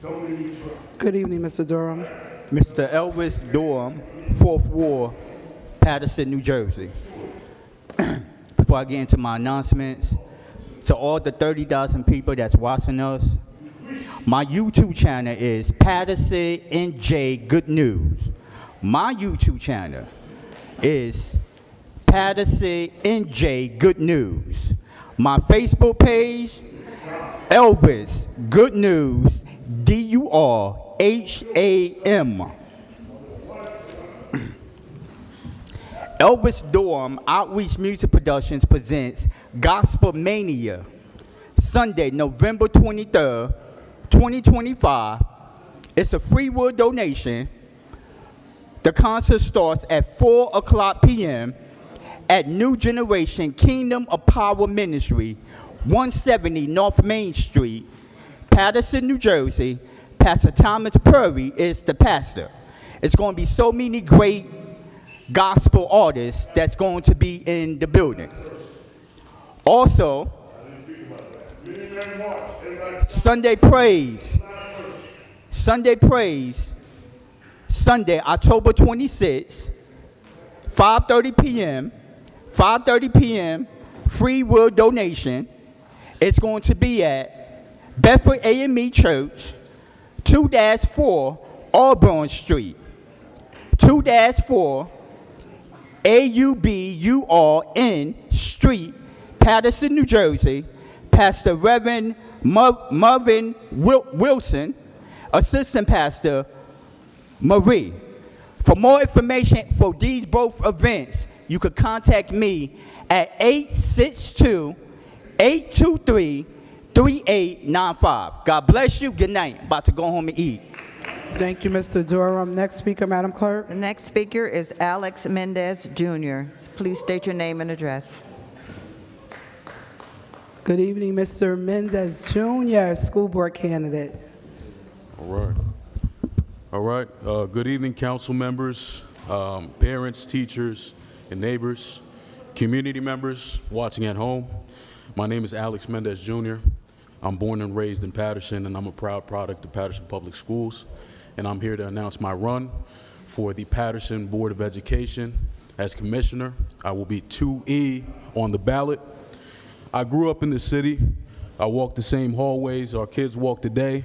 Don't even try. Good evening, Mr. Durham. Mr. Elvis Durham, 4th Ward, Paterson, New Jersey. Before I get into my announcements, to all the 30,000 people that's watching us, my YouTube channel is Paterson NJ Good News. My YouTube channel is Paterson NJ Good News. My Facebook page, Elvis Good News, DURHAM. Elvis Durham Outreach Music Productions presents Gospel Mania, Sunday, November 23rd, 2025. It's a free will donation. The concert starts at 4:00 p.m. at New Generation Kingdom of Power Ministry, 170 North Main Street, Paterson, New Jersey. Pastor Thomas Purry is the pastor. It's going to be so many great gospel artists that's going to be in the building. Also, Sunday Praise, Sunday, October 26th, 5:30 p.m., 5:30 p.m., free will donation. It's going to be at Bedford AME Church, 2-4 Auburn Street, 2-4 AUBURN Street, Paterson, New Jersey. Pastor Reverend Marvin Wilson, Assistant Pastor Marie. For more information for these both events, you could contact me at 862-823-3895. God bless you. Good night. About to go home and eat. Thank you, Mr. Durham. Next speaker, Madam Clerk. The next speaker is Alex Mendez Jr. Please state your name and address. Good evening, Mr. Mendez Jr., school board candidate. All right. Good evening, council members, parents, teachers, and neighbors, community members watching at home. My name is Alex Mendez Jr. I'm born and raised in Paterson, and I'm a proud product of Paterson Public Schools. And I'm here to announce my run for the Paterson Board of Education as commissioner. I will be 2E on the ballot. I grew up in the city. I walked the same hallways our kids walk today.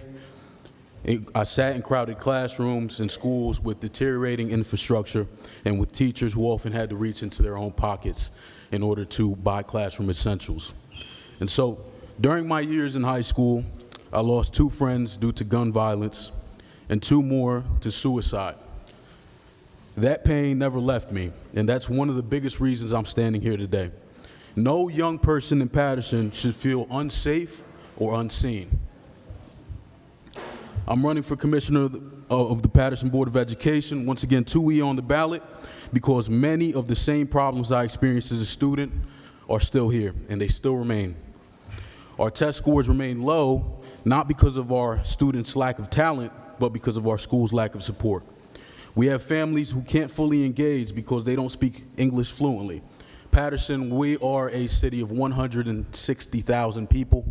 I sat in crowded classrooms in schools with deteriorating infrastructure and with teachers who often had to reach into their own pockets in order to buy classroom essentials. And so during my years in high school, I lost 2 friends due to gun violence and 2 more to suicide. That pain never left me, and that's one of the biggest reasons I'm standing here today. No young person in Paterson should feel unsafe or unseen. I'm running for commissioner of the Paterson Board of Education, once again 2E on the ballot, because many of the same problems I experienced as a student are still here, and they still remain. Our test scores remain low, not because of our students' lack of talent, but because of our school's lack of support. We have families who can't fully engage because they don't speak English fluently. Paterson, we are a city of 160,000 people.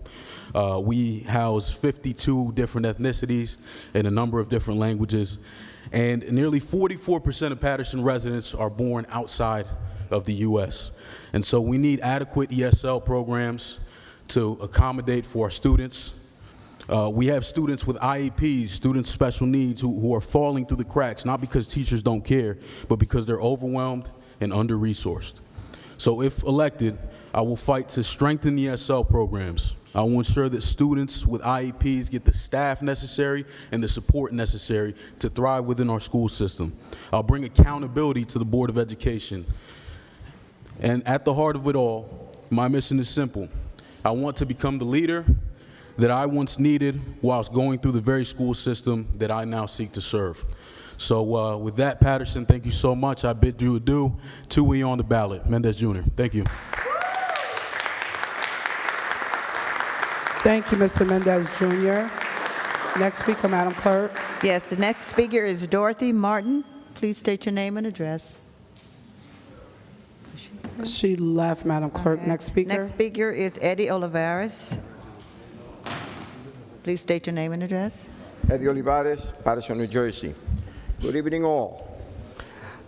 We house 52 different ethnicities and a number of different languages. And nearly 44% of Paterson residents are born outside of the U.S. And so we need adequate ESL programs to accommodate for our students. We have students with IEPs, students with special needs, who are falling through the cracks, not because teachers don't care, but because they're overwhelmed and under-resourced. So if elected, I will fight to strengthen the ESL programs. I will ensure that students with IEPs get the staff necessary and the support necessary to thrive within our school system. I'll bring accountability to the Board of Education. And at the heart of it all, my mission is simple. I want to become the leader that I once needed whilst going through the very school system that I now seek to serve. So with that, Paterson, thank you so much. I bid you adieu. 2E on the ballot. Mendez Jr. Thank you. Thank you, Mr. Mendez Jr. Next speaker, Madam Clerk. Yes, the next speaker is Dorothy Martin. Please state your name and address. She left, Madam Clerk. Okay. Next speaker. Next speaker is Eddie Olivares. Please state your name and address. Eddie Olivares, Paterson, New Jersey. Good evening, all.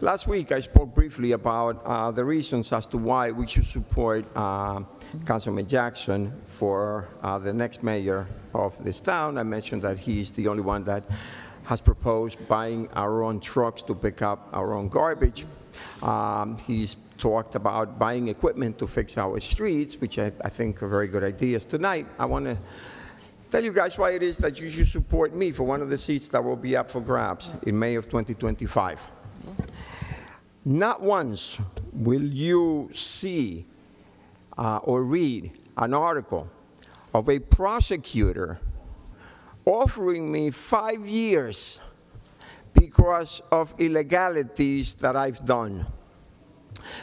Last week, I spoke briefly about the reasons as to why we should support Councilman Jackson for the next mayor of this town. I mentioned that he's the only one that has proposed buying our own trucks to pick up our own garbage. He's talked about buying equipment to fix our streets, which I think are very good ideas. Tonight, I want to tell you guys why it is that you should support me for one of the seats that will be up for grabs in May of 2025. Not once will you see or read an article of a prosecutor offering me 5 years because of illegalities that I've done.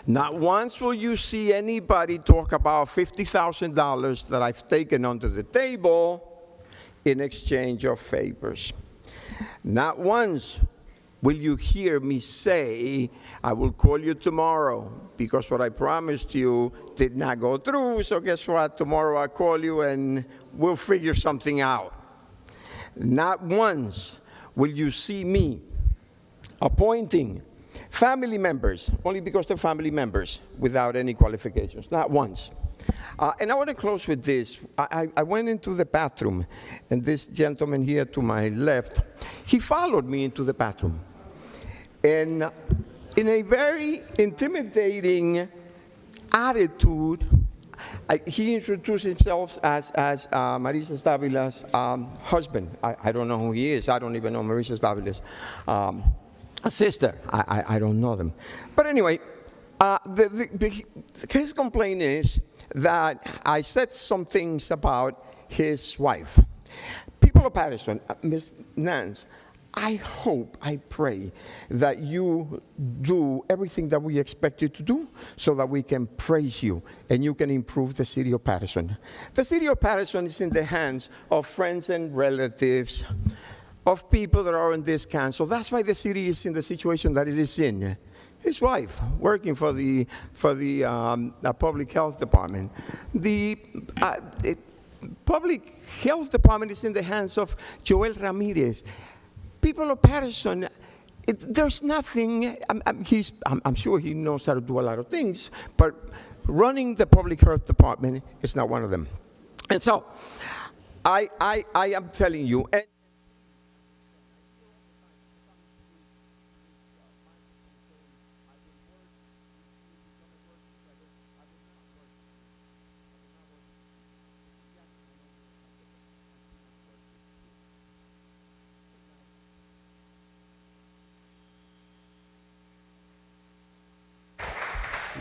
Not once will you see anybody talk about $50,000 that I've taken under the table in exchange of favors. Not once will you hear me say, I will call you tomorrow, because what I promised you did not go through, so guess what? Tomorrow I'll call you and we'll figure something out. Not once will you see me appointing family members, only because they're family members, without any qualifications, not once. And I want to close with this. I went into the bathroom, and this gentleman here to my left, he followed me into the bathroom. And in a very intimidating attitude, he introduced himself as Marisa Stabila's husband. I don't know who he is. I don't even know Marisa Stabila's sister. I don't know them. But anyway, his complaint is that I said some things about his wife. People of Paterson, Ms. Nance, I hope, I pray that you do everything that we expect you to do so that we can praise you and you can improve the city of Paterson. The city of Paterson is in the hands of friends and relatives, of people that are in this council. That's why the city is in the situation that it is in. His wife, working for the public health department. The public health department is in the hands of Joel Ramirez. People of Paterson, there's nothing, I'm sure he knows how to do a lot of things, but running the public health department is not one of them. And so, I am telling you,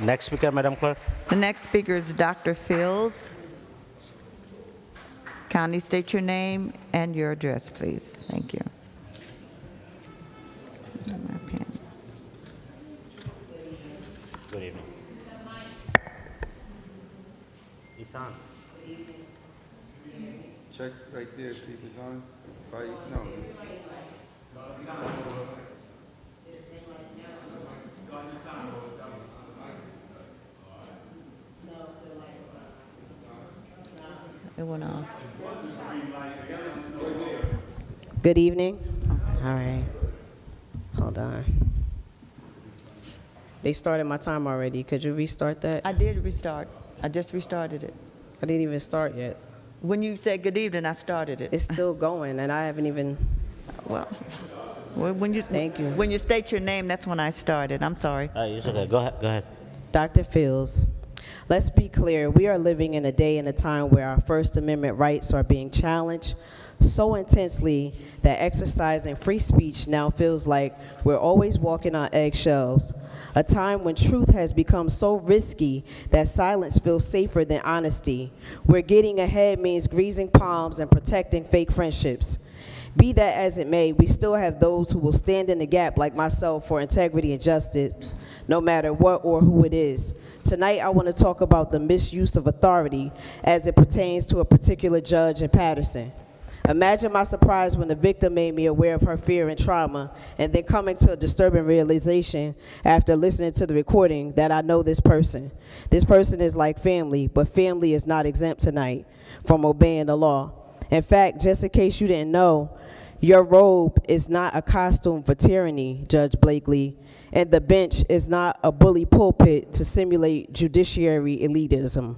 Next speaker, Madam Clerk. The next speaker is Dr. Fields. Kindly state your name and your address, please. Thank you. My pen. Good evening. It's on. Check right there, see if it's on. No. It went off. Good evening. All right. Hold on. They started my time already. Could you restart that? I did restart. I just restarted it. I didn't even start yet. When you said good evening, I started it. It's still going, and I haven't even. Well, when you Thank you. When you state your name, that's when I started. I'm sorry. It's okay. Go ahead. Go ahead. Dr. Fields, let's be clear. We are living in a day and a time where our First Amendment rights are being challenged so intensely that exercising free speech now feels like we're always walking on eggshells. A time when truth has become so risky that silence feels safer than honesty, where getting ahead means greasing palms and protecting fake friendships. Be that as it may, we still have those who will stand in the gap like myself for integrity and justice, no matter what or who it is. Tonight, I want to talk about the misuse of authority as it pertains to a particular judge in Paterson. Imagine my surprise when the victim made me aware of her fear and trauma, and then coming to a disturbing realization after listening to the recording that I know this person. This person is like family, but family is not exempt tonight from obeying the law. In fact, just in case you didn't know, your robe is not a costume for tyranny, Judge Blakely, and the bench is not a bully pulpit to simulate judiciary elitism.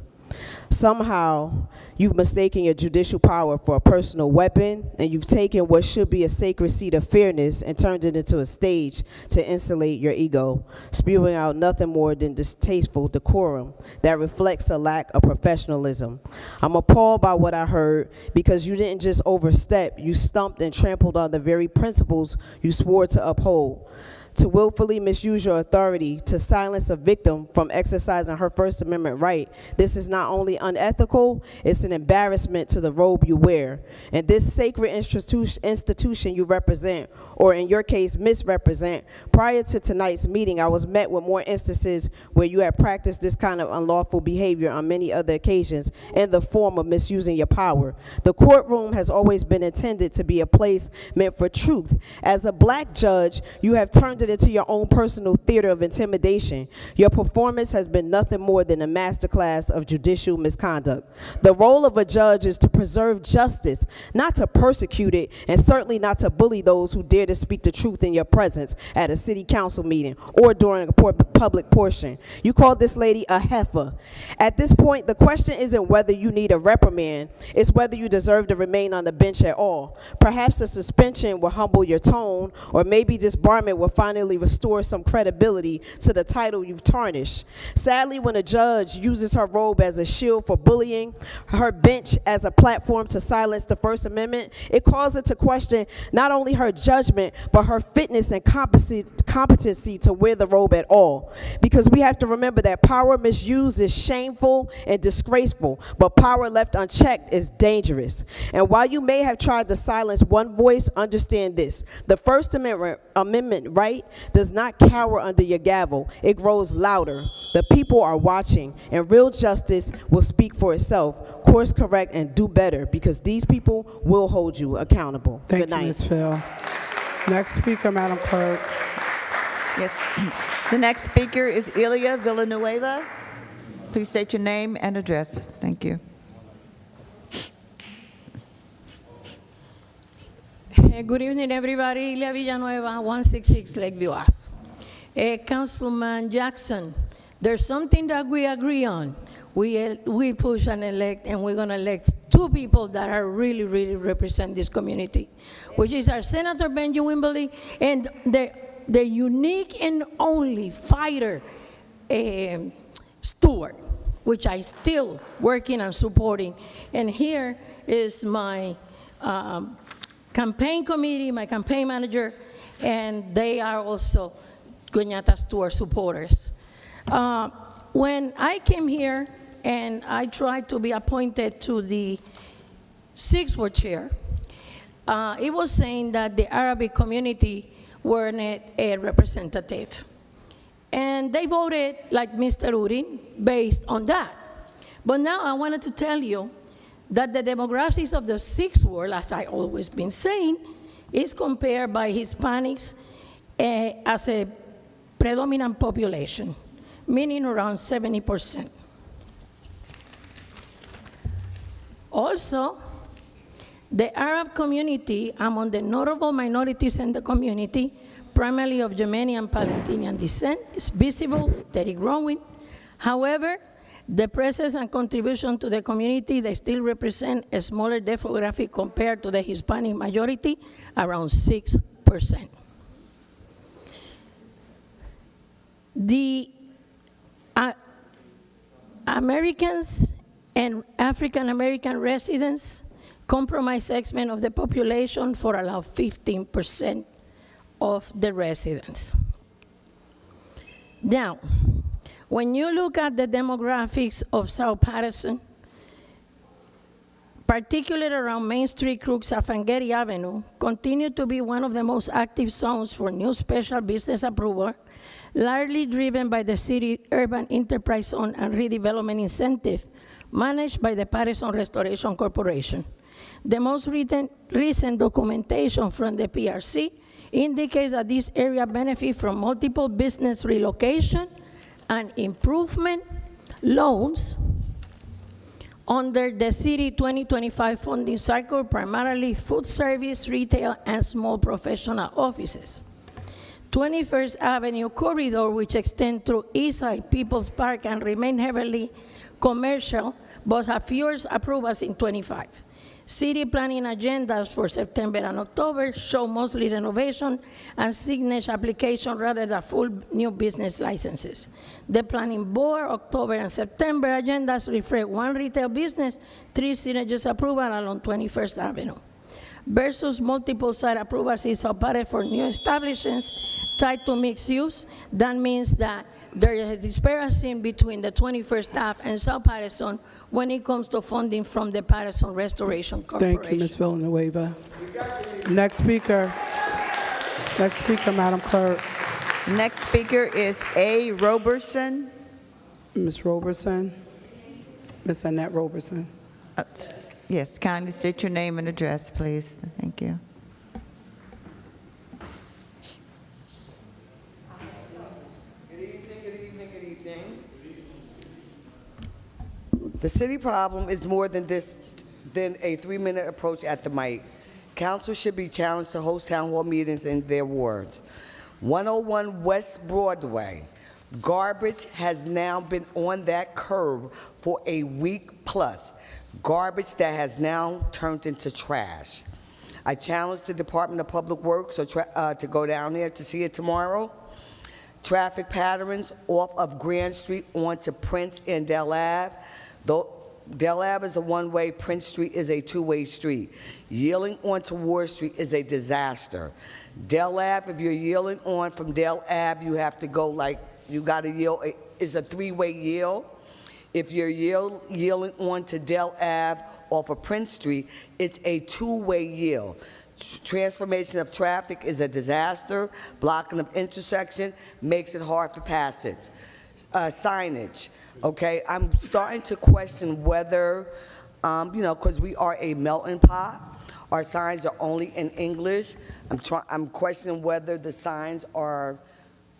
Somehow, you've mistaken your judicial power for a personal weapon, and you've taken what should be a sacred seat of fairness and turned it into a stage to insulate your ego, spewing out nothing more than distasteful decorum that reflects a lack of professionalism. I'm appalled by what I heard because you didn't just overstep, you stumped and trampled on the very principles you swore to uphold. To willfully misuse your authority to silence a victim from exercising her First Amendment right, this is not only unethical, it's an embarrassment to the robe you wear. And this sacred institution you represent, or in your case, misrepresent, prior to tonight's meeting, I was met with more instances where you have practiced this kind of unlawful behavior on many other occasions in the form of misusing your power. The courtroom has always been intended to be a place meant for truth. As a black judge, you have turned turned it into your own personal theater of intimidation. Your performance has been nothing more than a masterclass of judicial misconduct. The role of a judge is to preserve justice, not to persecute it, and certainly not to bully those who dare to speak the truth in your presence at a city council meeting or during a public portion. You called this lady a heifer. At this point, the question isn't whether you need a reprimand, it's whether you deserve to remain on the bench at all. Perhaps a suspension will humble your tone, or maybe disbarment will finally restore some credibility to the title you've tarnished. Sadly, when a judge uses her robe as a shield for bullying, her bench as a platform to silence the First Amendment, it calls her to question not only her judgment, but her fitness and competency to wear the robe at all. Because we have to remember that power misused is shameful and disgraceful, but power left unchecked is dangerous. And while you may have tried to silence one voice, understand this: the First Amendment right does not cower under your gavel. It grows louder. The people are watching, and real justice will speak for itself. Course correct and do better, because these people will hold you accountable. Thank Good night. you, Ms. Phil. Next speaker, Madam Clerk. Yes. The next speaker is Ilia Villanueva. Please state your name and address. Thank you. Good evening, everybody. Ilia Villanueva, 166 Lakeview Ave. Councilman Jackson, there's something that we agree on. We push and elect, and we're going to elect two people that are really represent this community, which is our Senator Benjamin Wimberly and the unique and only fighter, Stewart, which I still working and supporting. And here is my campaign committee, my campaign manager, and they are also Goñata Stewart supporters. When I came here and I tried to be appointed to the Sixth Ward chair, it was saying that the Arabic community weren't a representative. And they voted like Mr. Udin based on that. But now I wanted to tell you that the demographics of the Sixth Ward, as I always been saying, is compared by Hispanics as a predominant population, meaning around 70%. Also, the Arab community among the notable minorities in the community, primarily of Yemeni and Palestinian descent, is visible, steady growing. However, the presence and contribution to the community, they still represent a smaller demographic compared to the Hispanic majority, around 6%. The Americans and African American residents comprise segment of the population for about 15% of the residents. Now, when you look at the demographics of South Paterson, particularly around Main Street, Crooks, and Getty Avenue, continue to be one of the most active zones for new special business approval, largely driven by the city urban enterprise zone and redevelopment incentive managed by the Paterson Restoration Corporation. The most recent documentation from the PRC indicates that this area benefits from multiple business relocation and improvement loans under the City 2025 funding cycle, primarily food service, retail, and small professional offices. 21st Avenue corridor, which extends through Eastside, People's Park, and remain heavily commercial, but have fewer approvals in 25. City planning agendas for September and October show mostly renovation and signage application rather than full new business licenses. The planning board October and September agendas reflect one retail business, 3 signages approval along 21st Avenue, versus multiple site approvals is applied for new establishments tied to mixed use. That means that there is a disparity between the 21st Ave and South Paterson when it comes to funding from the Paterson Restoration Corporation. Thank you, Ms. Villanueva. Next speaker, Madam Clerk. Next speaker is A. Roberson. Ms. Roberson, Ms. Annette Roberson. Yes, kindly state your name and address, please. Thank you. The city problem is more than a 3-minute approach at the mic. Council should be challenged to host town hall meetings in their wards. 101 West Broadway. Garbage has now been on that curb for a week plus. Garbage that has now turned into trash. I challenge the Department of Public Works to go down there to see it tomorrow. Traffic patterns off of Grand Street onto Prince and Del Ave. Del Ave is a one-way, Prince Street is a two-way street. Yielding onto Ward Street is a disaster. Del Ave, if you're yielding on from Del Ave, you have to go you gotta yield, it's a 3-way yield. If you're yielding on to Del Ave off of Prince Street, it's a 2-way yield. Transformation of traffic is a disaster. Blocking of intersection makes it hard for passage. Signage, okay? I'm starting to question whether, because we are a melting pot, our signs are only in English. I'm questioning whether the signs are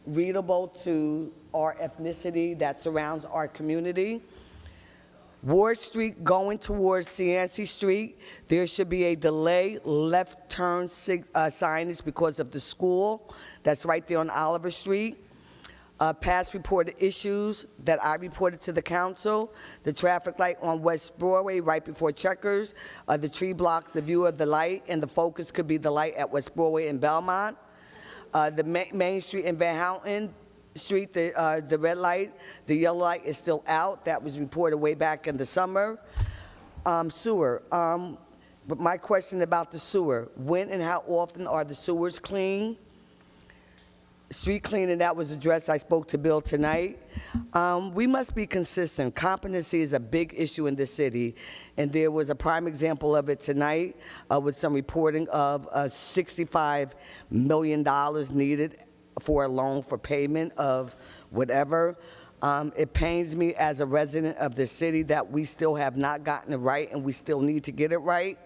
readable to our ethnicity that surrounds our community. Ward Street going towards Cianci Street, there should be a delay left turn signage because of the school that's right there on Oliver Street. Past reported issues that I reported to the council, the traffic light on West Broadway right before Checkers, the tree blocks the view of the light, and the focus could be the light at West Broadway and Belmont. The Main Street in Van Houten Street, the red light, the yellow light is still out. That was reported way back in the summer. Sewer. But my question about the sewer, when and how often are the sewers cleaned? Street cleaning, that was addressed. I spoke to Bill tonight. We must be consistent. Competency is a big issue in the city, and there was a prime example of it tonight with some reporting of $65 million needed for a loan for payment of whatever. It pains me as a resident of the city that we still have not gotten it right, and we still need to get it right.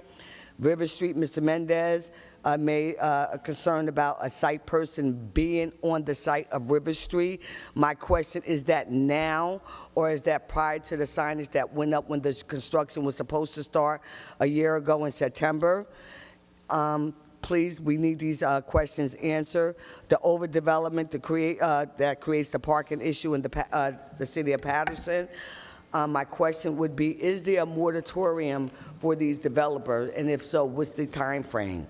River Street, Mr. Mendez made a concern about a site person being on the site of River Street. My question, is that now, or is that prior to the signage that went up when the construction was supposed to start a year ago in September? Please, we need these questions answered. The overdevelopment that creates the parking issue in the city of Paterson. My question would be, is there a moratorium for these developers? And if so, what's the time frame?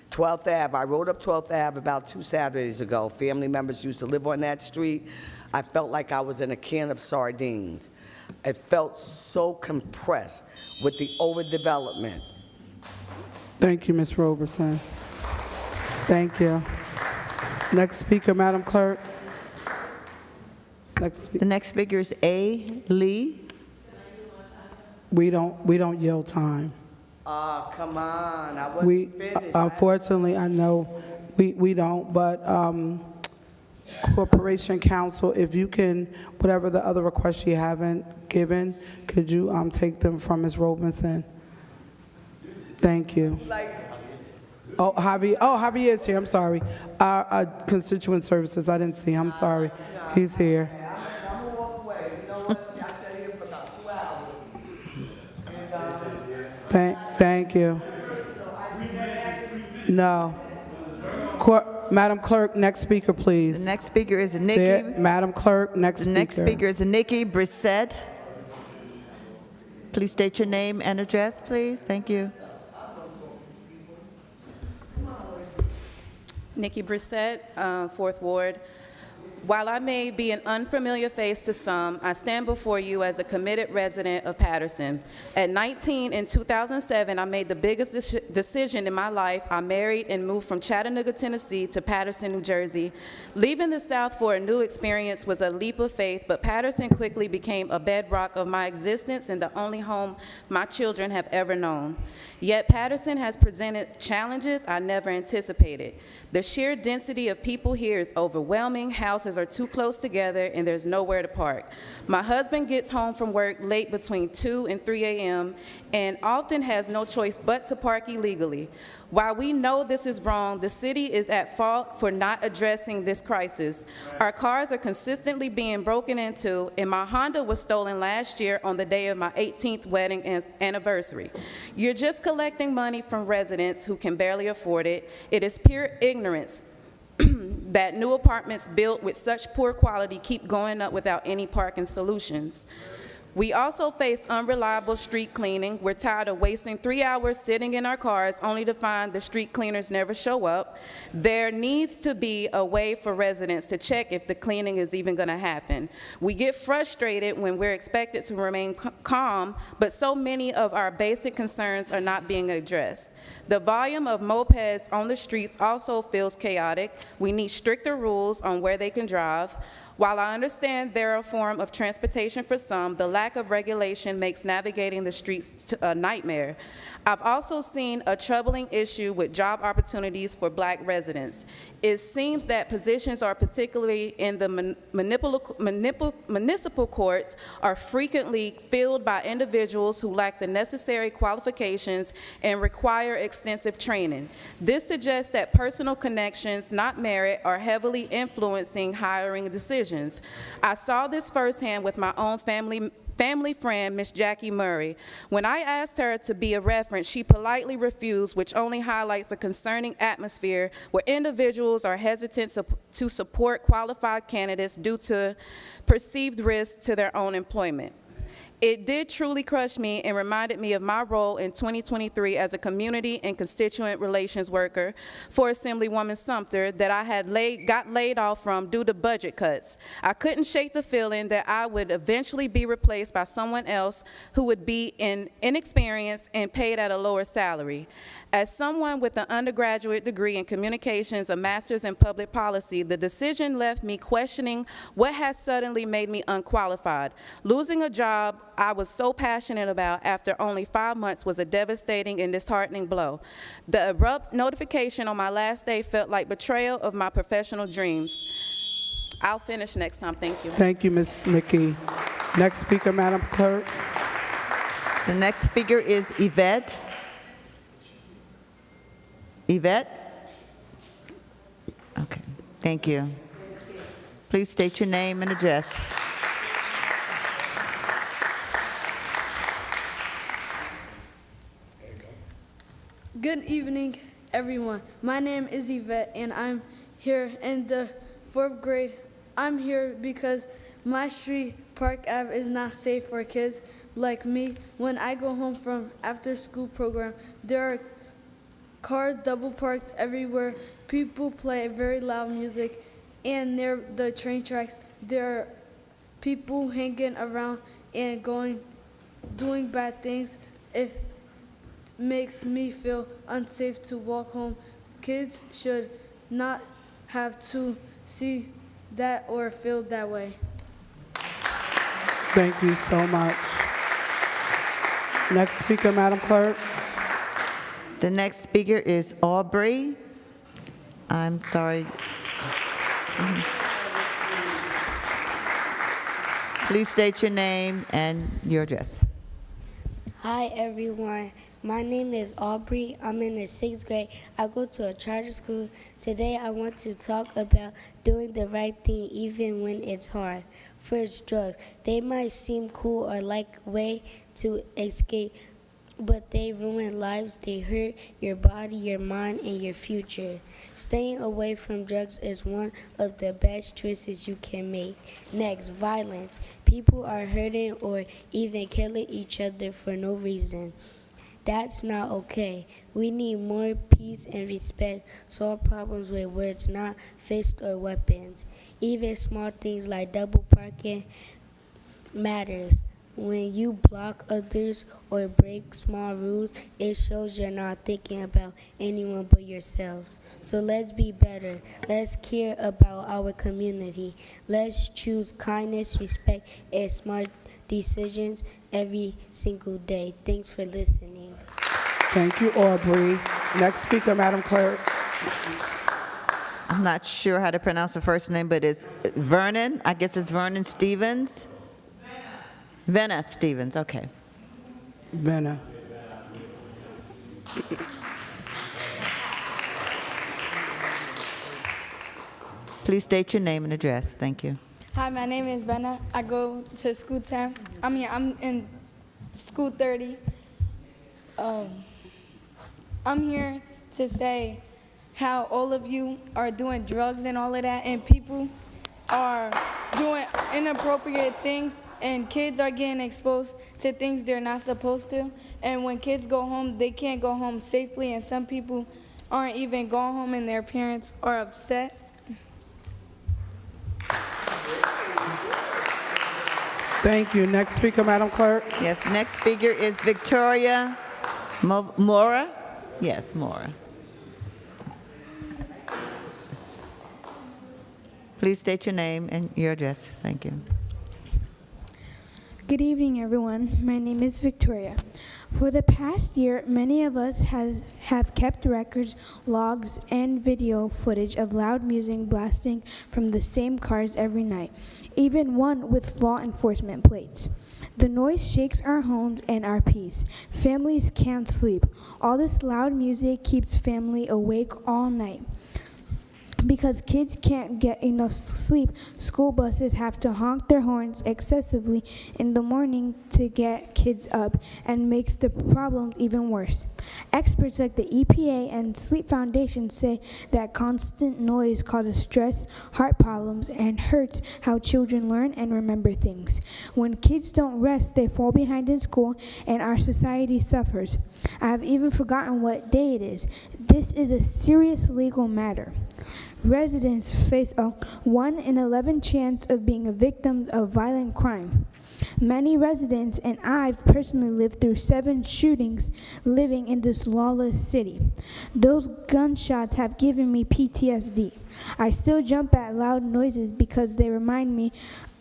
12th Ave, I rode up 12th Ave about 2 Saturdays ago. Family members used to live on that street. I felt like I was in a can of sardines. It felt so compressed with the overdevelopment. Thank you, Ms. Roberson. Thank you. Next speaker, Madam Clerk. The next speaker is A. Lee. We don't yield time. Come on, I wasn't finished. Unfortunately, I know we don't, but Corporation Counsel, if you can, whatever the other requests you haven't given, could you take them from Ms. Robinson? Thank you. Oh, Javi is here, I'm sorry. Our constituent services, I didn't see, I'm sorry. He's here. I'm gonna walk away. You know what? I sat here for about 2 hours. Thank you. No. Madam Clerk, next speaker, please. The next speaker is Nikki. Madam Clerk, next speaker. The next speaker is Nikki Brissett. Please state your name and address, please. Thank you. Nikki Brissett, 4th Ward. While I may be an unfamiliar face to some, I stand before you as a committed resident of Paterson. At 19 in 2007, I made the biggest decision in my life. I married and moved from Chattanooga, Tennessee to Paterson, New Jersey. Leaving the South for a new experience was a leap of faith, but Paterson quickly became a bedrock of my existence and the only home my children have ever known. Yet Paterson has presented challenges I never anticipated. The sheer density of people here is overwhelming. Houses houses are too close together and there's nowhere to park. My husband gets home from work late between 2 and 3 a.m. and often has no choice but to park illegally. While we know this is wrong, the city is at fault for not addressing this crisis. Our cars are consistently being broken into, and my Honda was stolen last year on the day of my 18th wedding anniversary. You're just collecting money from residents who can barely afford it. It is pure ignorance that new apartments built with such poor quality keep going up without any parking solutions. We also face unreliable street cleaning. We're tired of wasting 3 hours sitting in our cars only to find the street cleaners never show up. There needs to be a way for residents to check if the cleaning is even going to happen. We get frustrated when we're expected to remain calm, but so many of our basic concerns are not being addressed. The volume of mopeds on the streets also feels chaotic. We need stricter rules on where they can drive. While I understand they're a form of transportation for some, the lack of regulation makes navigating the streets a nightmare. I've also seen a troubling issue with job opportunities for Black residents. It seems that positions are particularly in the municipal courts are frequently filled by individuals who lack the necessary qualifications and require extensive training. This suggests that personal connections, not merit, are heavily influencing hiring decisions. I saw this firsthand with my own family friend, Miss Jackie Murray. When I asked her to be a reference, she politely refused, which only highlights a concerning atmosphere where individuals are hesitant to support qualified candidates due to perceived risks to their own employment. It did truly crush me and reminded me of my role in 2023 as a community and constituent relations worker for Assemblywoman Sumter that I had got laid off from due to budget cuts. I couldn't shake the feeling that I would eventually be replaced by someone else who would be inexperienced and paid at a lower salary. As someone with an undergraduate degree in communications, a master's in public policy, the decision left me questioning what has suddenly made me unqualified. Losing a job I was so passionate about after only 5 months was a devastating and disheartening blow. The abrupt notification on my last day felt like betrayal of my professional dreams. I'll finish next time. Thank you. Thank you, Ms. Nikki. Next speaker, Madam Clerk. The next speaker is Yvette. Yvette? Okay, thank you. Please state your name and address. Good evening, everyone. My name is Yvette, and I'm here in the 4th grade. I'm here because my street, Park Ave, is not safe for kids like me. When I go home from after-school program, there are cars double parked everywhere. People play very loud music, and near the train tracks, there are people hanging around and doing bad things. It makes me feel unsafe to walk home. Kids should not have to see that or feel that way. Thank you so much. Next speaker, Madam Clerk. The next speaker is Aubrey. I'm sorry. Please state your name and your address. Hi, everyone. My name is Aubrey. I'm in the 6th grade. I go to a charter school. Today, I want to talk about doing the right thing even when it's hard. First, drugs. They might seem cool or like a way to escape, but they ruin lives. They hurt your body, your mind, and your future. Staying away from drugs is one of the best choices you can make. Next, violence. People are hurting or even killing each other for no reason. That's not okay. We need more peace and respect. Solve problems with words, not fists or weapons. Even small things like double parking matters. When you block others or break small rules, it shows you're not thinking about anyone but yourselves. So let's be better. Let's care about our community. Let's choose kindness, respect, and smart decisions every single day. Thanks for listening. Thank you, Aubrey. Next speaker, Madam Clerk. I'm not sure how to pronounce the first name, but it's Vernon. I guess it's Vernon Stevens. Venna Stevens, okay. Benna. Please state your name and address. Thank you. Hi, my name is Benna. I go to school 10. I'm in school 30. I'm here to say how all of you are doing drugs and all of that, and people are doing inappropriate things, and kids are getting exposed to things they're not supposed to. And when kids go home, they can't go home safely, and some people aren't even going home, and their parents are upset. Thank you. Next speaker, Madam Clerk. Yes, next speaker is Victoria Mora. Yes, Mora. Please state your name and your address. Thank you. Good evening, everyone. My name is Victoria. For the past year, many of us have kept records, logs, and video footage of loud music blasting from the same cars every night, even one with law enforcement plates. The noise shakes our homes and our peace. Families can't sleep. All this loud music keeps family awake all night. Because kids can't get enough sleep, school buses have to honk their horns excessively in the morning to get kids up, and makes the problems even worse. Experts like the EPA and Sleep Foundation say that constant noise causes stress, heart problems, and hurts how children learn and remember things. When kids don't rest, they fall behind in school, and our society suffers. I have even forgotten what day it is. This is a serious legal matter. Residents face a 1 in 11 chance of being a victim of violent crime. Many residents and I've personally lived through 7 shootings living in this lawless city. Those gunshots have given me PTSD. I still jump at loud noises because they remind me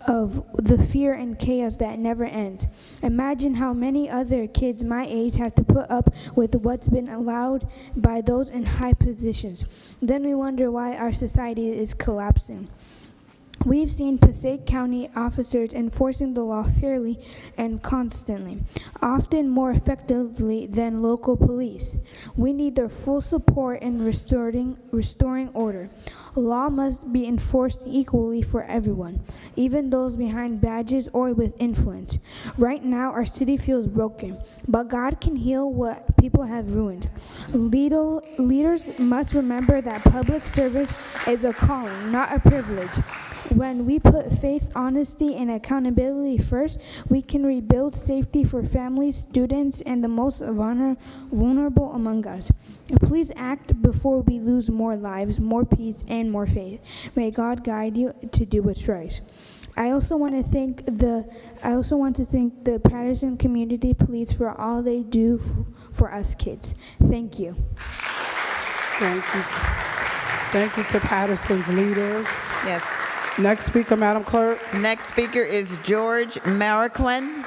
of the fear and chaos that never ends. Imagine how many other kids my age have to put up with what's been allowed by those in high positions. Then we wonder why our society is collapsing. We've seen Passaic County officers enforcing the law fairly and constantly, often more effectively than local police. We need their full support in restoring order. Law must be enforced equally for everyone, even those behind badges or with influence. Right now, our city feels broken, but God can heal what people have ruined. Leaders must remember that public service is a calling, not a privilege. When we put faith, honesty, and accountability first, we can rebuild safety for families, students, and the most vulnerable among us. Please act before we lose more lives, more peace, and more faith. May God guide you to do what's right. I also want to thank the Paterson Community Police for all they do for us kids. Thank you. Thank you. Thank you to Paterson's leaders. Yes. Next speaker, Madam Clerk. Next speaker is George Mariquin.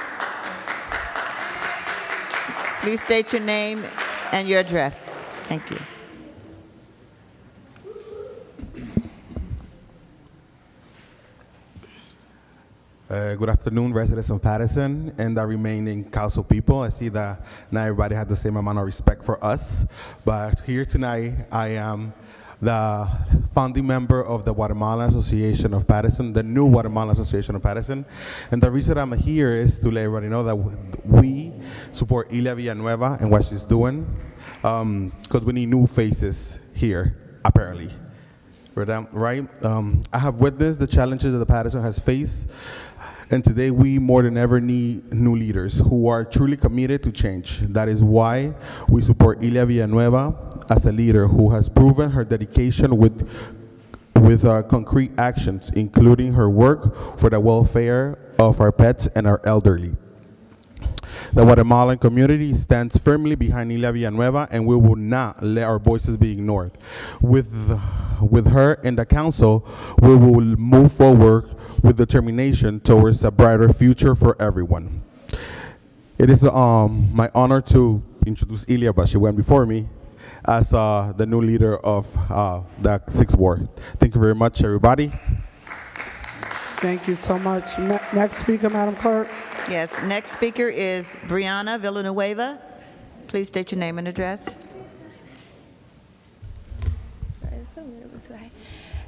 Please state your name and your address. Thank you. Good afternoon, residents of Paterson and the remaining council people. I see that not everybody has the same amount of respect for us, but here tonight I am the founding member of the Guatemalan Association of Paterson, the new Guatemalan Association of Paterson. And the reason I'm here is to let everybody know that we support Ilia Villanueva and what she's doing, because we need new faces here, apparently. Right? I have witnessed the challenges that Paterson has faced, and today we more than ever need new leaders who are truly committed to change. That is why we support Ilia Villanueva as a leader who has proven her dedication with concrete actions, including her work for the welfare of our pets and our elderly. The Guatemalan community stands firmly behind Ilia Villanueva, and we will not let our voices be ignored. With her in the council, we will move forward with determination towards a brighter future for everyone. It is my honor to introduce Ilia, but she went before me. as the new leader of the 6th Ward. Thank you very much, everybody. Thank you so much. Next speaker, Madam Clerk. Yes, next speaker is Brianna Villanueva. Please state your name and address.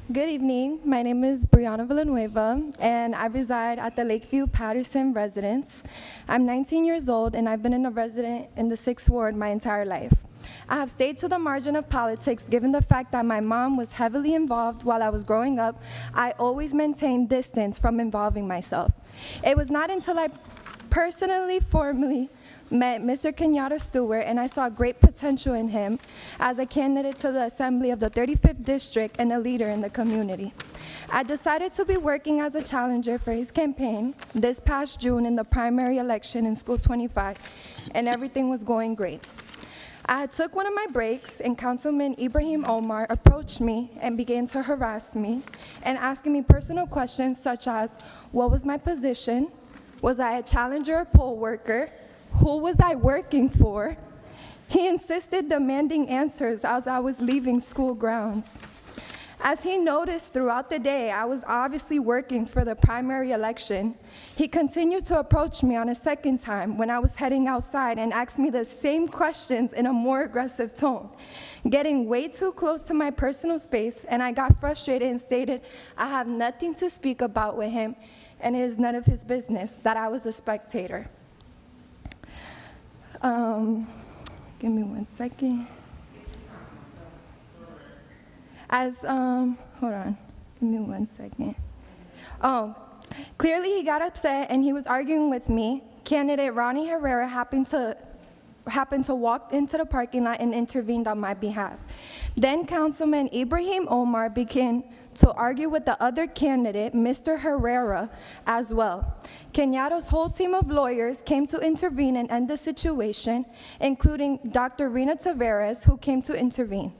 Good evening. My name is Brianna Villanueva, and I reside at the Lakeview Paterson residence. I'm 19 years old, and I've been a resident in the 6th Ward my entire life. I have stayed to the margin of politics given the fact that my mom was heavily involved while I was growing up. I always maintained distance from involving myself. It was not until I personally, formally met Mr. Kenyatta Stewart, and I saw great potential in him as a candidate to the Assembly of the 35th District and a leader in the community. I decided to be working as a challenger for his campaign this past June in the primary election in School 25, and everything was going great. I had took one of my breaks, and Councilman Ibrahim Omar approached me and began to harass me and asking me personal questions such as, what was my position? Was I a challenger or poll worker? Who was I working for? He insisted demanding answers as I was leaving school grounds. As he noticed throughout the day, I was obviously working for the primary election. He continued to approach me on a second time when I was heading outside and asked me the same questions in a more aggressive tone, getting way too close to my personal space, and I got frustrated and stated I have nothing to speak about with him, and it is none of his business that I was a spectator. Give me one second. Hold on, give me one second. Clearly he got upset and he was arguing with me. Candidate Ronnie Herrera happened to walk into the parking lot and intervened on my behalf. Then Councilman Ibrahim Omar began to argue with the other candidate, Mr. Herrera, as well. Kenyatta's whole team of lawyers came to intervene and end the situation, including Dr. Rina Tavares, who came to intervene.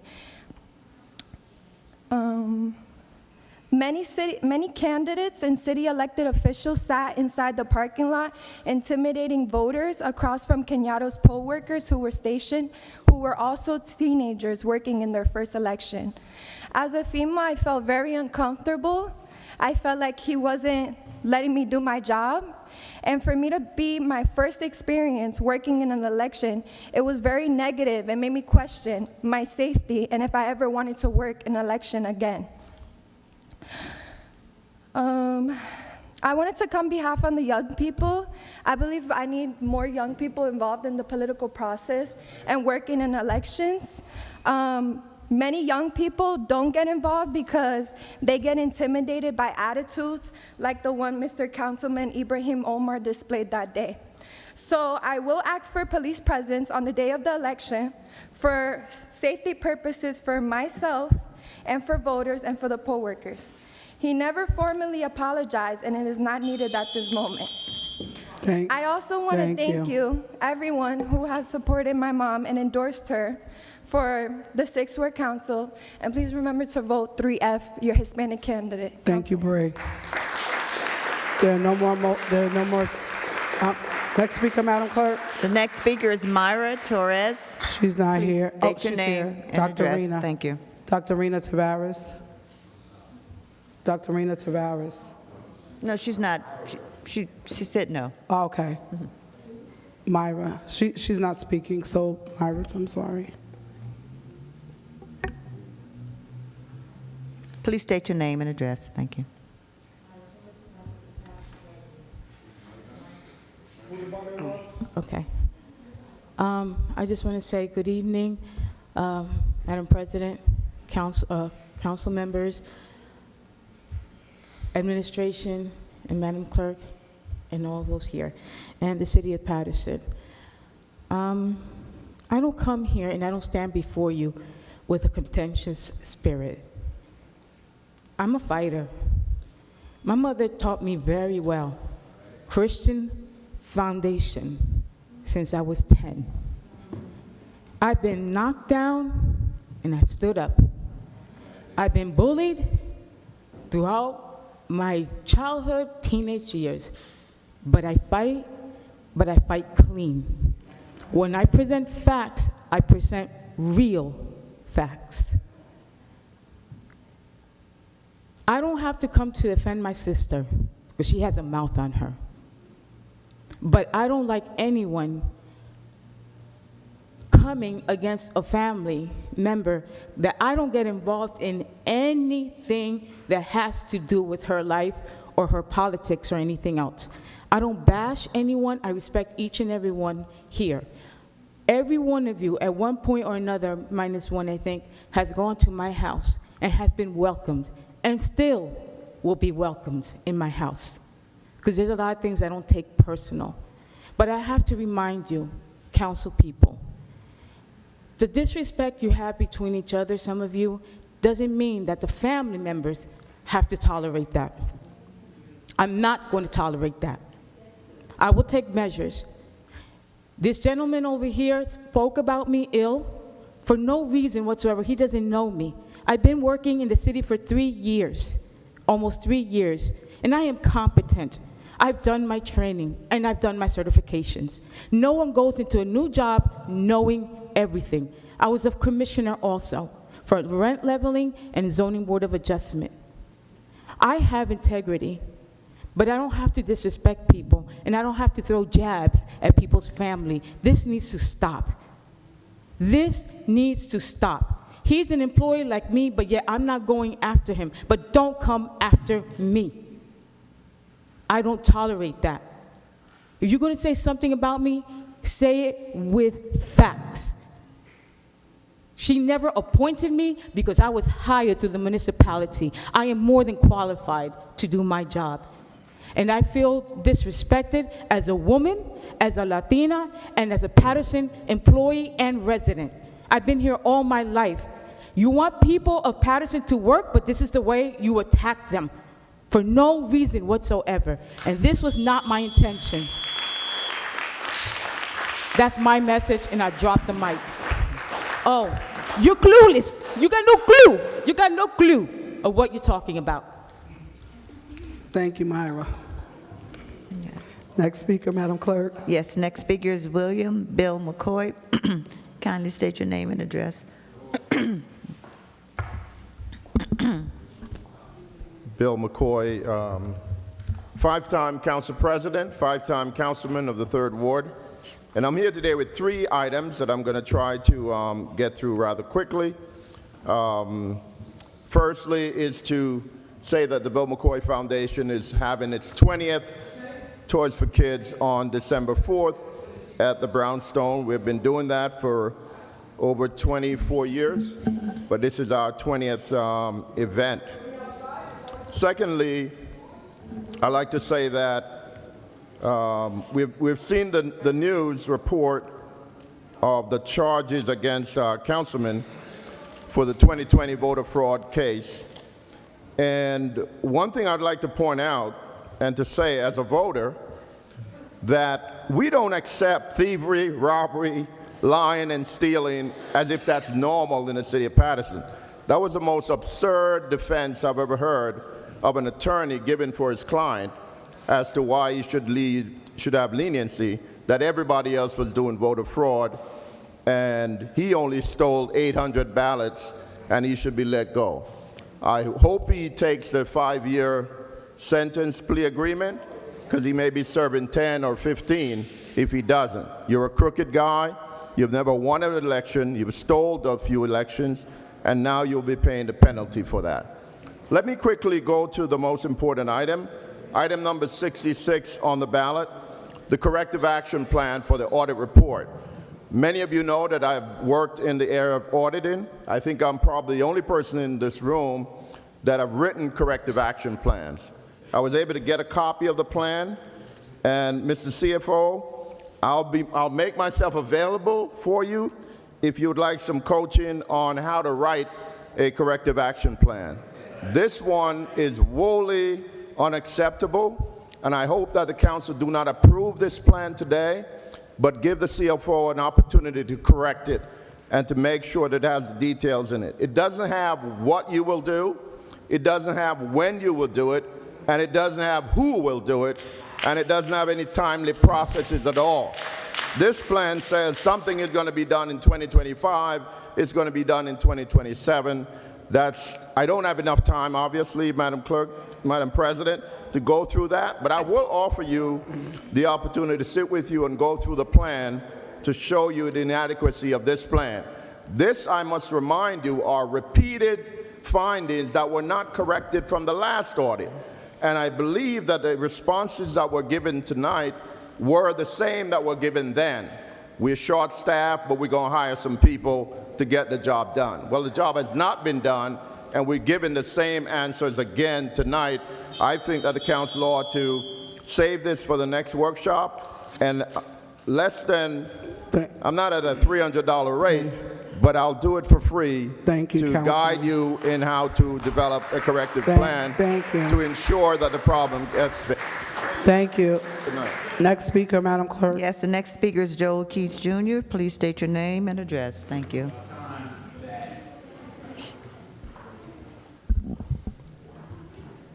Many candidates and city elected officials sat inside the parking lot, intimidating voters across from Kenyatta's poll workers who were stationed, who were also teenagers working in their first election. As a female, I felt very uncomfortable. I felt like he wasn't letting me do my job. And for me to be my first experience working in an election, it was very negative and made me question my safety and if I ever wanted to work in an election again. I wanted to come behalf on the young people. I believe I need more young people involved in the political process and working in elections. Many young people don't get involved because they get intimidated by attitudes like the one Mr. Councilman Ibrahim Omar displayed that day. So I will ask for police presence on the day of the election for safety purposes for myself and for voters and for the poll workers. He never formally apologized, and it is not needed at this moment. I also want to thank you, everyone who has supported my mom and endorsed her for the 6th Ward Council, and please remember to vote 3F, your Hispanic candidate. Thank you, Bray. There are no more. Next speaker, Madam Clerk. The next speaker is Myra Torres. She's not here. State your she's name here. and Dr. address. Rina. Thank you. Dr. Rina Tavares. Dr. Rina Tavares. No, she's not. She said no. Oh, okay. Myra. She's not speaking, so Myra, I'm sorry. Please state your name and address. Thank you. Okay. I just want to say good evening, Madam President, council members, administration, and Madam Clerk, and all those here, and the City of Paterson. I don't come here and I don't stand before you with a contentious spirit. I'm a fighter. My mother taught me very well, Christian foundation, since I was 10. I've been knocked down and I've stood up. I've been bullied throughout my childhood, teenage years, but I fight clean. When I present facts, I present real facts. I don't have to come to defend my sister because she has a mouth on her. But I don't like anyone coming against a family member that I don't get involved in anything that has to do with her life or her politics or anything else. I don't bash anyone. I respect each and every one here. Every one of you, at one point or another, minus one, I think, has gone to my house and has been welcomed and still will be welcomed in my house. Because there's a lot of things I don't take personal. But I have to remind you, council people, the disrespect you have between each other, some of you, doesn't mean that the family members have to tolerate that. I'm not going to tolerate that. I will take measures. This gentleman over here spoke about me ill for no reason whatsoever. He doesn't know me. I've been working in the city for 3 years, almost 3 years, and I am competent. I've done my training, and I've done my certifications. No one goes into a new job knowing everything. I was a commissioner also for rent leveling and zoning board of adjustment. I have integrity, but I don't have to disrespect people, and I don't have to throw jabs at people's family. This needs to stop. This needs to stop. He's an employee like me, but yet I'm not going after him. But don't come after me. I don't tolerate that. If you're going to say something about me, say it with facts. She never appointed me because I was hired through the municipality. I am more than qualified to do my job. And I feel disrespected as a woman, as a Latina, and as a Paterson employee and resident. I've been here all my life. You want people of Paterson to work, but this is the way you attack them for no reason whatsoever. And this was not my intention. That's my message, and I dropped the mic. Oh, you're clueless. You got no clue. You got no clue of what you're talking about. Thank you, Myra. Next speaker, Madam Clerk. Yes, next speaker is William Bill McCoy. Kindly state your name and address. Bill McCoy, five-time council president, five-time councilman of the 3rd Ward. And I'm here today with 3 items that I'm going to try to get through rather quickly. Firstly is to say that the Bill McCoy Foundation is having its 20th Toys for Kids on December 4th at the Brownstone. We've been doing that for over 24 years, but this is our 20th event. Secondly, I'd like to say that we've seen the news report of the charges against our councilman for the 2020 voter fraud case. And one thing I'd like to point out and to say as a voter, that we don't accept thievery, robbery, lying, and stealing as if that's normal in the city of Paterson. That was the most absurd defense I've ever heard of an attorney given for his client as to why he should have leniency, that everybody else was doing voter fraud, and he only stole 800 ballots, and he should be let go. I hope he takes the 5-year sentence plea agreement, because he may be serving 10 or 15 if he doesn't. You're a crooked guy. You've never won an election. You've stole a few elections, and now you'll be paying the penalty for that. Let me quickly go to the most important item. Item number 66 on the ballot, the corrective action plan for the audit report. Many of you know that I've worked in the area of auditing. I think I'm probably the only person in this room that have written corrective action plans. I was able to get a copy of the plan, and Mr. CFO, I'll make myself available for you if you would like some coaching on how to write a corrective action plan. This one is wholly unacceptable, and I hope that the council do not approve this plan today, but give the CFO an opportunity to correct it and to make sure that it has the details in it. It doesn't have what you will do, it doesn't have when you will do it, and it doesn't have who will do it. and it doesn't have any timely processes at all. This plan says something is going to be done in 2025, it's going to be done in 2027. I don't have enough time, obviously, Madam Clerk, Madam President, to go through that, but I will offer you the opportunity to sit with you and go through the plan to show you the inadequacy of this plan. This, I must remind you, are repeated findings that were not corrected from the last audit. And I believe that the responses that were given tonight were the same that were given then. We're short-staffed, but we're going to hire some people to get the job done. Well, the job has not been done, and we're given the same answers again tonight. I think that the council ought to save this for the next workshop, and less than, I'm not at a $300 rate, but I'll do it for free to guide you in how to develop a corrective plan to ensure that the problem gets fixed. Thank you. Good night. Next speaker, Madam Clerk. Yes, the next speaker is Joel Keats Jr. Please state your name and address. Thank you.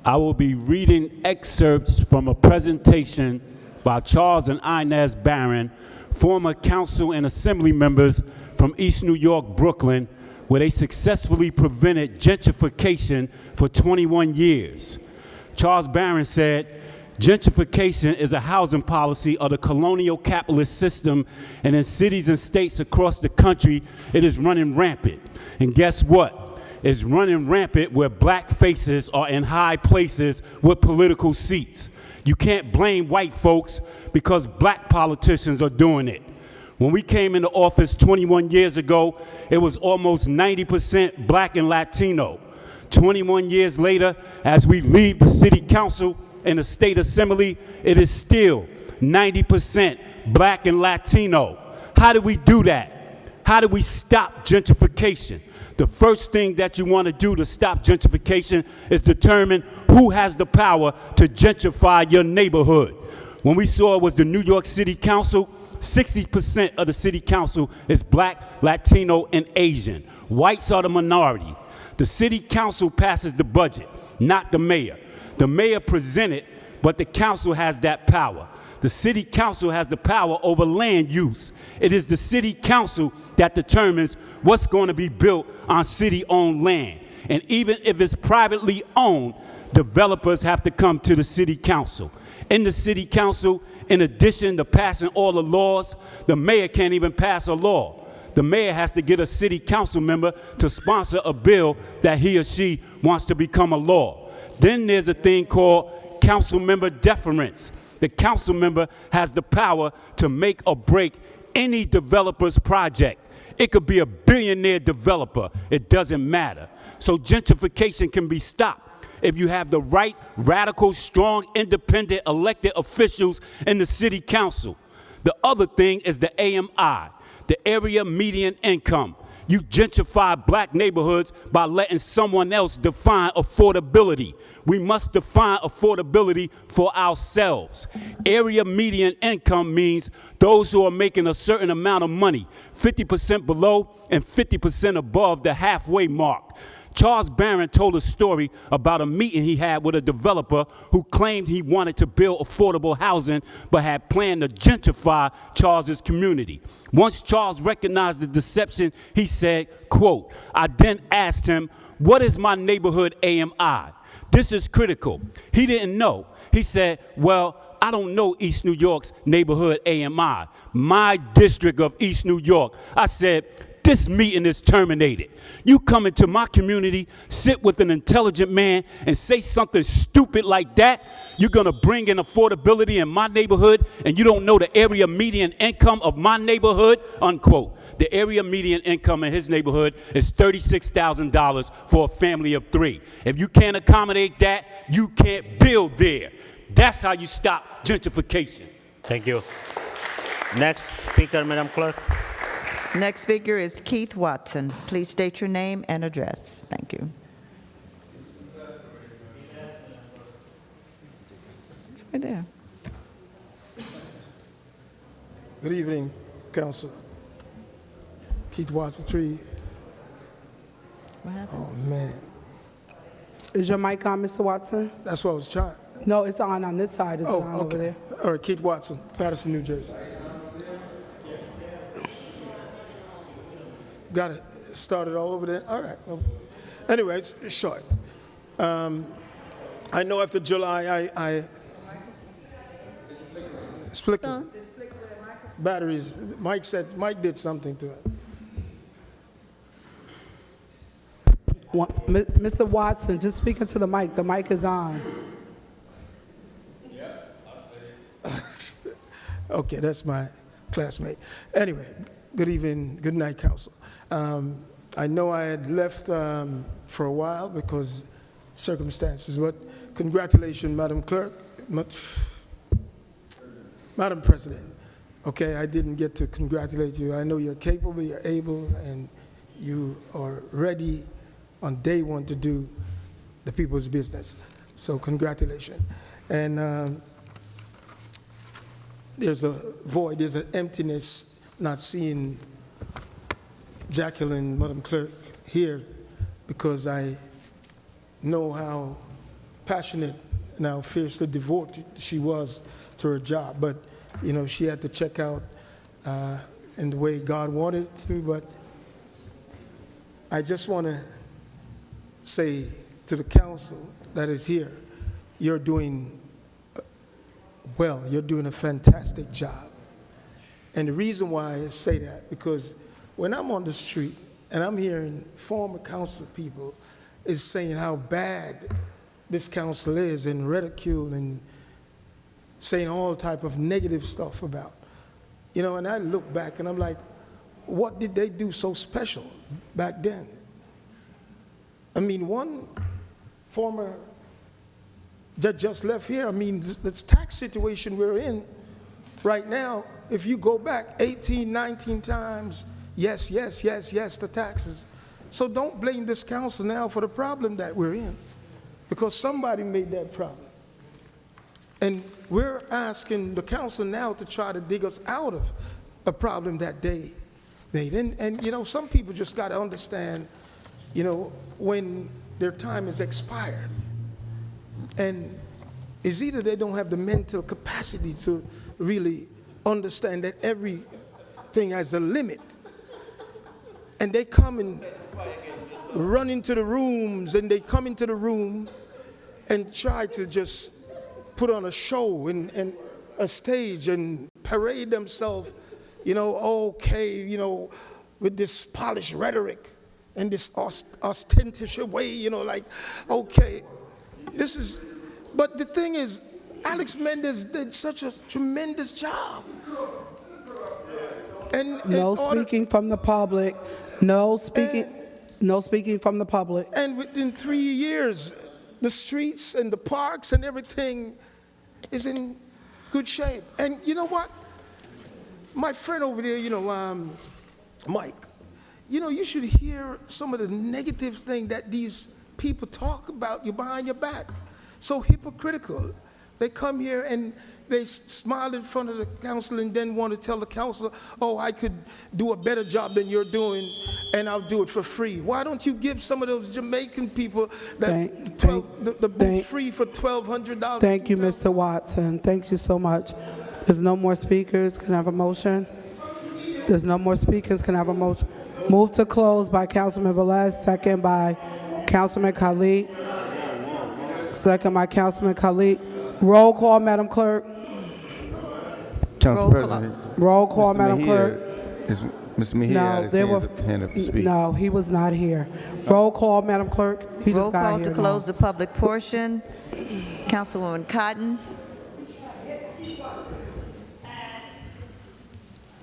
I will be reading excerpts from a presentation by Charles and Inez Barron, former council and assembly members from East New York, Brooklyn, where they successfully prevented gentrification for 21 years. Charles Barron said, gentrification is a housing policy of the colonial capitalist system, and in cities and states across the country, it is running rampant. And guess what? It's running rampant where black faces are in high places with political seats. You can't blame white folks because black politicians are doing it. When we came into office 21 years ago, it was almost 90% black and Latino. 21 years later, as we leave the city council and the state assembly, it is still 90% black and Latino. How do we do that? How do we stop gentrification? The first thing that you want to do to stop gentrification is determine who has the power to gentrify your neighborhood. When we saw it was the New York City Council, 60% of the city council is black, Latino, and Asian. Whites are the minority. The city council passes the budget, not the mayor. The mayor presents it, but the council has that power. The city council has the power over land use. It is the city council that determines what's going to be built on city-owned land. And even if it's privately owned, developers have to come to the city council. In the city council, in addition to passing all the laws, the mayor can't even pass a law. The mayor has to get a city council member to sponsor a bill that he or she wants to become a law. Then there's a thing called council member deference. The council member has the power to make or break any developer's project. It could be a billionaire developer. It doesn't matter. So gentrification can be stopped if you have the right, radical, strong, independent elected officials in the city council. The other thing is the AMI, the area median income. You gentrify black neighborhoods by letting someone else define affordability. We must define affordability for ourselves. Area median income means those who are making a certain amount of money, 50% below and 50% above the halfway mark. Charles Barron told a story about a meeting he had with a developer who claimed he wanted to build affordable housing but had planned to gentrify Charles's community. Once Charles recognized the deception, he said, quote, I then asked him, what is my neighborhood AMI? This is critical. He didn't know. He said, well, I don't know East New York's neighborhood AMI, my district of East New York. I said, this meeting is terminated. You come into my community, sit with an intelligent man, and say something stupid like that, you're going to bring in affordability in my neighborhood, and you don't know the area median income of my neighborhood, unquote. The area median income in his neighborhood is $36,000 for a family of 3. If you can't accommodate that, you can't build there. That's how you stop gentrification. Thank you. Next speaker, Madam Clerk. Next speaker is Keith Watson. Please state your name and address. Thank you. It's right there. Good evening, Council. Keith Watson, 3. What happened? Oh, man. Is your mic on, Mr. Watson? That's what I was trying. No, it's on this side. It's on over there. All right, Keith Watson, Paterson, New Jersey. Got it started all over there? All right. Well, anyway, it's short. I know after July, it's flickering. Batteries, Mike did something to it. Mr. Watson, just speaking to the mic. The mic is on. Okay, that's my classmate. Anyway, good evening, good night, council. I know I had left for a while because circumstances, but congratulations, Madam Clerk, Madam President. Okay, I didn't get to congratulate you. I know you're capable, you're able, and you are ready on day one to do the people's business. So congratulations. And there's a void, there's an emptiness not seeing Jacqueline, Madam Clerk, here because I know how passionate and how fiercely devoted she was to her job. But, you know, she had to check out in the way God wanted to. But I just want to say to the council that is here, you're doing well. You're doing a fantastic job. And the reason why I say that, because when I'm on the street and I'm hearing former council people is saying how bad this council is and ridicule and saying all type of negative stuff about, you know, and I look back and I'm like, what did they do so special back then? I mean, one former that just left here, I mean, this tax situation we're in right now, if you go back 18, 19 times, yes, yes, yes, yes, the taxes. So don't blame this council now for the problem that we're in, because somebody made that problem. And we're asking the council now to try to dig us out of a problem that they made. And you know, some people just got to understand, you know, when their time is expired. And it's either they don't have the mental capacity to really understand that everything has a limit. And they come and run into the rooms, and they come into the room and try to just put on a show and a stage and parade themselves, you know, okay, you know, with this polished rhetoric and this ostentatious way, you know, like, okay, this is, but the thing is, Alex Mendez did such a tremendous job. And no speaking from the public. No speaking from the public. And within 3 years, the streets and the parks and everything is in good shape. And you know what? My friend over there, you know, Mike, you know, you should hear some of the negative things that these people talk about you behind your back. So hypocritical. They come here and they smile in front of the council and then want to tell the council, oh, I could do a better job than you're doing and I'll do it for free. Why don't you give some of those Jamaican people that the boot free for $1,200? Thank you, Mr. Watson. Thank you so much. There's no more speakers. Can I have a motion? There's no more speakers. Can I have a motion? Move to close by Councilman Velez, second by Councilman Khalid. Second by Councilman Khalid. Roll call, Madam Clerk. Council President. Roll call, Mr. Madam Mejia, Clerk. Mr. Mejia had his hand up to speak. No, he was not here. Roll call, Madam Clerk. He Roll just got call here to close the public portion. Councilwoman Cotton.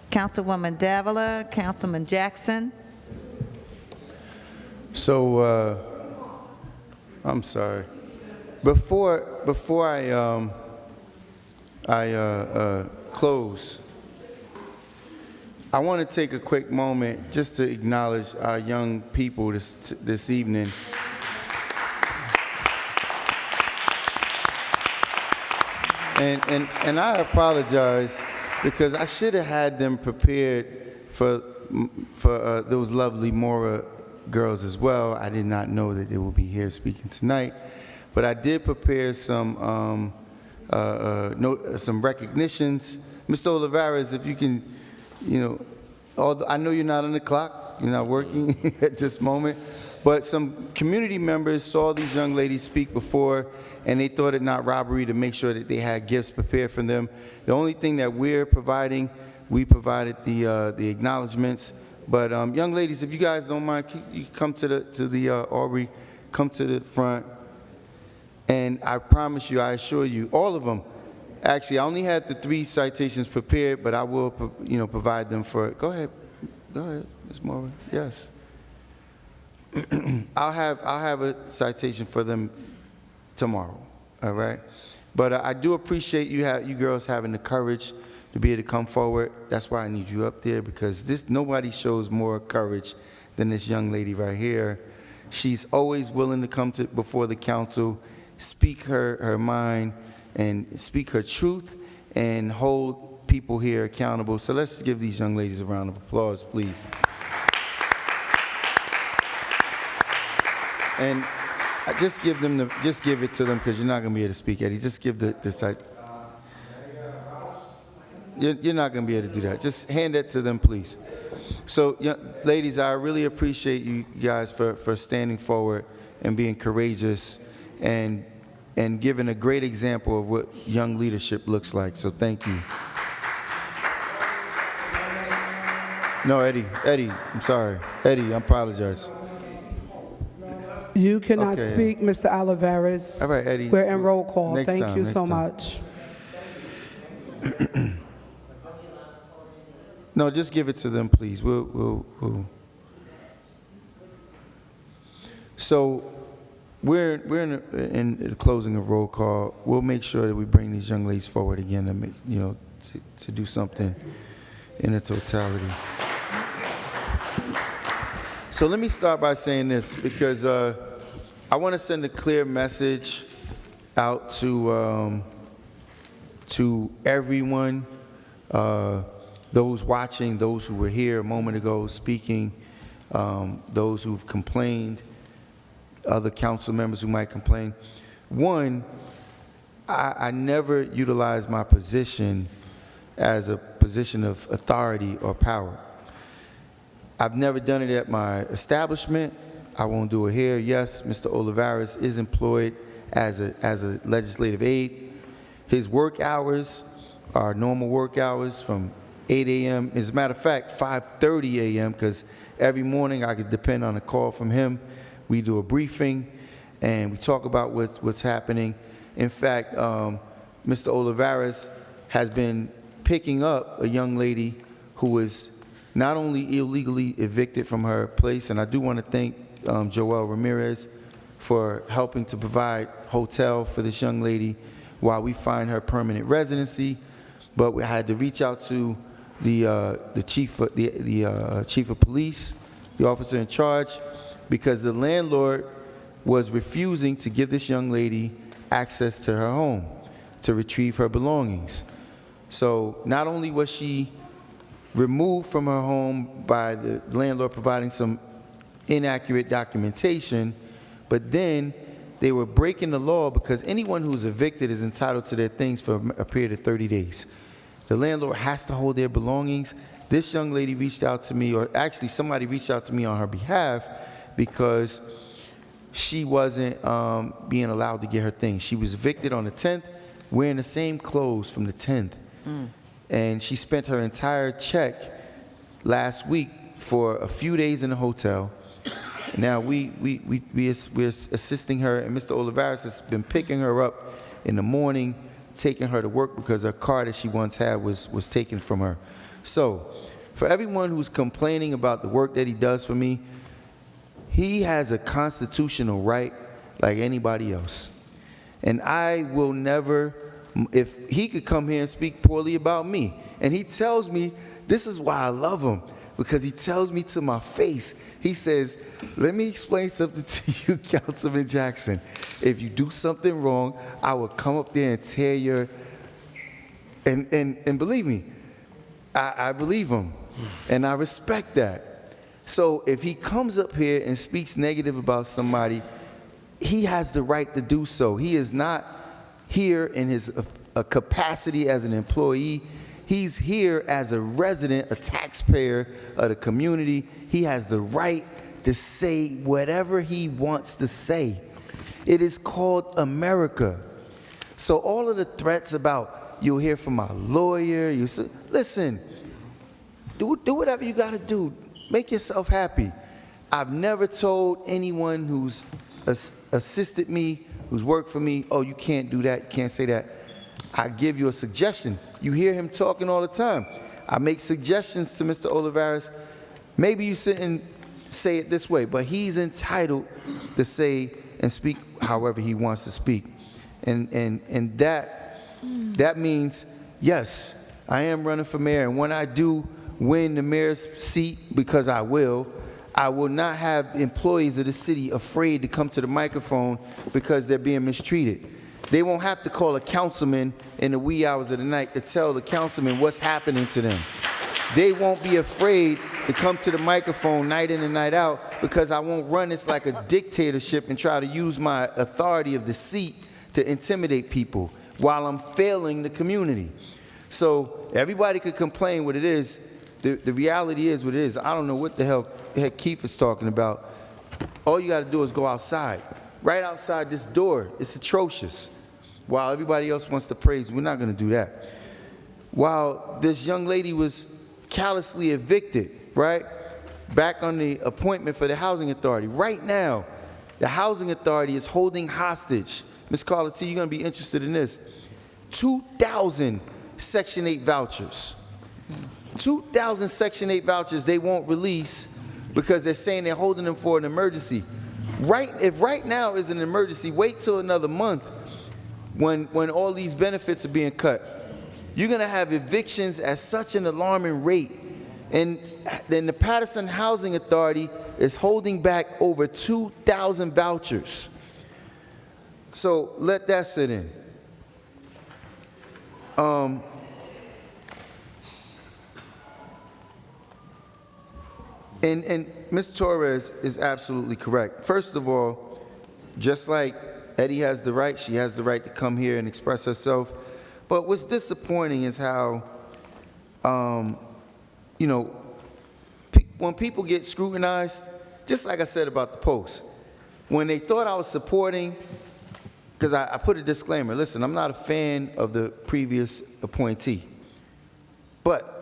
Councilwoman Davila, Councilman Jackson. So, I'm sorry. Before I close, I want to take a quick moment just to acknowledge our young people this evening. And I apologize because I should have had them prepared for those lovely Mora girls as well. I did not know that they will be here speaking tonight. but I did prepare some some recognitions. Mr. Olivares, if you can, I know you're not on the clock, you're not working at this moment, but some community members saw these young ladies speak before, and they thought it not robbery to make sure that they had gifts prepared for them. The only thing that we're providing, we provided the acknowledgments. But young ladies, if you guys don't mind, you come to the Aubrey, come to the front, and I promise you, I assure you, all of them. Actually, I only had the 3 citations prepared, but I will, provide them for. Go ahead, Ms. Moore. Yes. I'll have a citation for them tomorrow. All right. But I do appreciate you girls having the courage to be able to come forward. That's why I need you up there, because nobody shows more courage than this young lady right here. She's always willing to come before the council, speak her mind, and speak her truth, and hold people here accountable. So let's give these young ladies a round of applause, please. And just give it to them, because you're not going to be able to speak, Eddie. Just give the side. You're not going to be able to do that. Just hand that to them, please. So, ladies, I really appreciate you guys for standing forward and being courageous and giving a great example of what young leadership looks like. So thank you. No, Eddie, I'm sorry. Eddie, I apologize. You cannot Okay. speak, Mr. Olivares. All right, Eddie. We're in roll call. Next Thank time, you next so time. much. No, just give it to them, please. We'll. So we're in the closing of roll call. We'll make sure that we bring these young ladies forward again to make, to do something in a totality. So let me start by saying this, because I want to send a clear message out to everyone, those watching, those who were here a moment ago speaking, those who've complained, other council members who might complain. One, I never utilize my position as a position of authority or power. I've never done it at my establishment. I won't do it here. Yes, Mr. Olivares is employed as a legislative aide. His work hours are normal work hours from 8 a.m. As a matter of fact, 5:30 a.m., because every morning I could depend on a call from him. We do a briefing, and we talk about what's happening. In fact, Mr. Olivares has been picking up a young lady who was not only illegally evicted from her place, and I do want to thank Joel Ramirez for helping to provide hotel for this young lady while we find her permanent residency. But we had to reach out to the chief of police, the officer in charge, because the landlord was refusing to give this young lady access to her home to retrieve her belongings. So not only was she removed from her home by the landlord providing some inaccurate documentation, but then they were breaking the law, because anyone who's evicted is entitled to their things for a period of 30 days. The landlord has to hold their belongings. This young lady reached out to me, or actually somebody reached out to me on her behalf, because she wasn't being allowed to get her things. She was evicted on the 10th, wearing the same clothes from the 10th. And she spent her entire check last week for a few days in a hotel. Now we're assisting her, and Mr. Olivares has been picking her up in the morning, taking her to work, because her car that she once had was taken from her. So for everyone who's complaining about the work that he does for me, he has a constitutional right like anybody else. And I will never, if he could come here and speak poorly about me, and he tells me, this is why I love him, because he tells me to my face, he says, let me explain something to you, Councilman Jackson. If you do something wrong, I will come up there and tear your, and believe me, I believe him, and I respect that. So if he comes up here and speaks negative about somebody, he has the right to do so. He is not here in his capacity as an employee. He's here as a resident, a taxpayer of the community. He has the right to say whatever he wants to say. It is called America. So all of the threats about you'll hear from my lawyer, you say, listen, do whatever you got to do. Make yourself happy. I've never told anyone who's assisted me, who's worked for me, oh, you can't do that, you can't say that. I give you a suggestion. You hear him talking all the time. I make suggestions to Mr. Olivares. Maybe you sit and say it this way, but he's entitled to say and speak however he wants to speak. And that means, yes, I am running for mayor, and when I do win the mayor's seat, because I will not have employees of the city afraid to come to the microphone because they're being mistreated. They won't have to call a councilman in the wee hours of the night to tell the councilman what's happening to them. They won't be afraid to come to the microphone night in and night out because I won't run this like a dictatorship and try to use my authority of the seat to intimidate people while I'm failing the community. So everybody could complain what it is. The reality is what it is. I don't know what the heck Keith is talking about. All you got to do is go outside. Right outside this door. It's atrocious. While everybody else wants to praise, we're not going to do that. While this young lady was callously evicted, right, back on the appointment for the Housing Authority. Right now, the Housing Authority is holding hostage. Ms. Carla T, you're going to be interested in this. 2,000 Section 8 vouchers. 2,000 Section 8 vouchers they won't release because they're saying they're holding them for an emergency. If right now is an emergency, wait till another month when all these benefits are being cut. You're going to have evictions at such an alarming rate. And then the Paterson Housing Authority is holding back over 2,000 vouchers. So let that sit in. And Ms. Torres is absolutely correct. First of all, just like Eddie has the right, she has the right to come here and express herself. But what's disappointing is how, you know, when people get scrutinized, just like I said about the Post, when they thought I was supporting, because I put a disclaimer, listen, I'm not a fan of the previous appointee, but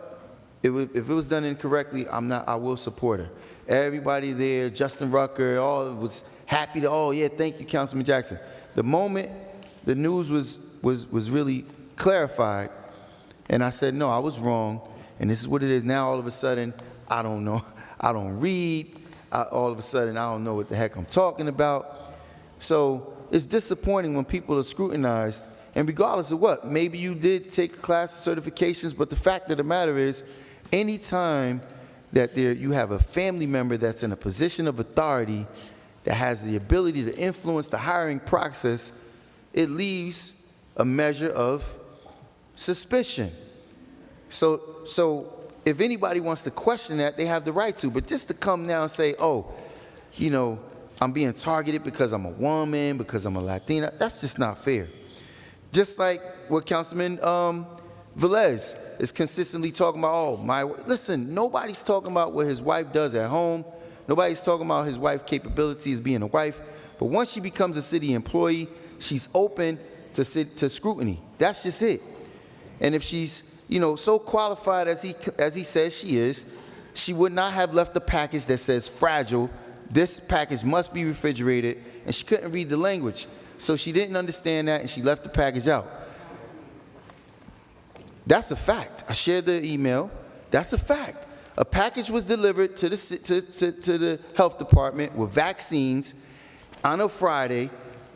if it was done incorrectly, I will support her. Everybody there, Justin Rucker, all was happy to, oh yeah, thank you, Councilman Jackson. The moment the news was really clarified, and I said, no, I was wrong, and this is what it is. Now all of a sudden, I don't know, I don't read, all of a sudden I don't know what the heck I'm talking about. So it's disappointing when people are scrutinized, and regardless of what, maybe you did take class certifications, but the fact of the matter is, anytime that you have a family member that's in a position of authority that has the ability to influence the hiring process, it leaves a measure of suspicion. So if anybody wants to question that, they have the right to, but just to come now and say, oh, you know, I'm being targeted because I'm a woman, because I'm a Latina, that's just not fair. Just like what Councilman Velez is consistently talking about, listen, nobody's talking about what his wife does at home. Nobody's talking about his wife's capabilities being a wife. But once she becomes a city employee, she's open to scrutiny. That's just it. And if she's, you know, so qualified as he says she is, she would not have left a package that says fragile. This package must be refrigerated, and she couldn't read the language. So she didn't understand that, and she left the package out. That's a fact. I shared the email. That's a fact. A package was delivered to the health department with vaccines on a Friday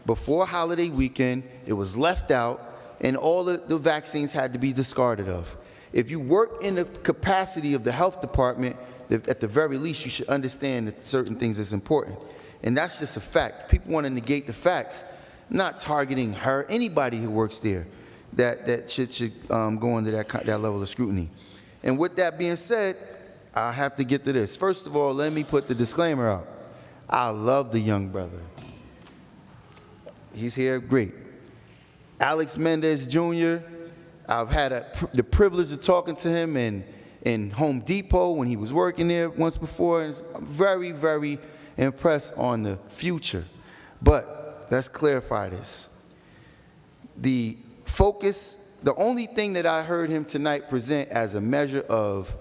before holiday weekend. It was left out, and all the vaccines had to be discarded of. If you work in the capacity of the health department, at the very least, you should understand that certain things is important. And that's just a fact. People want to negate the facts, not targeting her, anybody who works there that should go under that level of scrutiny. And with that being said, I have to get to this. First of all, let me put the disclaimer out. I love the young brother. He's here, great. Alex Mendez Jr., I've had the privilege of talking to him in Home Depot when he was working there once before, and I'm very, very impressed on the future. But let's clarify this. The focus, the only thing that I heard him tonight present as a measure of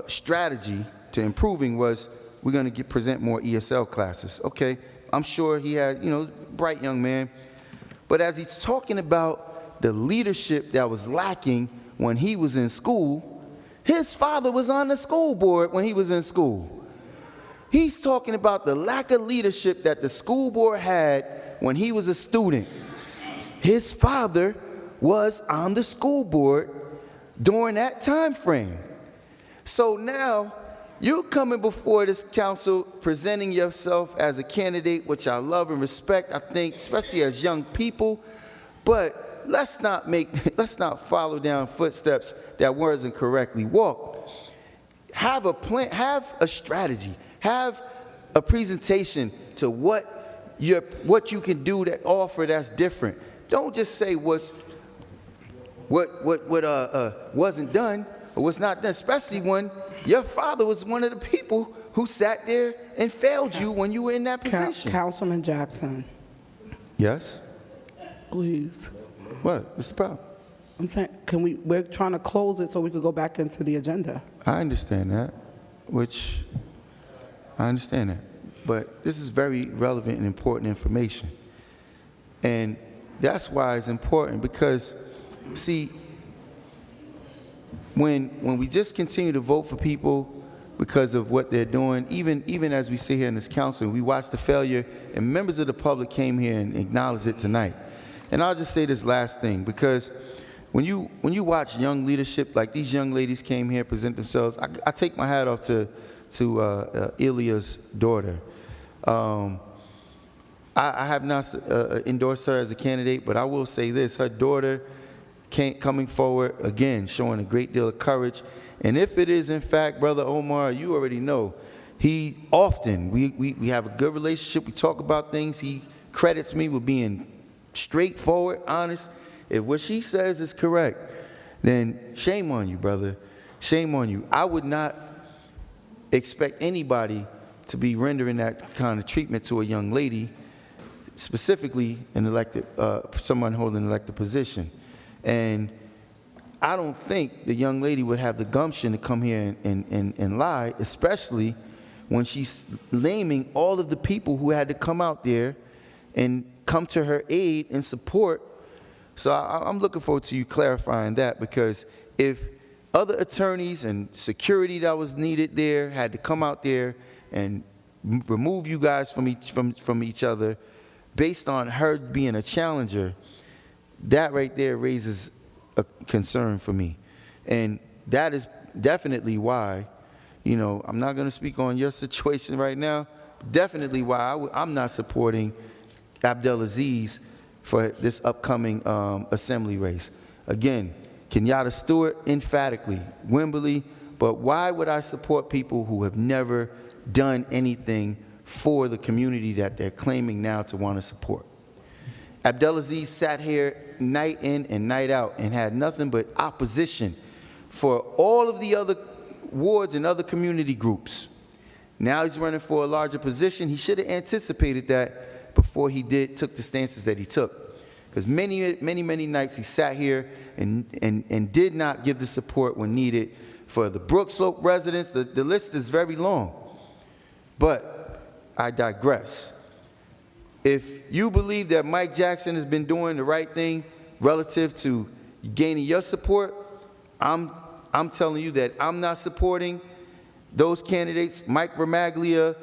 strategy to improving was we're going to present more ESL classes. Okay, I'm sure he had, bright young man. But as he's talking about the leadership that was lacking when he was in school, his father was on the school board when he was in school. He's talking about the lack of leadership that the school board had when he was a student. His father was on the school board during that time frame. So now you're coming before this council presenting yourself as a candidate, which I love and respect, I think, especially as young people, but let's not follow down footsteps that wasn't correctly walked. Have a plan, have a strategy, have a presentation to what you can do that offer that's different. Don't just say what wasn't done or what's not done, especially when your father was one of the people who sat there and failed you when you were in that position. Councilman Jackson. Yes? Please. What? What's the problem? I'm saying, we're trying to close it so we could go back into the agenda. I understand that, but this is very relevant and important information. And that's why it's important, because, see, when we just continue to vote for people because of what they're doing, even as we sit here in this council, we watch the failure, and members of the public came here and acknowledged it tonight. And I'll just say this last thing, because when you watch young leadership, like these young ladies came here, present themselves, I take my hat off to Ilya's daughter. I have not endorsed her as a candidate, but I will say this, her daughter coming forward, again, showing a great deal of courage. And if it is, in fact, Brother Omar, you already know, we have a good relationship, we talk about things, he credits me with being straightforward, honest. If what she says is correct, then shame on you, brother. Shame on you. I would not expect anybody to be rendering that kind of treatment to a young lady, specifically an elected, someone holding an elected position. And I don't think the young lady would have the gumption to come here and lie, especially when she's naming all of the people who had to come out there and come to her aid and support. So I'm looking forward to you clarifying that, because if other attorneys and security that was needed there had to come out there and remove you guys from each other based on her being a challenger, that right there raises a concern for me. And that is definitely why, I'm not going to speak on your situation right now, definitely why I'm not supporting Abdelaziz for this upcoming assembly race. Again, Kenyatta Stewart, emphatically, Wimberley, but why would I support people who have never done anything for the community that they're claiming now to want to support? Abdelaziz sat here night in and night out and had nothing but opposition for all of the other wards and other community groups. Now he's running for a larger position. He should have anticipated that before he took the stances that he took. Because many nights he sat here and did not give the support when needed for the Brook Slope residents. The list is very long. But I digress. If you believe that Mike Jackson has been doing the right thing relative to gaining your support, I'm telling you that I'm not supporting those candidates, Mike Ramaglia,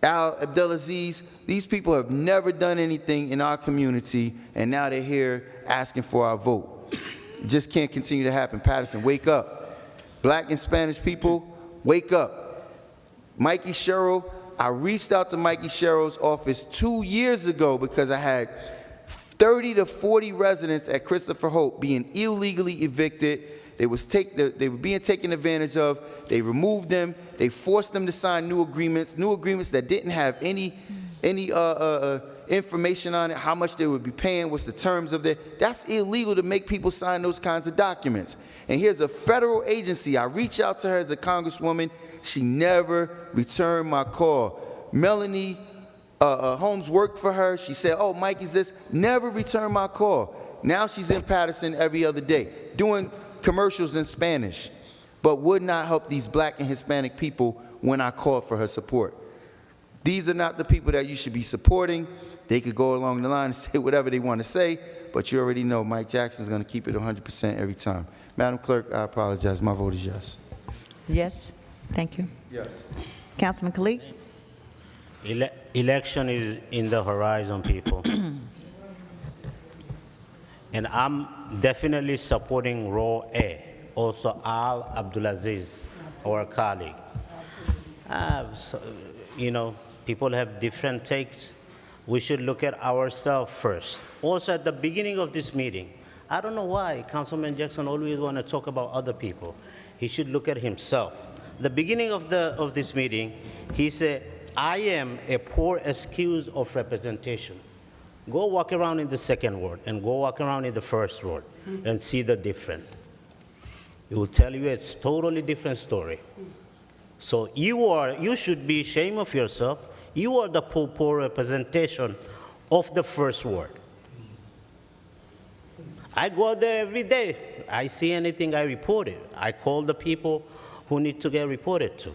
Al Abdelaziz. These people have never done anything in our community, and now they're here asking for our vote. It just can't continue to happen. Paterson, wake up. Black and Spanish people, wake up. Mikey Sherrill, I reached out to Mikey Sherrill's office 2 years ago because I had 30 to 40 residents at Christopher Hope being illegally evicted. They were being taken advantage of. They removed them. They forced them to sign new agreements that didn't have any information on it, how much they would be paying, what's the terms of it. That's illegal to make people sign those kinds of documents. And here's a federal agency. I reached out to her as a congresswoman. She never returned my call. Melanie Holmes worked for her. She said, oh, Mike is this. Never returned my call. Now she's in Paterson every other day doing commercials in Spanish, but would not help these black and Hispanic people when I called for her support. These are not the people that you should be supporting. They could go along the line and say whatever they want to say, but you already know Mike Jackson's going to keep it 100% every time. Madam Clerk, I apologize. My vote is yes. Yes. Thank you. Yes. Councilman Khalid? Election is in the horizon, people. And I'm definitely supporting Row A. Also, Al Abdulaziz, our colleague. You know, people have different takes. We should look at ourselves first. Also, at the beginning of this meeting, I don't know why Councilman Jackson always want to talk about other people. He should look at himself. The beginning of this meeting, he said, I am a poor excuse of representation. Go walk around in the second ward and go walk around in the first ward and see the difference. It will tell you it's totally different story. So you should be ashamed of yourself. You are the poor representation of the first ward. I go out there every day. I see anything, I report it. I call the people who need to get reported to.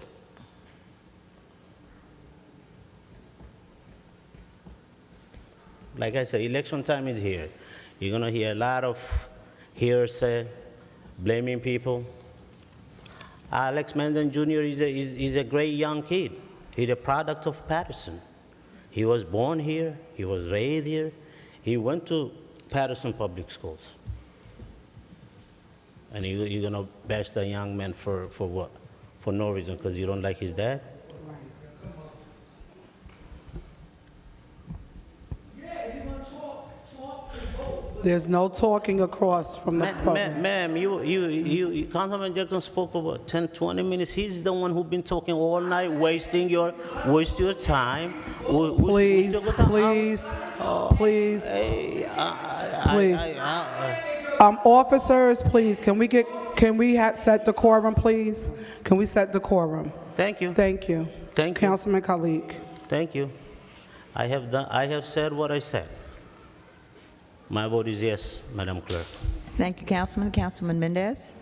Like I said, election time is here. You're going to hear a lot of hearsay, blaming people. Alex Menden Jr. is a great young kid. He's a product of Paterson. He was born here. He was raised here. He went to Paterson Public Schools. And you're going to bash the young man for what? For no reason, because you don't like his dad? There's no talking across from the public. Ma'am, Councilman Jackson spoke for about 10, 20 minutes. He's the one who's been talking all night, wasting your time. Please. Officers, please, can we set decorum, please? Can we set decorum? Thank you. Thank you. Thank you. Councilman Khalid. Thank you. I have said what I said. My vote is yes, Madam Clerk. Thank you, Councilman. Councilman Mendez?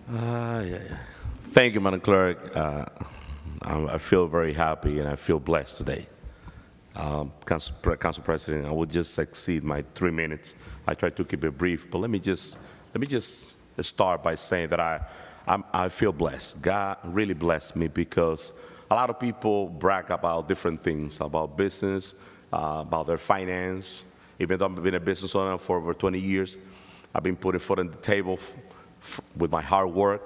Thank you, Madam Clerk. I feel very happy and I feel blessed today. Council President, I will just exceed my 3 minutes. I try to keep it brief, but let me just start by saying that I feel blessed. God really blessed me because a lot of people brag about different things, about business, about their finance. Even though I've been a business owner for over 20 years, I've been putting foot on the table with my hard work,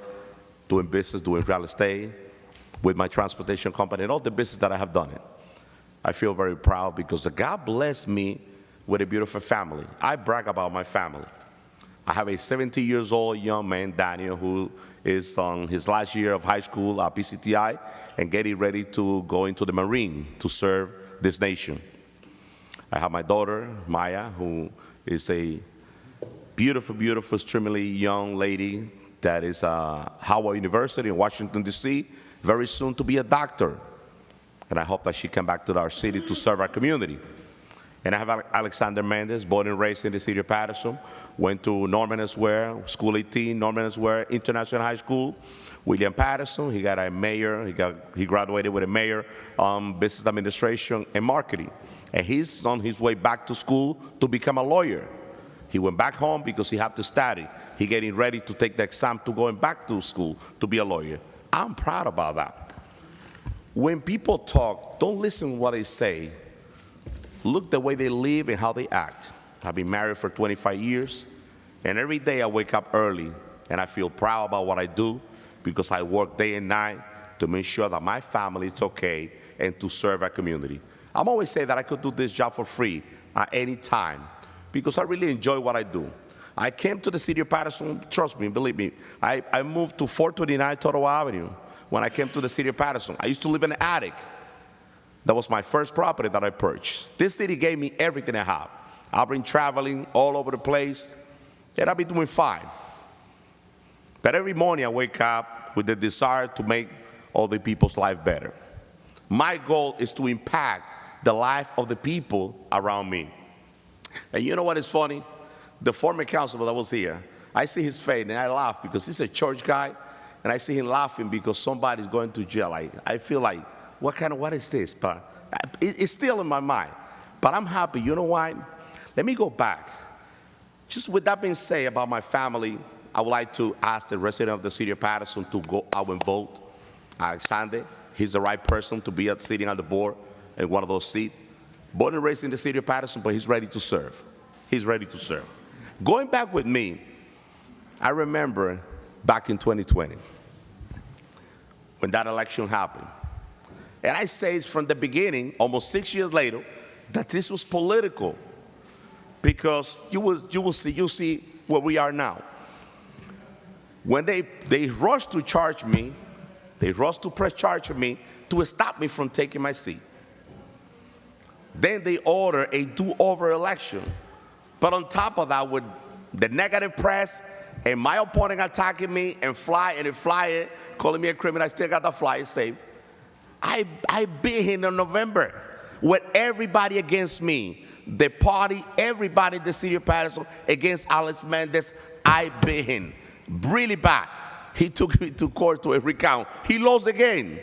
doing business, doing real estate, with my transportation company, and all the business that I have done it. I feel very proud because God blessed me with a beautiful family. I brag about my family. I have a 70-year-old young man, Daniel, who is on his last year of high school at PCTI and getting ready to go into the Marine to serve this nation. I have my daughter, Maya, who is a beautiful, beautiful, extremely young lady that is at Howard University in Washington, D.C., very soon to be a doctor. And I hope that she come back to our city to serve our community. And I have Alexander Mendez, born and raised in the city of Paterson, went to Norman Square, School 18, Norman Square International High School. William Paterson, he got a mayor, he graduated with a mayor business administration and marketing. And he's on his way back to school to become a lawyer. He went back home because he had to study. He getting ready to take the exam to going back to school to be a lawyer. I'm proud about that. When people talk, don't listen to what they say. Look the way they live and how they act. I've been married for 25 years, and every day I wake up early, and I feel proud about what I do because I work day and night to make sure that my family is okay and to serve our community. I'm always saying that I could do this job for free at any time because I really enjoy what I do. I came to the city of Paterson, trust me, believe me, I moved to 429 Toro Avenue when I came to the city of Paterson. I used to live in an attic. That was my first property that I purchased. This city gave me everything I have. I've been traveling all over the place, and I've been doing fine. But every morning I wake up with the desire to make other people's life better. My goal is to impact the life of the people around me. And you know what is funny? The former councilman that was here, I see his face and I laugh because he's a church guy, and I see him laughing because somebody's going to jail. I feel like, what is this? But it's still in my mind. But I'm happy. You know why? Let me go back. Just with that being said about my family, I would like to ask the resident of the city of Paterson to go out and vote. Alexander, he's the right person to be sitting on the board in one of those seats. Born and raised in the city of Paterson, but he's ready to serve. He's ready to serve. Going back with me, I remember back in 2020 when that election happened. And I say it's from the beginning, almost 6 years later, that this was political, because you'll see where we are now. When they rushed to charge me, they rushed to press charge of me to stop me from taking my seat. Then they ordered a do-over election. But on top of that, with the negative press and my opponent attacking me and flyer calling me a criminal, I still got the flyer saved. I beat him in November with everybody against me. The party, everybody in the city of Paterson against Alex Mendez. I beat him really bad. He took me to court to a recount. He lost again.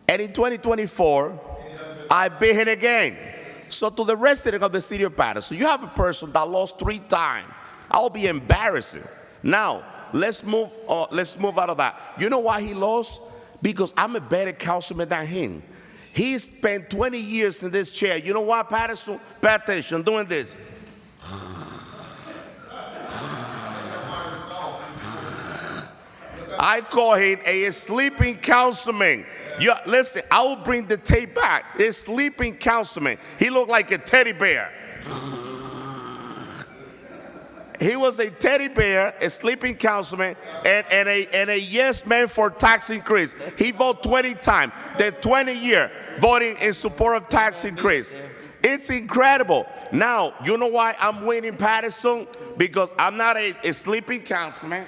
And in 2024, I beat him again. So to the resident of the city of Paterson, you have a person that lost 3 times. I'll be embarrassing. Now, let's move out of that. You know why he lost? Because I'm a better councilman than him. He spent 20 years in this chair. You know why, Paterson? Pay attention, doing this. I call him a sleeping councilman. Listen, I will bring the tape back. A sleeping councilman. He looked like a teddy bear. He was a teddy bear, a sleeping councilman, and a yes man for tax increase. He voted 20 times. The 20 year voting in support of tax increase. It's incredible. Now, you know why I'm winning Paterson? Because I'm not a sleeping councilman.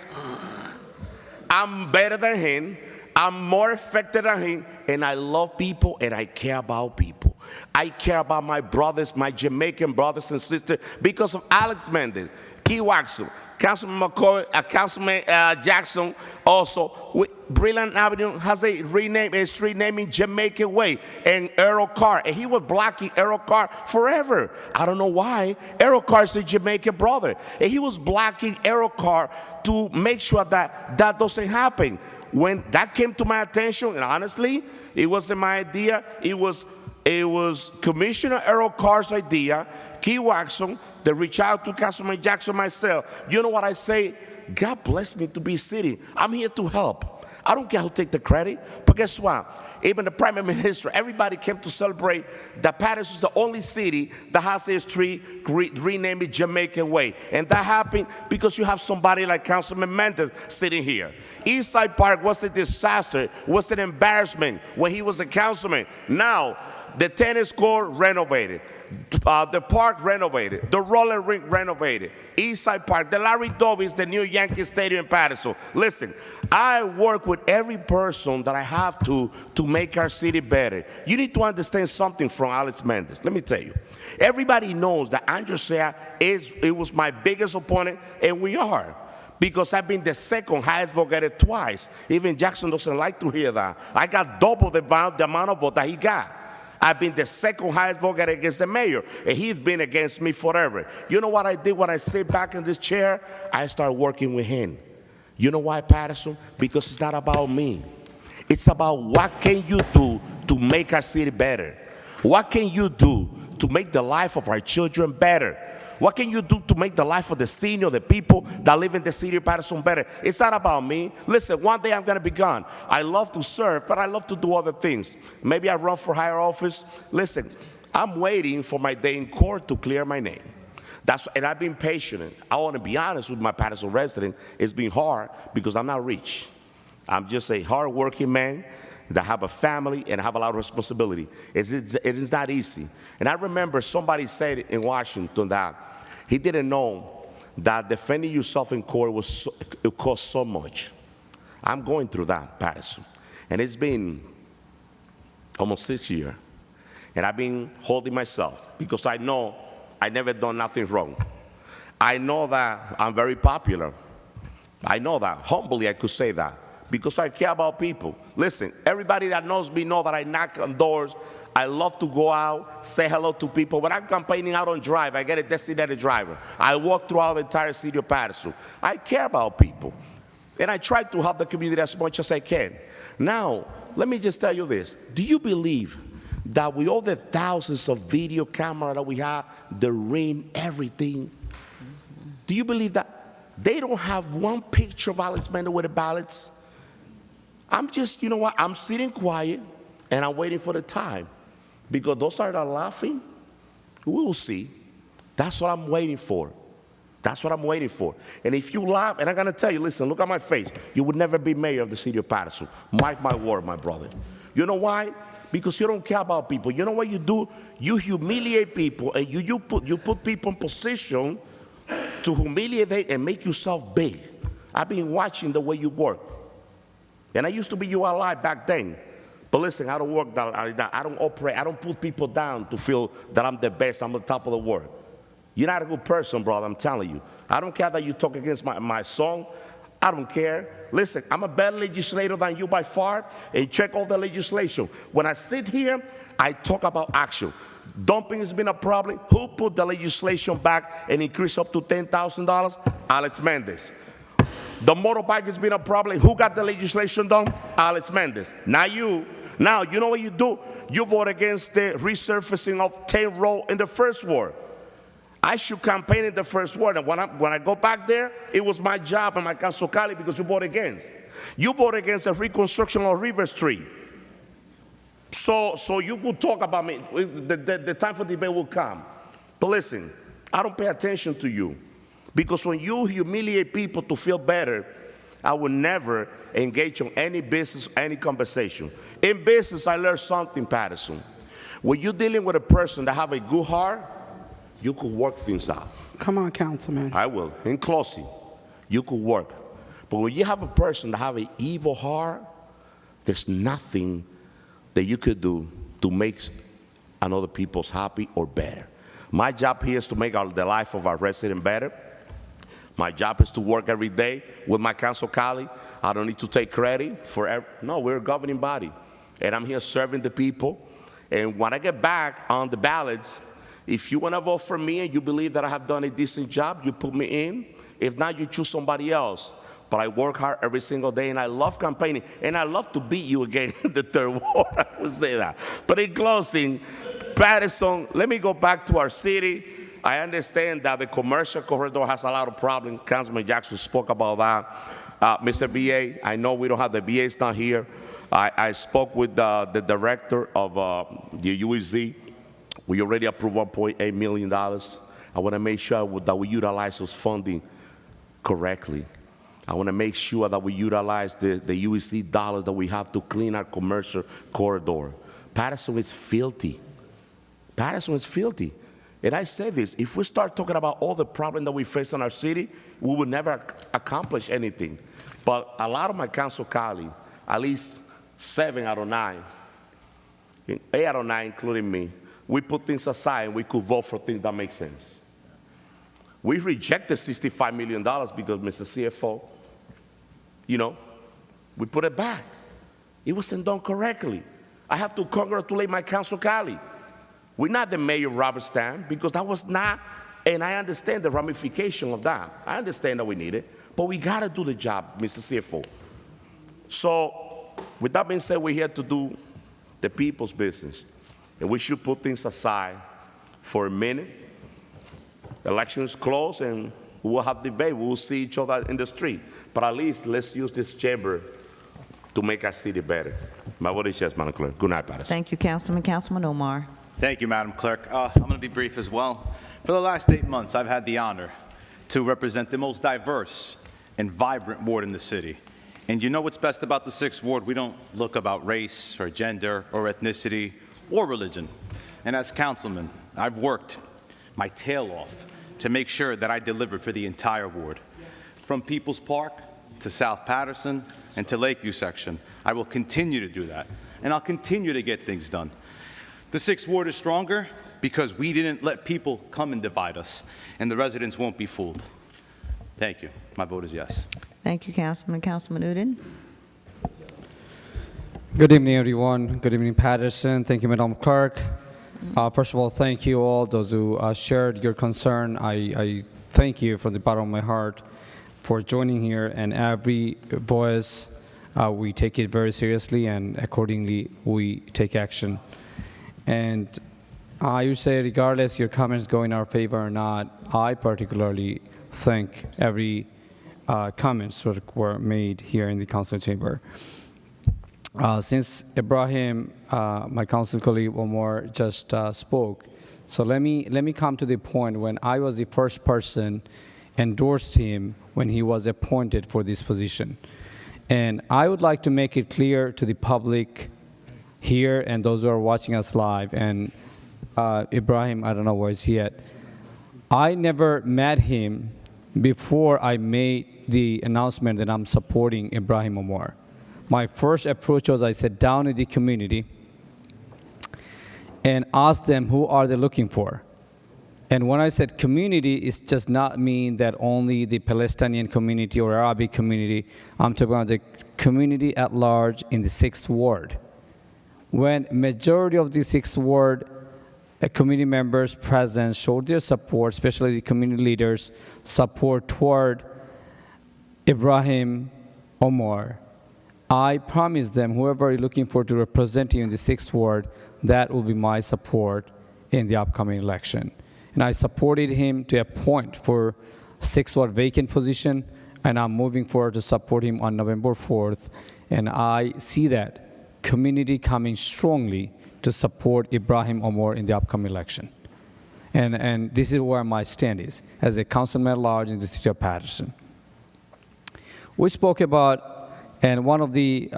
I'm better than him. I'm more effective than him. And I love people and I care about people. I care about my brothers, my Jamaican brothers and sisters, because of Alex Mendez, Key Waxel, Councilman McCoy, Councilman Jackson. Also, Brilliant Avenue has a street name in Jamaican Way, and Errol Carr, and he was blocking Errol Carr forever. I don't know why. Errol Carr is a Jamaican brother, and he was blocking Errol Carr to make sure that that doesn't happen. When that came to my attention, and honestly, it wasn't my idea. It was Commissioner Errol Carr's idea. Key Waxon, they reached out to Councilman Jackson, myself. You know what I say? God bless me to be city. I'm here to help. I don't care who take the credit, but guess what? Even the Prime Minister, everybody came to celebrate that Paterson is the only city that has a street renamed Jamaican Way. And that happened because you have somebody like Councilman Mendez sitting here. Eastside Park was a disaster, was an embarrassment when he was a councilman. Now, the tennis court renovated. The park renovated, the roller rink renovated, Eastside Park, the Larry Dobbins, the new Yankee Stadium in Paterson. Listen, I work with every person that I have to make our city better. You need to understand something from Alex Mendez. Let me tell you. Everybody knows that Andrew Sea was my biggest opponent, and we are. Because I've been the second highest vote getter twice. Even Jackson doesn't like to hear that. I got double the amount of vote that he got. I've been the second highest vote getter against the mayor, and he's been against me forever. You know what I did when I sit back in this chair? I started working with him. You know why, Paterson? Because it's not about me. It's about what can you do to make our city better? What can you do to make the life of our children better? What can you do to make the life of the senior, the people that live in the city of Paterson better? It's not about me. Listen, one day I'm going to be gone. I love to serve, but I love to do other things. Maybe I run for higher office. Listen, I'm waiting for my day in court to clear my name. And I've been patient. I want to be honest with my Paterson resident. It's been hard because I'm not rich. I'm just a hard-working man that have a family and have a lot of responsibility. It is not easy. And I remember somebody said in Washington that he didn't know that defending yourself in court it costs so much. I'm going through that, Paterson. And it's been almost 6 years. And I've been holding myself because I know I never done nothing wrong. I know that I'm very popular. I know that. Humbly, I could say that because I care about people. Listen, everybody that knows me know that I knock on doors. I love to go out, say hello to people. When I'm campaigning out on drive, I get a designated driver. I walk throughout the entire city of Paterson. I care about people. And I try to help the community as much as I can. Now, let me just tell you this. Do you believe that with all the thousands of video cameras that we have, the ring, everything, do you believe that they don't have one picture of Alex Mendez with the ballots? I'm just, you know what, I'm sitting quiet and I'm waiting for the time. Because those are not laughing, we will see. That's what I'm waiting for. That's what I'm waiting for. And if you laugh, and I'm going to tell you, listen, look at my face. You would never be mayor of the city of Paterson. Mark my word, my brother. You know why? Because you don't care about people. You know what you do? You humiliate people, and you put people in position to humiliate and make yourself big. I've been watching the way you work. And I used to be your ally back then. But listen, I don't work like that. I don't operate. I don't put people down to feel that I'm the best, I'm the top of the world. You're not a good person, brother, I'm telling you. I don't care that you talk against my song. I don't care. Listen, I'm a better legislator than you by far, and check all the legislation. When I sit here, I talk about action. Dumping has been a problem. Who put the legislation back and increased up to $10,000? Alex Mendez. The motorbike has been a problem. Who got the legislation done? Alex Mendez. Not you. Now, you know what you do? You vote against the resurfacing of 10 Road in the first ward. I should campaign in the first ward, and when I go back there, it was my job and my council colleague because you vote against. You vote against the reconstruction of River Street. So you could talk about me. The time for debate will come. But listen, I don't pay attention to you because when you humiliate people to feel better, I will never engage in any business, any conversation. In business, I learned something, Paterson. When you're dealing with a person that have a good heart, you could work things out. Come on, Councilman. I will. In closing, you could work. But when you have a person that have an evil heart, there's nothing that you could do to make another people's happy or better. My job here is to make the life of our resident better. My job is to work every day with my council colleague. I don't need to take credit for no, we're a governing body. And I'm here serving the people. And when I get back on the ballots, if you want to vote for me and you believe that I have done a decent job, you put me in. If not, you choose somebody else. But I work hard every single day, and I love campaigning, and I love to beat you again in the third ward. I would say that. But in closing, Paterson, let me go back to our city. I understand that the commercial corridor has a lot of problems. Councilman Jackson spoke about that. Mr. VA, I know we don't have the VAs down here. I spoke with the director of the UEZ. We already approved $1.8 million. I want to make sure that we utilize those funding correctly. I want to make sure that we utilize the UEC dollars that we have to clean our commercial corridor. Paterson is filthy. Paterson is filthy. And I say this, if we start talking about all the problems that we face in our city, we will never accomplish anything. But a lot of my council colleagues, at least 7 out of 9, 8 out of 9, including me, we put things aside and we could vote for things that make sense. We rejected $65 million because, Mr. CFO, you know, we put it back. It wasn't done correctly. I have to congratulate my council colleague. We're not the mayor of Robert Stam because that was not, and I understand the ramification of that. I understand that we need it, but we got to do the job, Mr. CFO. So, with that being said, we're here to do the people's business. And we should put things aside for a minute. The election is close, and we will have debate. We will see each other in the street. But at least let's use this chamber to make our city better. My vote is yes, Madam Clerk. Good night, Paterson. Thank you, Councilman. Councilman Omar. Thank you, Madam Clerk. I'm going to be brief as well. For the last 8 months, I've had the honor to represent the most diverse and vibrant ward in the city. And you know what's best about the 6th Ward? We don't look about race or gender or ethnicity or religion. And as councilman, I've worked my tail off to make sure that I deliver for the entire ward. From People's Park to South Paterson and to Lakeview section, I will continue to do that. And I'll continue to get things done. The 6th Ward is stronger because we didn't let people come and divide us, and the residents won't be fooled. Thank you. My vote is yes. Thank you, Councilman. Councilman Udine. Good evening, everyone. Good evening, Paterson. Thank you, Madam Clerk. First of all, thank you all, those who shared your concern. I thank you from the bottom of my heart for joining here, and every voice, we take it very seriously, and accordingly, we take action. And I would say, regardless your comments go in our favor or not, I particularly think every comments were made here in the council chamber. Since Ibrahim, my council colleague Omar, just spoke, so let me come to the point when I was the first person endorsed him when he was appointed for this position. And I would like to make it clear to the public here and those who are watching us live, and Ibrahim, I don't know where is he at. I never met him before I made the announcement that I'm supporting Ibrahim Omar. My first approach was I sat down in the community and asked them who are they looking for. And when I said community, it does not mean that only the Palestinian community or Arabic community. I'm talking about the community at large in the 6th Ward. When majority of the 6th Ward community members present showed their support, especially the community leaders, support toward Ibrahim Omar, I promise them, whoever is looking for to represent you in the 6th Ward, that will be my support in the upcoming election. And I supported him to a point for 6th Ward vacant position, and I'm moving forward to support him on November 4th. And I see that community coming strongly to support Ibrahim Omar in the upcoming election. And this is where my stand is, as a councilman at large in the city of Paterson. We spoke about, and one of the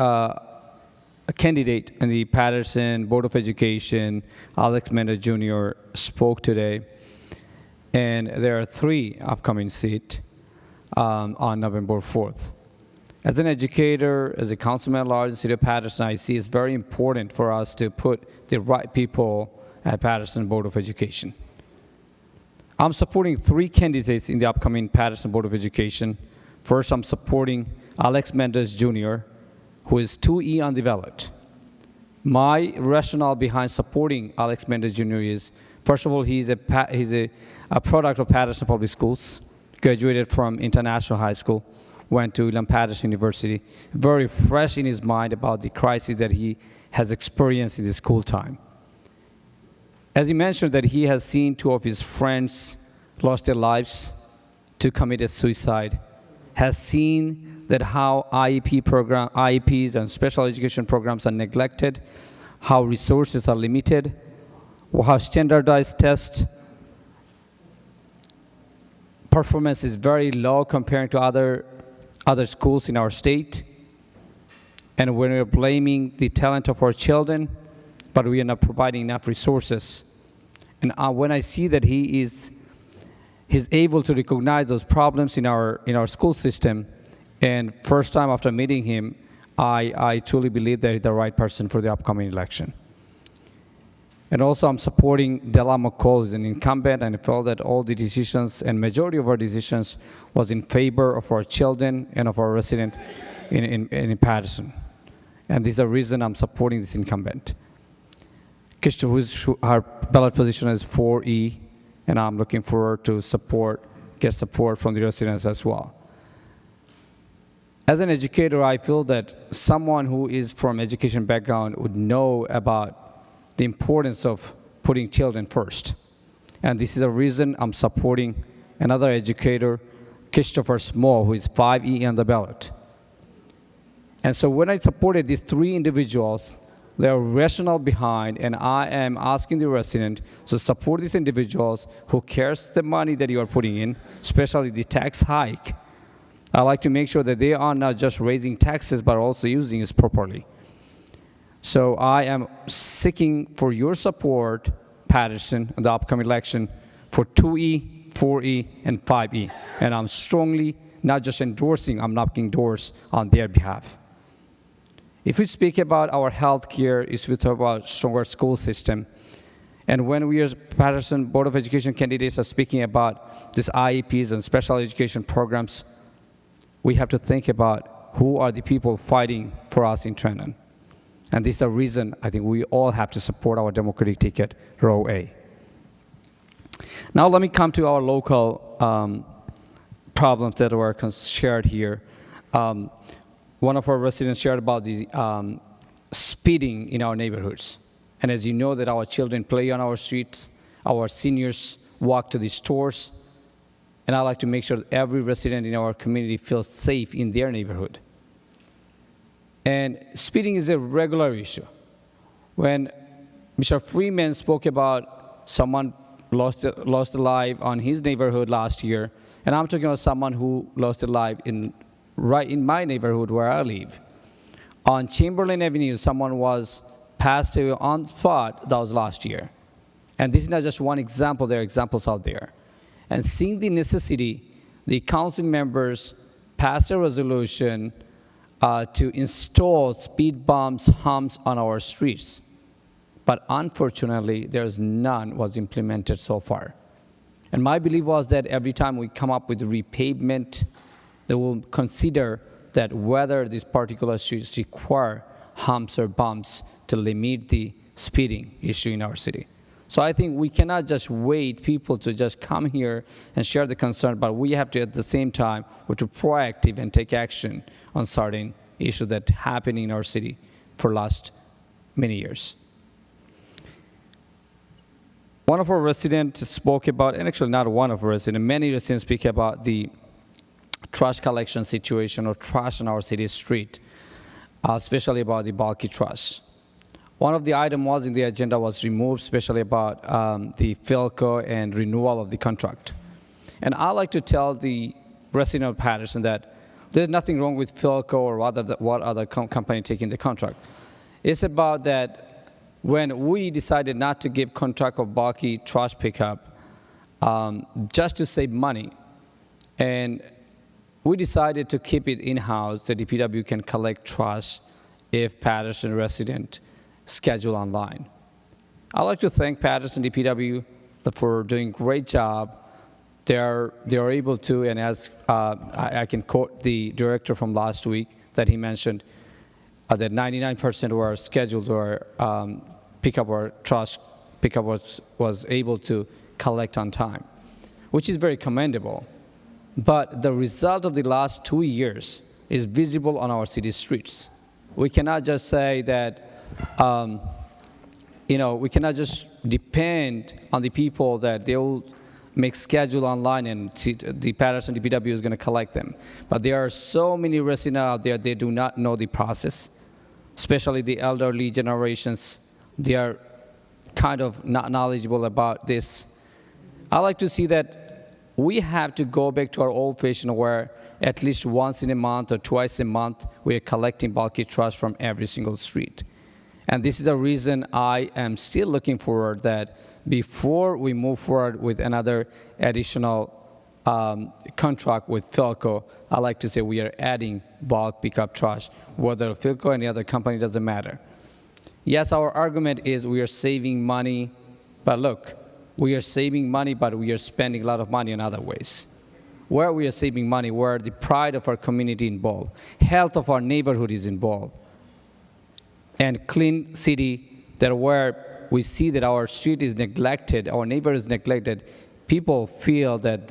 candidate in the Paterson Board of Education, Alex Mendez Jr., spoke today. And there are 3 upcoming seats on November 4th. As an educator, as a councilman at large in the city of Paterson, I see it's very important for us to put the right people at Paterson Board of Education. I'm supporting 3 candidates in the upcoming Paterson Board of Education. First, I'm supporting Alex Mendez Jr., who is 2E on the ballot. My rationale behind supporting Alex Mendez Jr. is, first of all, he's a product of Paterson Public Schools, graduated from International High School, went to William Paterson University, very fresh in his mind about the crisis that he has experienced in his school time. As he mentioned that he has seen 2 of his friends lost their lives, 2 committed suicide, has seen that how IEPs and special education programs are neglected, how resources are limited, how standardized test performance is very low compared to other schools in our state. And when we're blaming the talent of our children, but we are not providing enough resources. And when I see that he's able to recognize those problems in our school system, and first time after meeting him, I truly believe that he's the right person for the upcoming election. And also I'm supporting Della McCall as an incumbent, and I felt that all the decisions and majority of our decisions was in favor of our children and of our residents in Paterson. And this is the reason I'm supporting this incumbent. Kishta, her ballot position is 4E, and I'm looking forward to get support from the residents as well. As an educator, I feel that someone who is from education background would know about the importance of putting children first. And this is the reason I'm supporting another educator, Christopher Small, who is 5E on the ballot. And so when I supported these 3 individuals, there are rationale behind, and I am asking the resident to support these individuals who cares the money that you are putting in, especially the tax hike. I like to make sure that they are not just raising taxes, but also using it properly. So I am seeking for your support, Paterson, in the upcoming election for 2E, 4E, and 5E. And I'm strongly not just endorsing, I'm knocking doors on their behalf. If we speak about our health care, if we talk about stronger school system, and when we as Paterson Board of Education candidates are speaking about these IEPs and special education programs, we have to think about who are the people fighting for us in Trenton. And this is the reason I think we all have to support our Democratic ticket, row A. Now let me come to our local problems that were shared here. One of our residents shared about the speeding in our neighborhoods. And as you know that our children play on our streets, our seniors walk to the stores, and I like to make sure that every resident in our community feels safe in their neighborhood. And speeding is a regular issue. When Mr. Freeman spoke about someone lost a life on his neighborhood last year, and I'm talking about someone who lost a life right in my neighborhood where I live. On Chamberlain Avenue, someone was passed away on the spot. That was last year. And this is not just one example, there are examples out there. And seeing the necessity, the council members passed a resolution to install speed bumps, humps on our streets. But unfortunately, there's none was implemented so far. And my belief was that every time we come up with repavement, they will consider that whether these particular streets require humps or bumps to limit the speeding issue in our city. So I think we cannot just wait people to just come here and share the concern, but we have to at the same time, we're to proactive and take action on certain issues that happen in our city for last many years. One of our residents spoke about, and actually not one of our residents, many residents speak about the trash collection situation or trash on our city street, especially about the bulky trash. One of the items was in the agenda was removed, especially about the Philco and renewal of the contract. And I like to tell the resident of Paterson that there's nothing wrong with Philco or what other company taking the contract. It's about that when we decided not to give contract of bulky trash pickup just to save money, and we decided to keep it in-house, the DPW can collect trash if Paterson resident schedule online. I'd like to thank Paterson DPW for doing a great job. They are able to, and as I can quote the director from last week that he mentioned, that 99% of our scheduled or pickup or trash pickup was able to collect on time, which is very commendable. But the result of the last 2 years is visible on our city streets. We cannot just say that, we cannot just depend on the people that they will make schedule online and the Paterson DPW is going to collect them. But there are so many residents out there, they do not know the process, especially the elderly generations. They are kind of not knowledgeable about this. I like to see that we have to go back to our old fashion where at least once in a month or twice a month, we are collecting bulky trash from every single street. And this is the reason I am still looking forward that before we move forward with another additional contract with Philco, I like to say we are adding bulk pickup trash, whether Philco or any other company, doesn't matter. Yes, our argument is we are saving money, but look, we are saving money, but we are spending a lot of money in other ways. Where we are saving money, where the pride of our community involved, health of our neighborhood is involved, and clean city that where we see that our street is neglected, our neighborhood is neglected, people feel that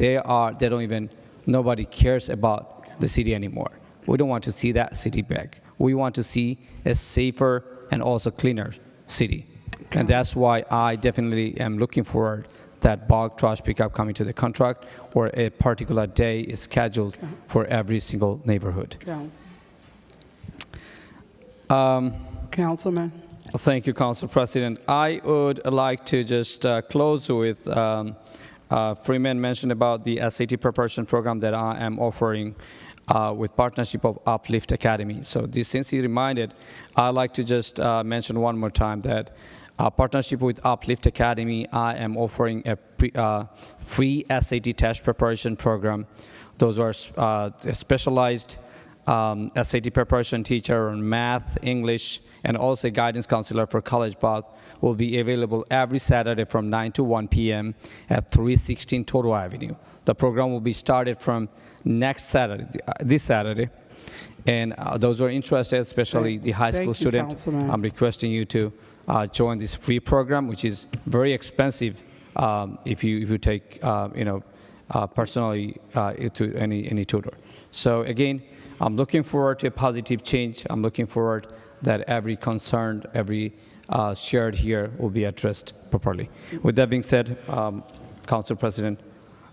nobody cares about the city anymore. We don't want to see that city back. We want to see a safer and also cleaner city. And that's why I definitely am looking forward that bulk trash pickup coming to the contract where a particular day is scheduled for every single neighborhood. Councilman. Thank you, Council President. I would like to just close with Freeman mentioned about the SAT preparation program that I am offering. with partnership of Uplift Academy. So this, since he reminded, I'd like to just mention one more time that partnership with Uplift Academy, I am offering a free SAT test preparation program. Those are specialized SAT preparation teacher on math, English, and also a guidance counselor for college path will be available every Saturday from 9 to 1 p.m. at 316 Total Avenue. The program will be started from next Saturday, this Saturday. And those who are interested, especially the high school student, Councilman. I'm requesting you to join this free program, which is very expensive if you take personally to any tutor. So again, I'm looking forward to a positive change. I'm looking forward that every concern, every shared here will be addressed properly. With that being said, Council President,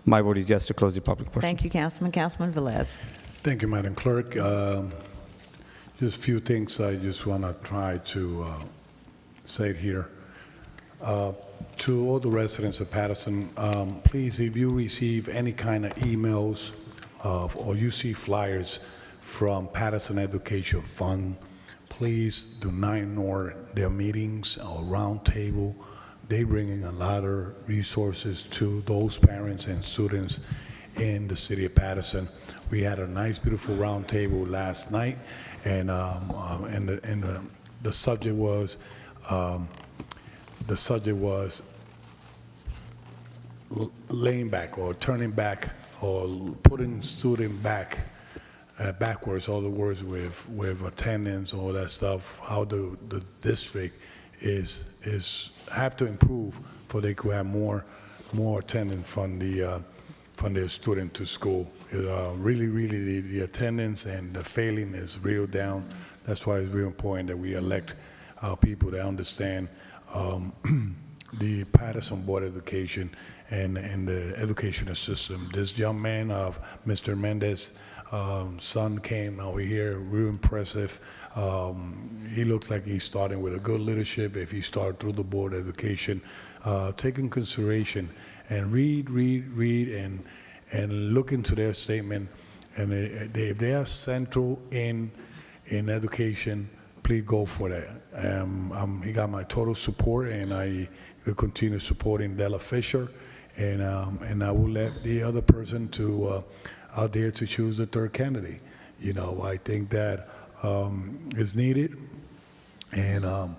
my vote is yes to close the public portion. Thank you, Councilman. Councilman Velez. Thank you, Madam Clerk. Just a few things I just want to try to say here. To all the residents of Paterson, please, if you receive any kind of emails or you see flyers from Paterson Education Fund, please do not ignore their meetings or round table. They bring in a lot of resources to those parents and students in the city of Paterson. We had a nice, beautiful round table last night, and the subject was laying back or turning back or putting student back backwards, all the words with attendance, all that stuff, how the district have to improve for they could have more attendance from their student to school. Really, the attendance and the failing is real down. That's why it's real important that we elect people that understand the Paterson Board of Education and the educational system. This young man of Mr. Mendez, son came over here, real impressive. He looks like he's starting with a good leadership. If he started through the Board of Education, take in consideration and read and look into their statement. And if they are central in education, please go for that. He got my total support, and I will continue supporting Della Fisher, and I will let the other person out there to choose the third candidate. I think that is needed, and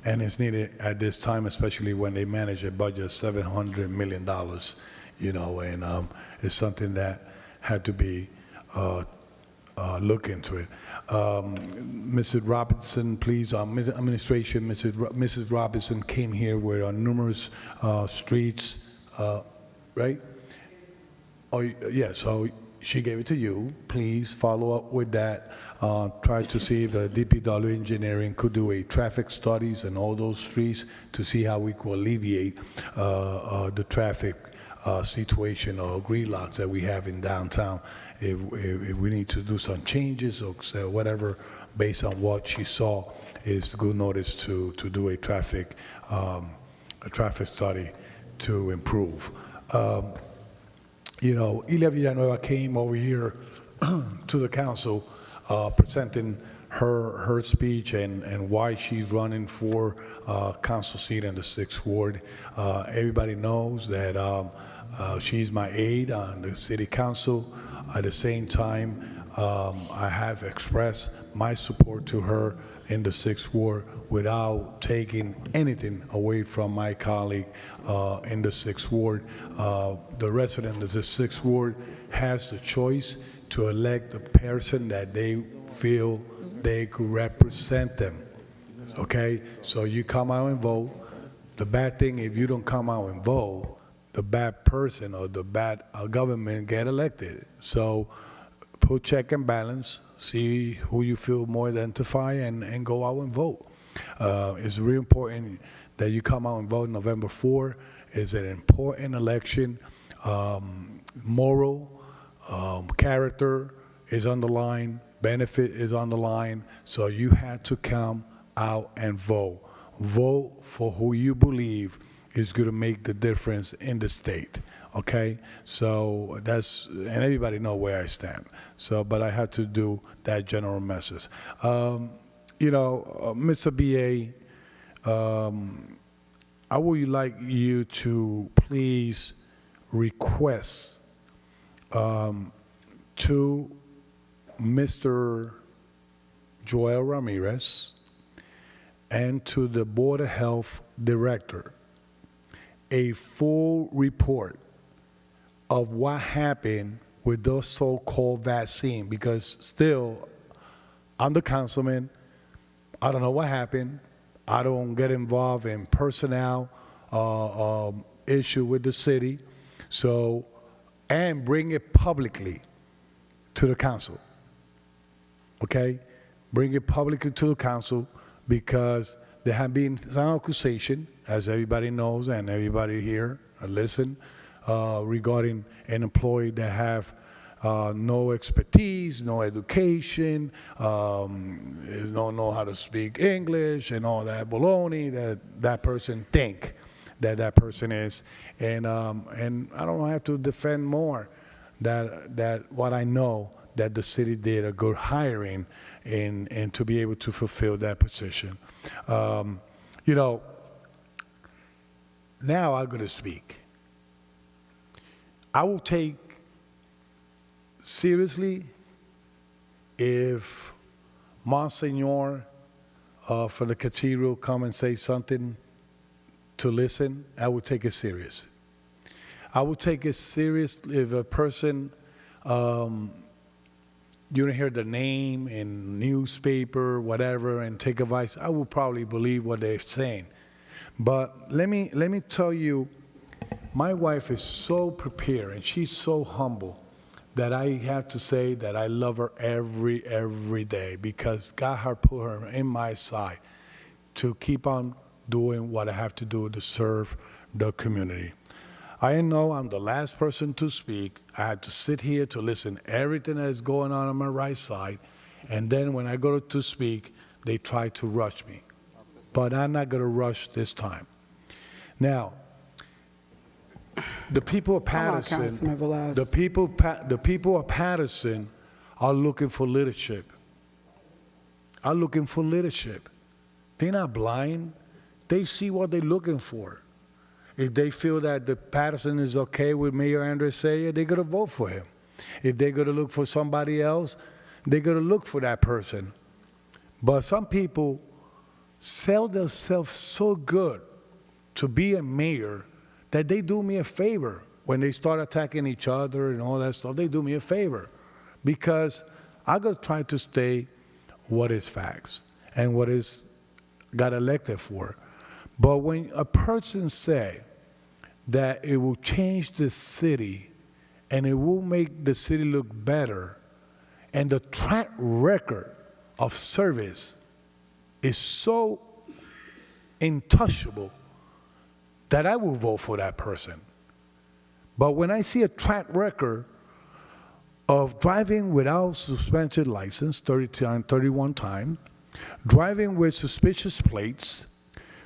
it's needed at this time, especially when they manage a budget of $700 million. And it's something that had to be look into it. Mrs. Robinson, please, administration, Mrs. Robinson came here with numerous streets, right? Oh, yes, so she gave it to you. Please follow up with that. Try to see if DPW engineering could do a traffic studies in all those streets to see how we could alleviate the traffic situation or gridlocks that we have in downtown. If we need to do some changes or whatever, based on what she saw, is good notice to do a traffic study to improve. Ilia Villanueva came over here to the council presenting her speech and why she's running for council seat in the 6th Ward. Everybody knows that she's my aide on the city council. At the same time, I have expressed my support to her in the 6th Ward without taking anything away from my colleague in the 6th Ward. The resident of the 6th Ward has the choice to elect the person that they feel they could represent them. Okay? So you come out and vote. The bad thing, if you don't come out and vote, the bad person or the bad government get elected. So put check and balance, see who you feel more identify, and go out and vote. It's really important that you come out and vote November 4. It's an important election. Moral, character is on the line, benefit is on the line, so you had to come out and vote. Vote for who you believe is going to make the difference in the state. okay? So that's, and everybody know where I stand. So, but I had to do that general message. Mr. BA, I would like you to please request to Mr. Joel Ramirez and to the Board of Health Director a full report of what happened with those so-called vaccine, because still, I'm the councilman, I don't know what happened, I don't get involved in personnel issue with the city, so, and bring it publicly to the council, okay? Bring it publicly to the council, because there have been some accusation, as everybody knows and everybody here listen, regarding an employee that have no expertise, no education, don't know how to speak English, and all that baloney that person think that person is. And I don't have to defend more that what I know, that the city did a good hiring and to be able to fulfill that position. Now I'm going to speak. I will take seriously if Monsignor for the cathedral come and say something to listen. I will take it serious. I will take it serious if a person, you don't hear the name in newspaper, whatever, and take advice. I will probably believe what they're saying. But let me tell you, my wife is so prepared and she's so humble that I have to say that I love her every day, because God has put her in my side to keep on doing what I have to do to serve the community. I know I'm the last person to speak. I had to sit here to listen everything that is going on my right side, and then when I go to speak, they try to rush me. But I'm not going to rush this time. Now, the people of Paterson, the people of Paterson are looking for leadership. Are looking for leadership. They're not blind. They see what they're looking for. If they feel that the Paterson is okay with Mayor Andres Saya, they're going to vote for him. If they're going to look for somebody else, they're going to look for that person. But some people sell themselves so good to be a mayor that they do me a favor. When they start attacking each other and all that stuff, they do me a favor, because I got to try to stay what is facts and what is got elected for. But when a person say that it will change the city and it will make the city look better, and the track record of service is so untouchable, that I will vote for that person. But when I see a track record of driving without suspension license 31 times, driving with suspicious plates,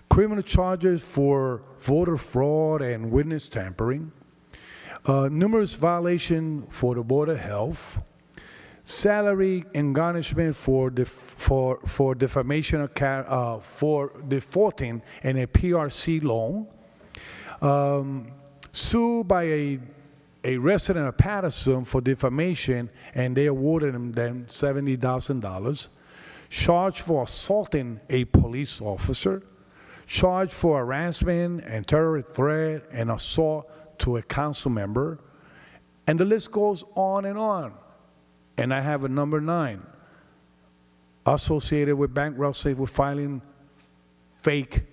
criminal charges for voter fraud and witness tampering, numerous violations for the Board of Health, salary and garnishment for defamation of for defaulting in a PRC loan, sued by a resident of Paterson for defamation, and they awarded them $70,000, charged for assaulting a police officer, charged for harassment and terrorist threat and assault to a council member, and the list goes on and on. And I have a number 9, associated with bankruptcy with filing fake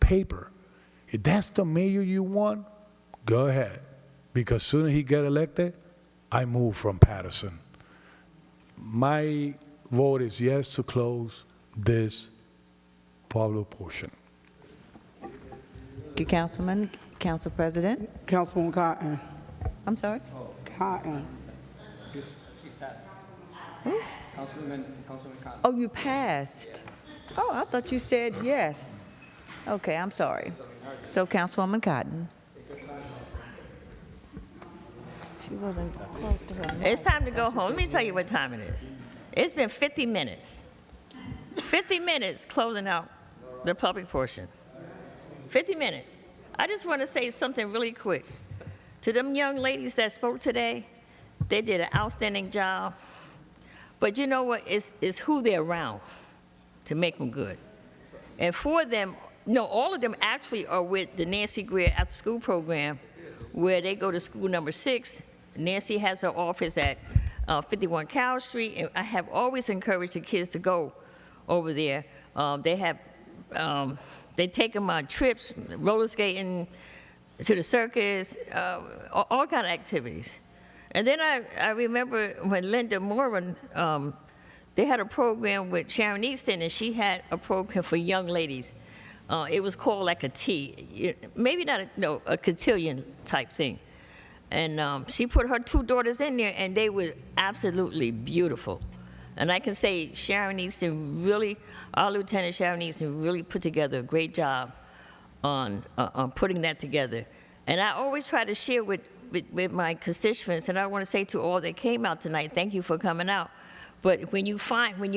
paper. If that's the mayor you want, go ahead. Because soon as he get elected, I move from Paterson. My vote is yes to close this public portion. Thank you, Councilman. Council President? Councilwoman Cotton. I'm sorry? Cotton. She passed. Who? Councilman Cotton. Oh, you passed. Oh, I thought you said yes. Okay, I'm sorry. So, Councilwoman Cotton. She wasn't close to her. It's time to go home. Let me tell you what time it is. It's been 50 minutes. 50 minutes closing out the public portion. 50 minutes. I just want to say something really quick. To them young ladies that spoke today, they did an outstanding job. But you know what? It's who they're around to make them good. And for them, no, all of them actually are with the Nancy Greer After School Program, where they go to school number 6. Nancy has her office at 51 Carroll Street, and I have always encouraged the kids to go over there. They take them on trips, roller skating, to the circus, all kind of activities. And then I remember when Linda Moran, they had a program with Sharon Easton, and she had a program for young ladies. It was called like a T, maybe not a cotillion type thing. And she put her 2 daughters in there, and they were absolutely beautiful. And I can say Sharon Easton really, our Lieutenant Sharon Easton really put together a great job on putting that together. And I always try to share with my constituents, and I want to say to all that came out tonight, thank you for coming out. But when you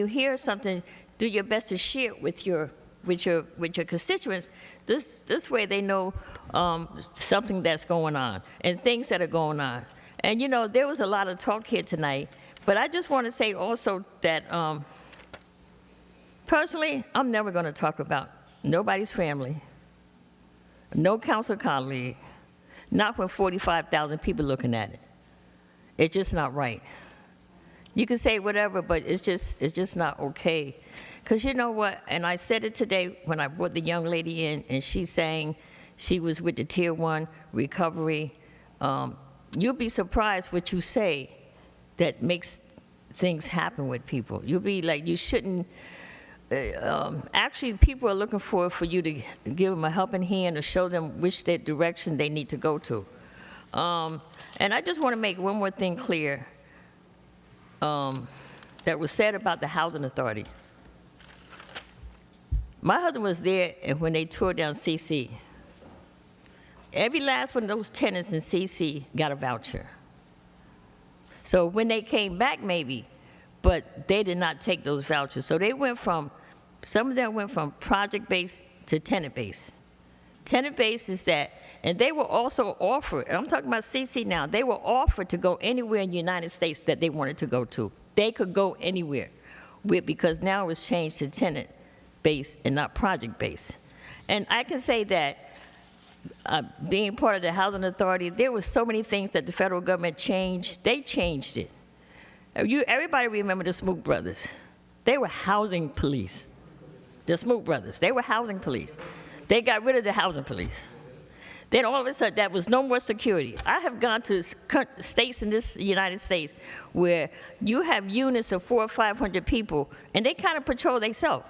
hear something, do your best to share it with your constituents. This way they know something that's going on and things that are going on. And you know, there was a lot of talk here tonight, but I just want to say also that personally, I'm never going to talk about nobody's family, no council colleague, not when 45,000 people looking at it. It's just not right. You can say whatever, but it's just not okay. Because you know what, and I said it today when I brought the young lady in, and she's saying she was with the Tier 1 recovery. You'll be surprised what you say that makes things happen with people. You'll be like, you shouldn't, actually people are looking for you to give them a helping hand or show them which direction they need to go to. And I just want to make one more thing clear that was said about the Housing Authority. My husband was there when they tore down CC. Every last one of those tenants in CC got a voucher. So when they came back, maybe, but they did not take those vouchers. So they went from, some of them went from project-based to tenant-based. Tenant-based is that, and they were also offered, and I'm talking about CC now, they were offered to go anywhere in the United States that they wanted to go to. They could go anywhere, because now it's changed to tenant-based and not project-based. And I can say that being part of the Housing Authority, there were so many things that the federal government changed. They changed it. Everybody remember the Smoot brothers. They were housing police. The Smoot brothers, they were housing police. They got rid of the housing police. Then all of a sudden, that was no more security. I have gone to states in this United States where you have units of 400 or 500 people, and they kind of patrol themselves.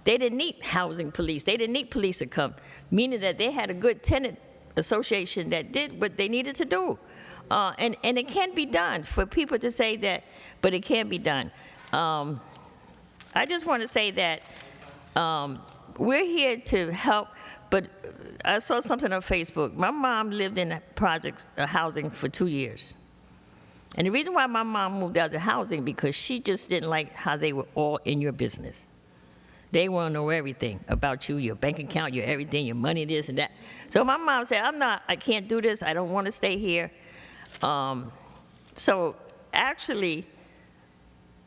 They didn't need housing police. They didn't need police to come, meaning that they had a good tenant association that did what they needed to do. And it can be done for people to say that, but it can be done. I just want to say that we're here to help, but I saw something on Facebook. My mom lived in project housing for 2 years. And the reason why my mom moved out of housing, because she just didn't like how they were all in your business. They want to know everything about you, your bank account, your everything, your money, this and that. So my mom said, I can't do this. I don't want to stay here. So actually,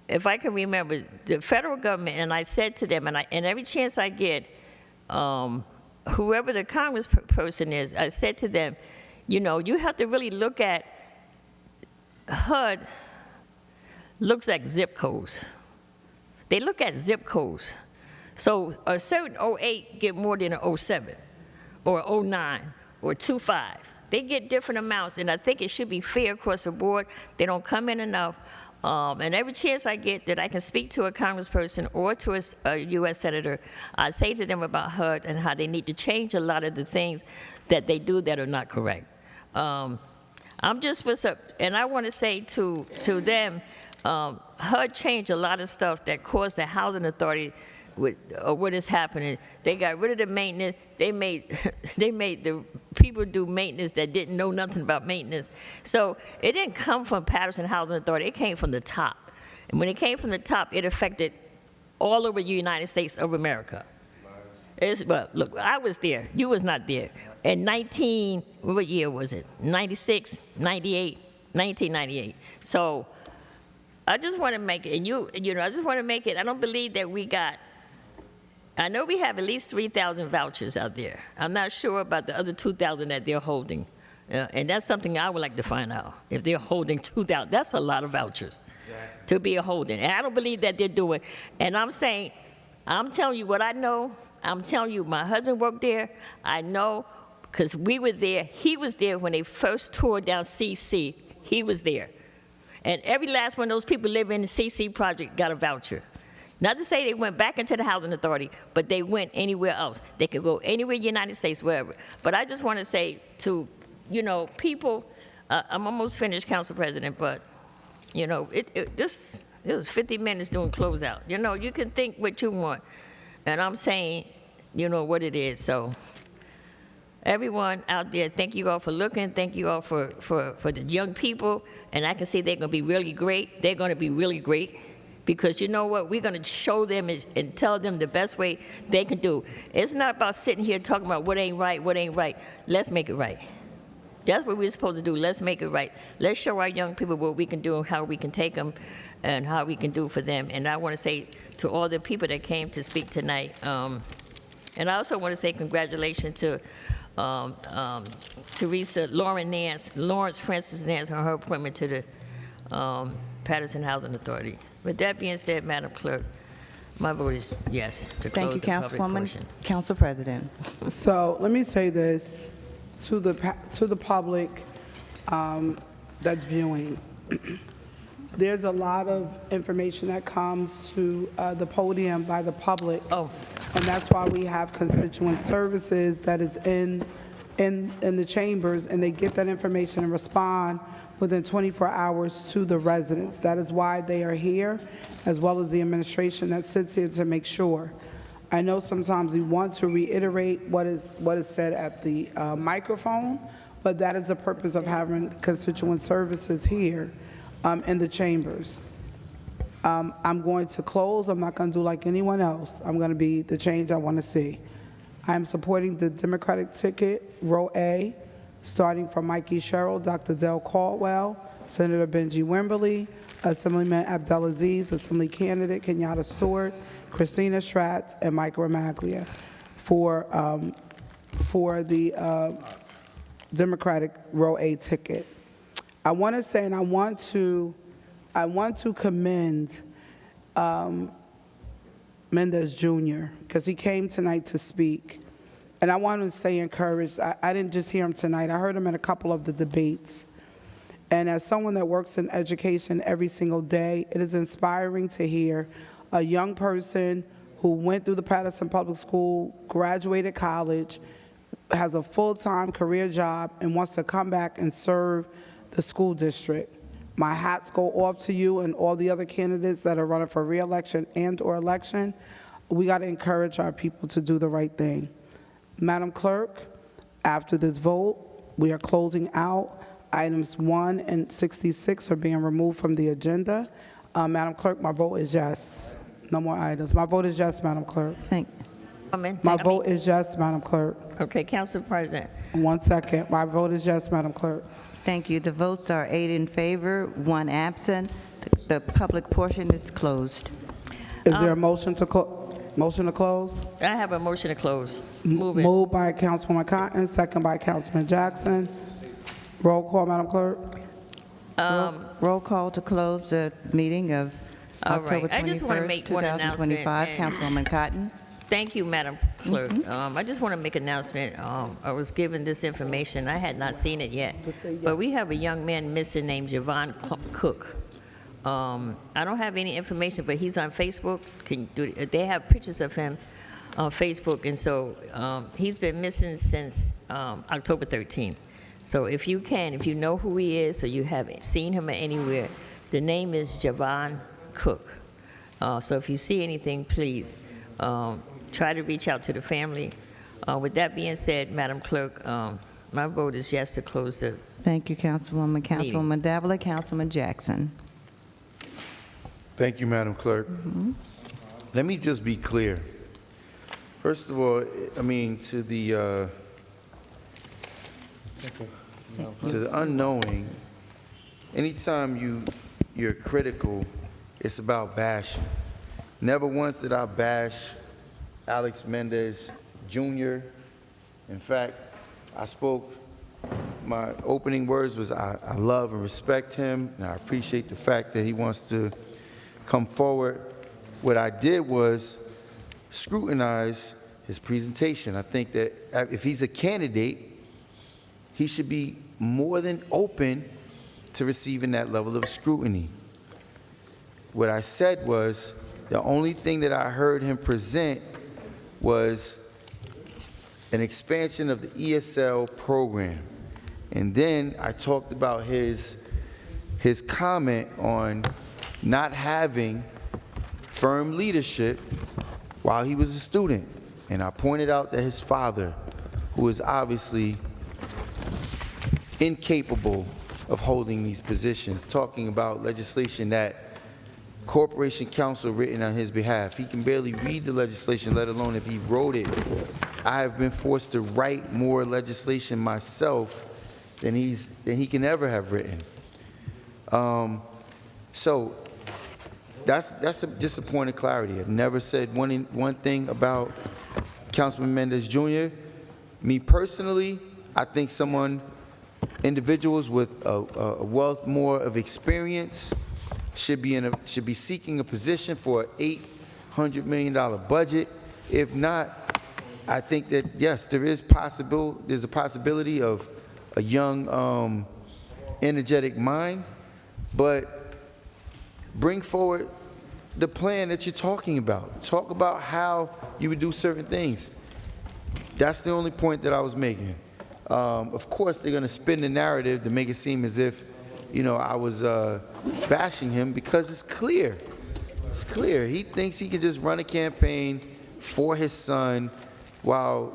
if I can remember, the federal government, and I said to them, and every chance I get, whoever the congressperson is, I said to them, you know, you have to really look at, HUD looks at zip codes. They look at zip codes. So a certain 08 get more than an 07, or 09, or 25. They get different amounts, and I think it should be fair across the board. They don't come in enough. And every chance I get that I can speak to a congressperson or to a U.S. senator, I say to them about HUD and how they need to change a lot of the things that they do that are not correct. I'm just what's up, and I want to say to them, HUD changed a lot of stuff that caused the Housing Authority with what is happening. They got rid of the maintenance. They made the people do maintenance that didn't know nothing about maintenance. So it didn't come from Paterson Housing Authority. It came from the top. And when it came from the top, it affected all over the United States of America. Well, look, I was there. You was not there. In what year was it? 96, 98, 1998. So I just want to make it, and I just want to make it, I don't believe that I know we have at least 3,000 vouchers out there. I'm not sure about the other 2,000 that they're holding. And that's something I would like to find out. If they're holding 2,000, that's a lot of vouchers to be a holding. And I don't believe that they're doing. And I'm telling you what I know. I'm telling you, my husband worked there. I know, because we were there. He was there when they first tore down CC. He was there. And every last one of those people living in the CC project got a voucher. Not to say they went back into the Housing Authority, but they went anywhere else. They could go anywhere in the United States, wherever. But I just want to say to, people, I'm almost finished, Council President, but, it was 50 minutes doing closeout. You can think what you want. And I'm saying, what it is. So everyone out there, thank you all for looking. Thank you all for the young people. And I can see they're going to be really great. They're going to be really great. Because you know what? We're going to show them and tell them the best way they can do. It's not about sitting here talking about what ain't right, what ain't right. Let's make it right. That's what we're supposed to do. Let's make it right. Let's show our young people what we can do and how we can take them and how we can do for them. And I want to say to all the people that came to speak tonight, and I also want to say congratulations to Teresa, Lawrence Francis Nance on her appointment to the Paterson Housing Authority. With that being said, Madam Clerk, my vote is yes to Thank close you, the public Councilwoman. portion. Council President. So let me say this to the public that's viewing. There's a lot of information that comes to the podium by the public. Oh. And that's why we have constituent services that is in the chambers, and they get that information and respond within 24 hours to the residents. That is why they are here, as well as the administration that sits here to make sure. I know sometimes we want to reiterate what is said at the microphone, but that is the purpose of having constituent services here in the chambers. I'm going to close. I'm not going to do like anyone else. I'm going to be the change I want to see. I'm supporting the Democratic ticket, row A, starting from Mikey Sherrill, Dr. Del Caldwell, Senator Benji Wimberly, Assemblyman Abdelaziz, Assembly candidate Kenyatta Stewart, Christina Stratz, and Mike Ramaglia for the Democratic row A ticket. I want to say, and I want to commend Mendez Jr., because he came tonight to speak. And I want him to stay encouraged. I didn't just hear him tonight. I heard him in a couple of the debates. And as someone that works in education every single day, it is inspiring to hear a young person who went through the Paterson Public School, graduated college, has a full-time career job, and wants to come back and serve the school district. My hats go off to you and all the other candidates that are running for re-election and/or election. We got to encourage our people to do the right thing. Madam Clerk, after this vote, we are closing out. Items 1 and 66 are being removed from the agenda. Madam Clerk, my vote is yes. No more items. My vote is yes, Madam Clerk. My vote is yes, Madam Clerk. Okay, Council President. 1 second. My vote is yes, Madam Clerk. Thank you. The votes are 8 in favor, 1 absent. The public portion is closed. Is there a motion to close? Motion to close? I have a motion to close. Move it. Moved by Councilwoman Cotton, second by Councilman Jackson. Roll call, Madam Clerk. Roll call to close the meeting of All October right. I just want to 21st, make one 2025. announcement. Councilwoman Cotton. Thank you, Madam Clerk. I just want to make an announcement. I was given this information. I had not seen it yet. But we have a young man missing named Javon Cook. I don't have any information, but he's on Facebook. They have pictures of him on Facebook, and so he's been missing since October 13th. So if you know who he is, or you have seen him anywhere, the name is Javon Cook. So if you see anything, please try to reach out to the family. With that being said, Madam Clerk, my vote is yes to close the Thank you, Councilwoman. Councilwoman Davila, Councilman Jackson. Thank you, Madam Clerk. Let me just be clear. First of all, I mean, to the unknowing, anytime you're critical, it's about bashing. Never once did I bash Alex Mendez Jr. In fact, my opening words was I love and respect him, and I appreciate the fact that he wants to come forward. What I did was scrutinize his presentation. I think that if he's a candidate, he should be more than open to receiving that level of scrutiny. What I said was, the only thing that I heard him present was an expansion of the ESL program. And then I talked about his comment on not having firm leadership while he was a student. And I pointed out that his father, who is obviously incapable of holding these positions, talking about legislation that Corporation Counsel written on his behalf. He can barely read the legislation, let alone if he wrote it. I have been forced to write more legislation myself than he can ever have written. So that's just a point of clarity. I've never said one thing about Councilman Mendez Jr. Me personally, I think individuals with a wealth more of experience should be seeking a position for an $800 million budget. If not, I think that yes, there's a possibility of a young, energetic mind, but bring forward the plan that you're talking about. Talk about how you would do certain things. That's the only point that I was making. Of course, they're going to spin the narrative to make it seem as if, I was bashing him, because it's clear. It's clear. He thinks he can just run a campaign for his son while,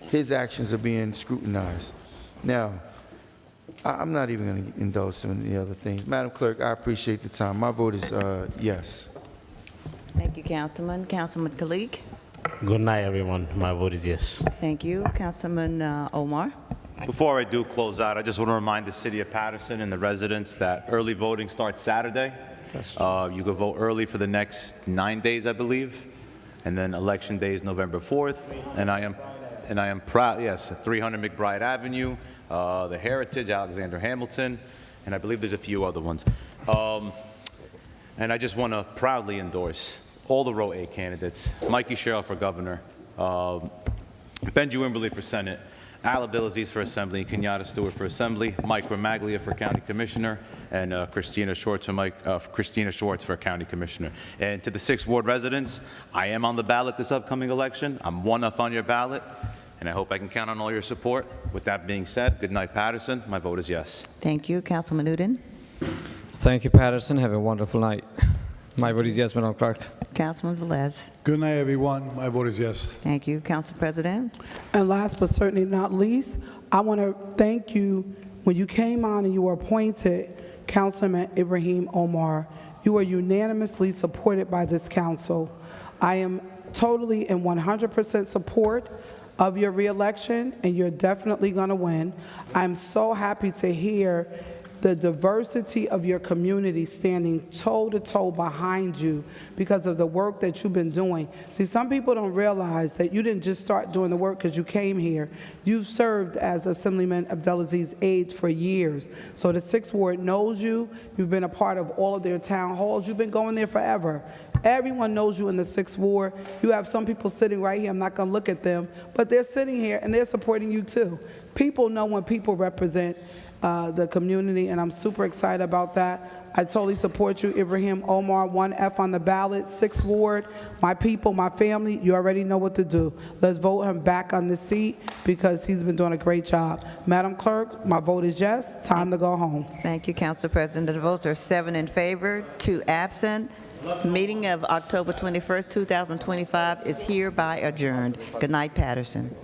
his actions are being scrutinized. Now, I'm not even going to indulge in any other things. Madam Clerk, I appreciate the time. My vote is yes. Thank you, Councilman. Councilman Kalik. Good night, everyone. My vote is yes. Thank you. Councilman Omar. Before I do close out, I just want to remind the city of Paterson and the residents that early voting starts Saturday. You can vote early for the next 9 days, I believe, and then election day is November 4th. And I am proud, yes, 300 McBride Avenue, the Heritage, Alexander Hamilton, and I believe there's a few other ones. And I just want to proudly endorse all the Row A candidates: Mikey Sherrill for governor, Benji Wimberly for Senate, Al Abdelaziz for Assembly, Kenyatta Stewart for Assembly, Mike Ramaglia for County Commissioner, and Christina Schwartz for County Commissioner. And to the 6th Ward residents, I am on the ballot this upcoming election. I'm one up on your ballot, and I hope I can count on all your support. With that being said, good night, Paterson. My vote is yes. Thank you. Councilman Uden. Thank you, Paterson. Have a wonderful night. My vote is yes, Madam Clerk. Councilman Velez. Good night, everyone. My vote is yes. Thank you. Council President. And last but certainly not least, I want to thank you. When you came on and you were appointed Councilman Ibrahim Omar, you were unanimously supported by this council. I am totally and 100% support of your reelection, and you're definitely going to win. I'm so happy to hear the diversity of your community standing toe-to-toe behind you because of the work that you've been doing. See, some people don't realize that you didn't just start doing the work because you came here. You've served as Assemblyman Abdelaziz's aide for years. So the 6th Ward knows you. You've been a part of all of their town halls. You've been going there forever. Everyone knows you in the 6th Ward. You have some people sitting right here. I'm not going to look at them, but they're sitting here and they're supporting you too. People know when people represent the community, and I'm super excited about that. I totally support you, Ibrahim Omar, 1F on the ballot, 6th Ward. My people, my family, you already know what to do. Let's vote him back on the seat because he's been doing a great job. Madam Clerk, my vote is yes. Time to go home. Thank you, Council President. The votes are 7 in favor, 2 absent. The meeting of October 21st, 2025 is hereby adjourned. Good night, Paterson.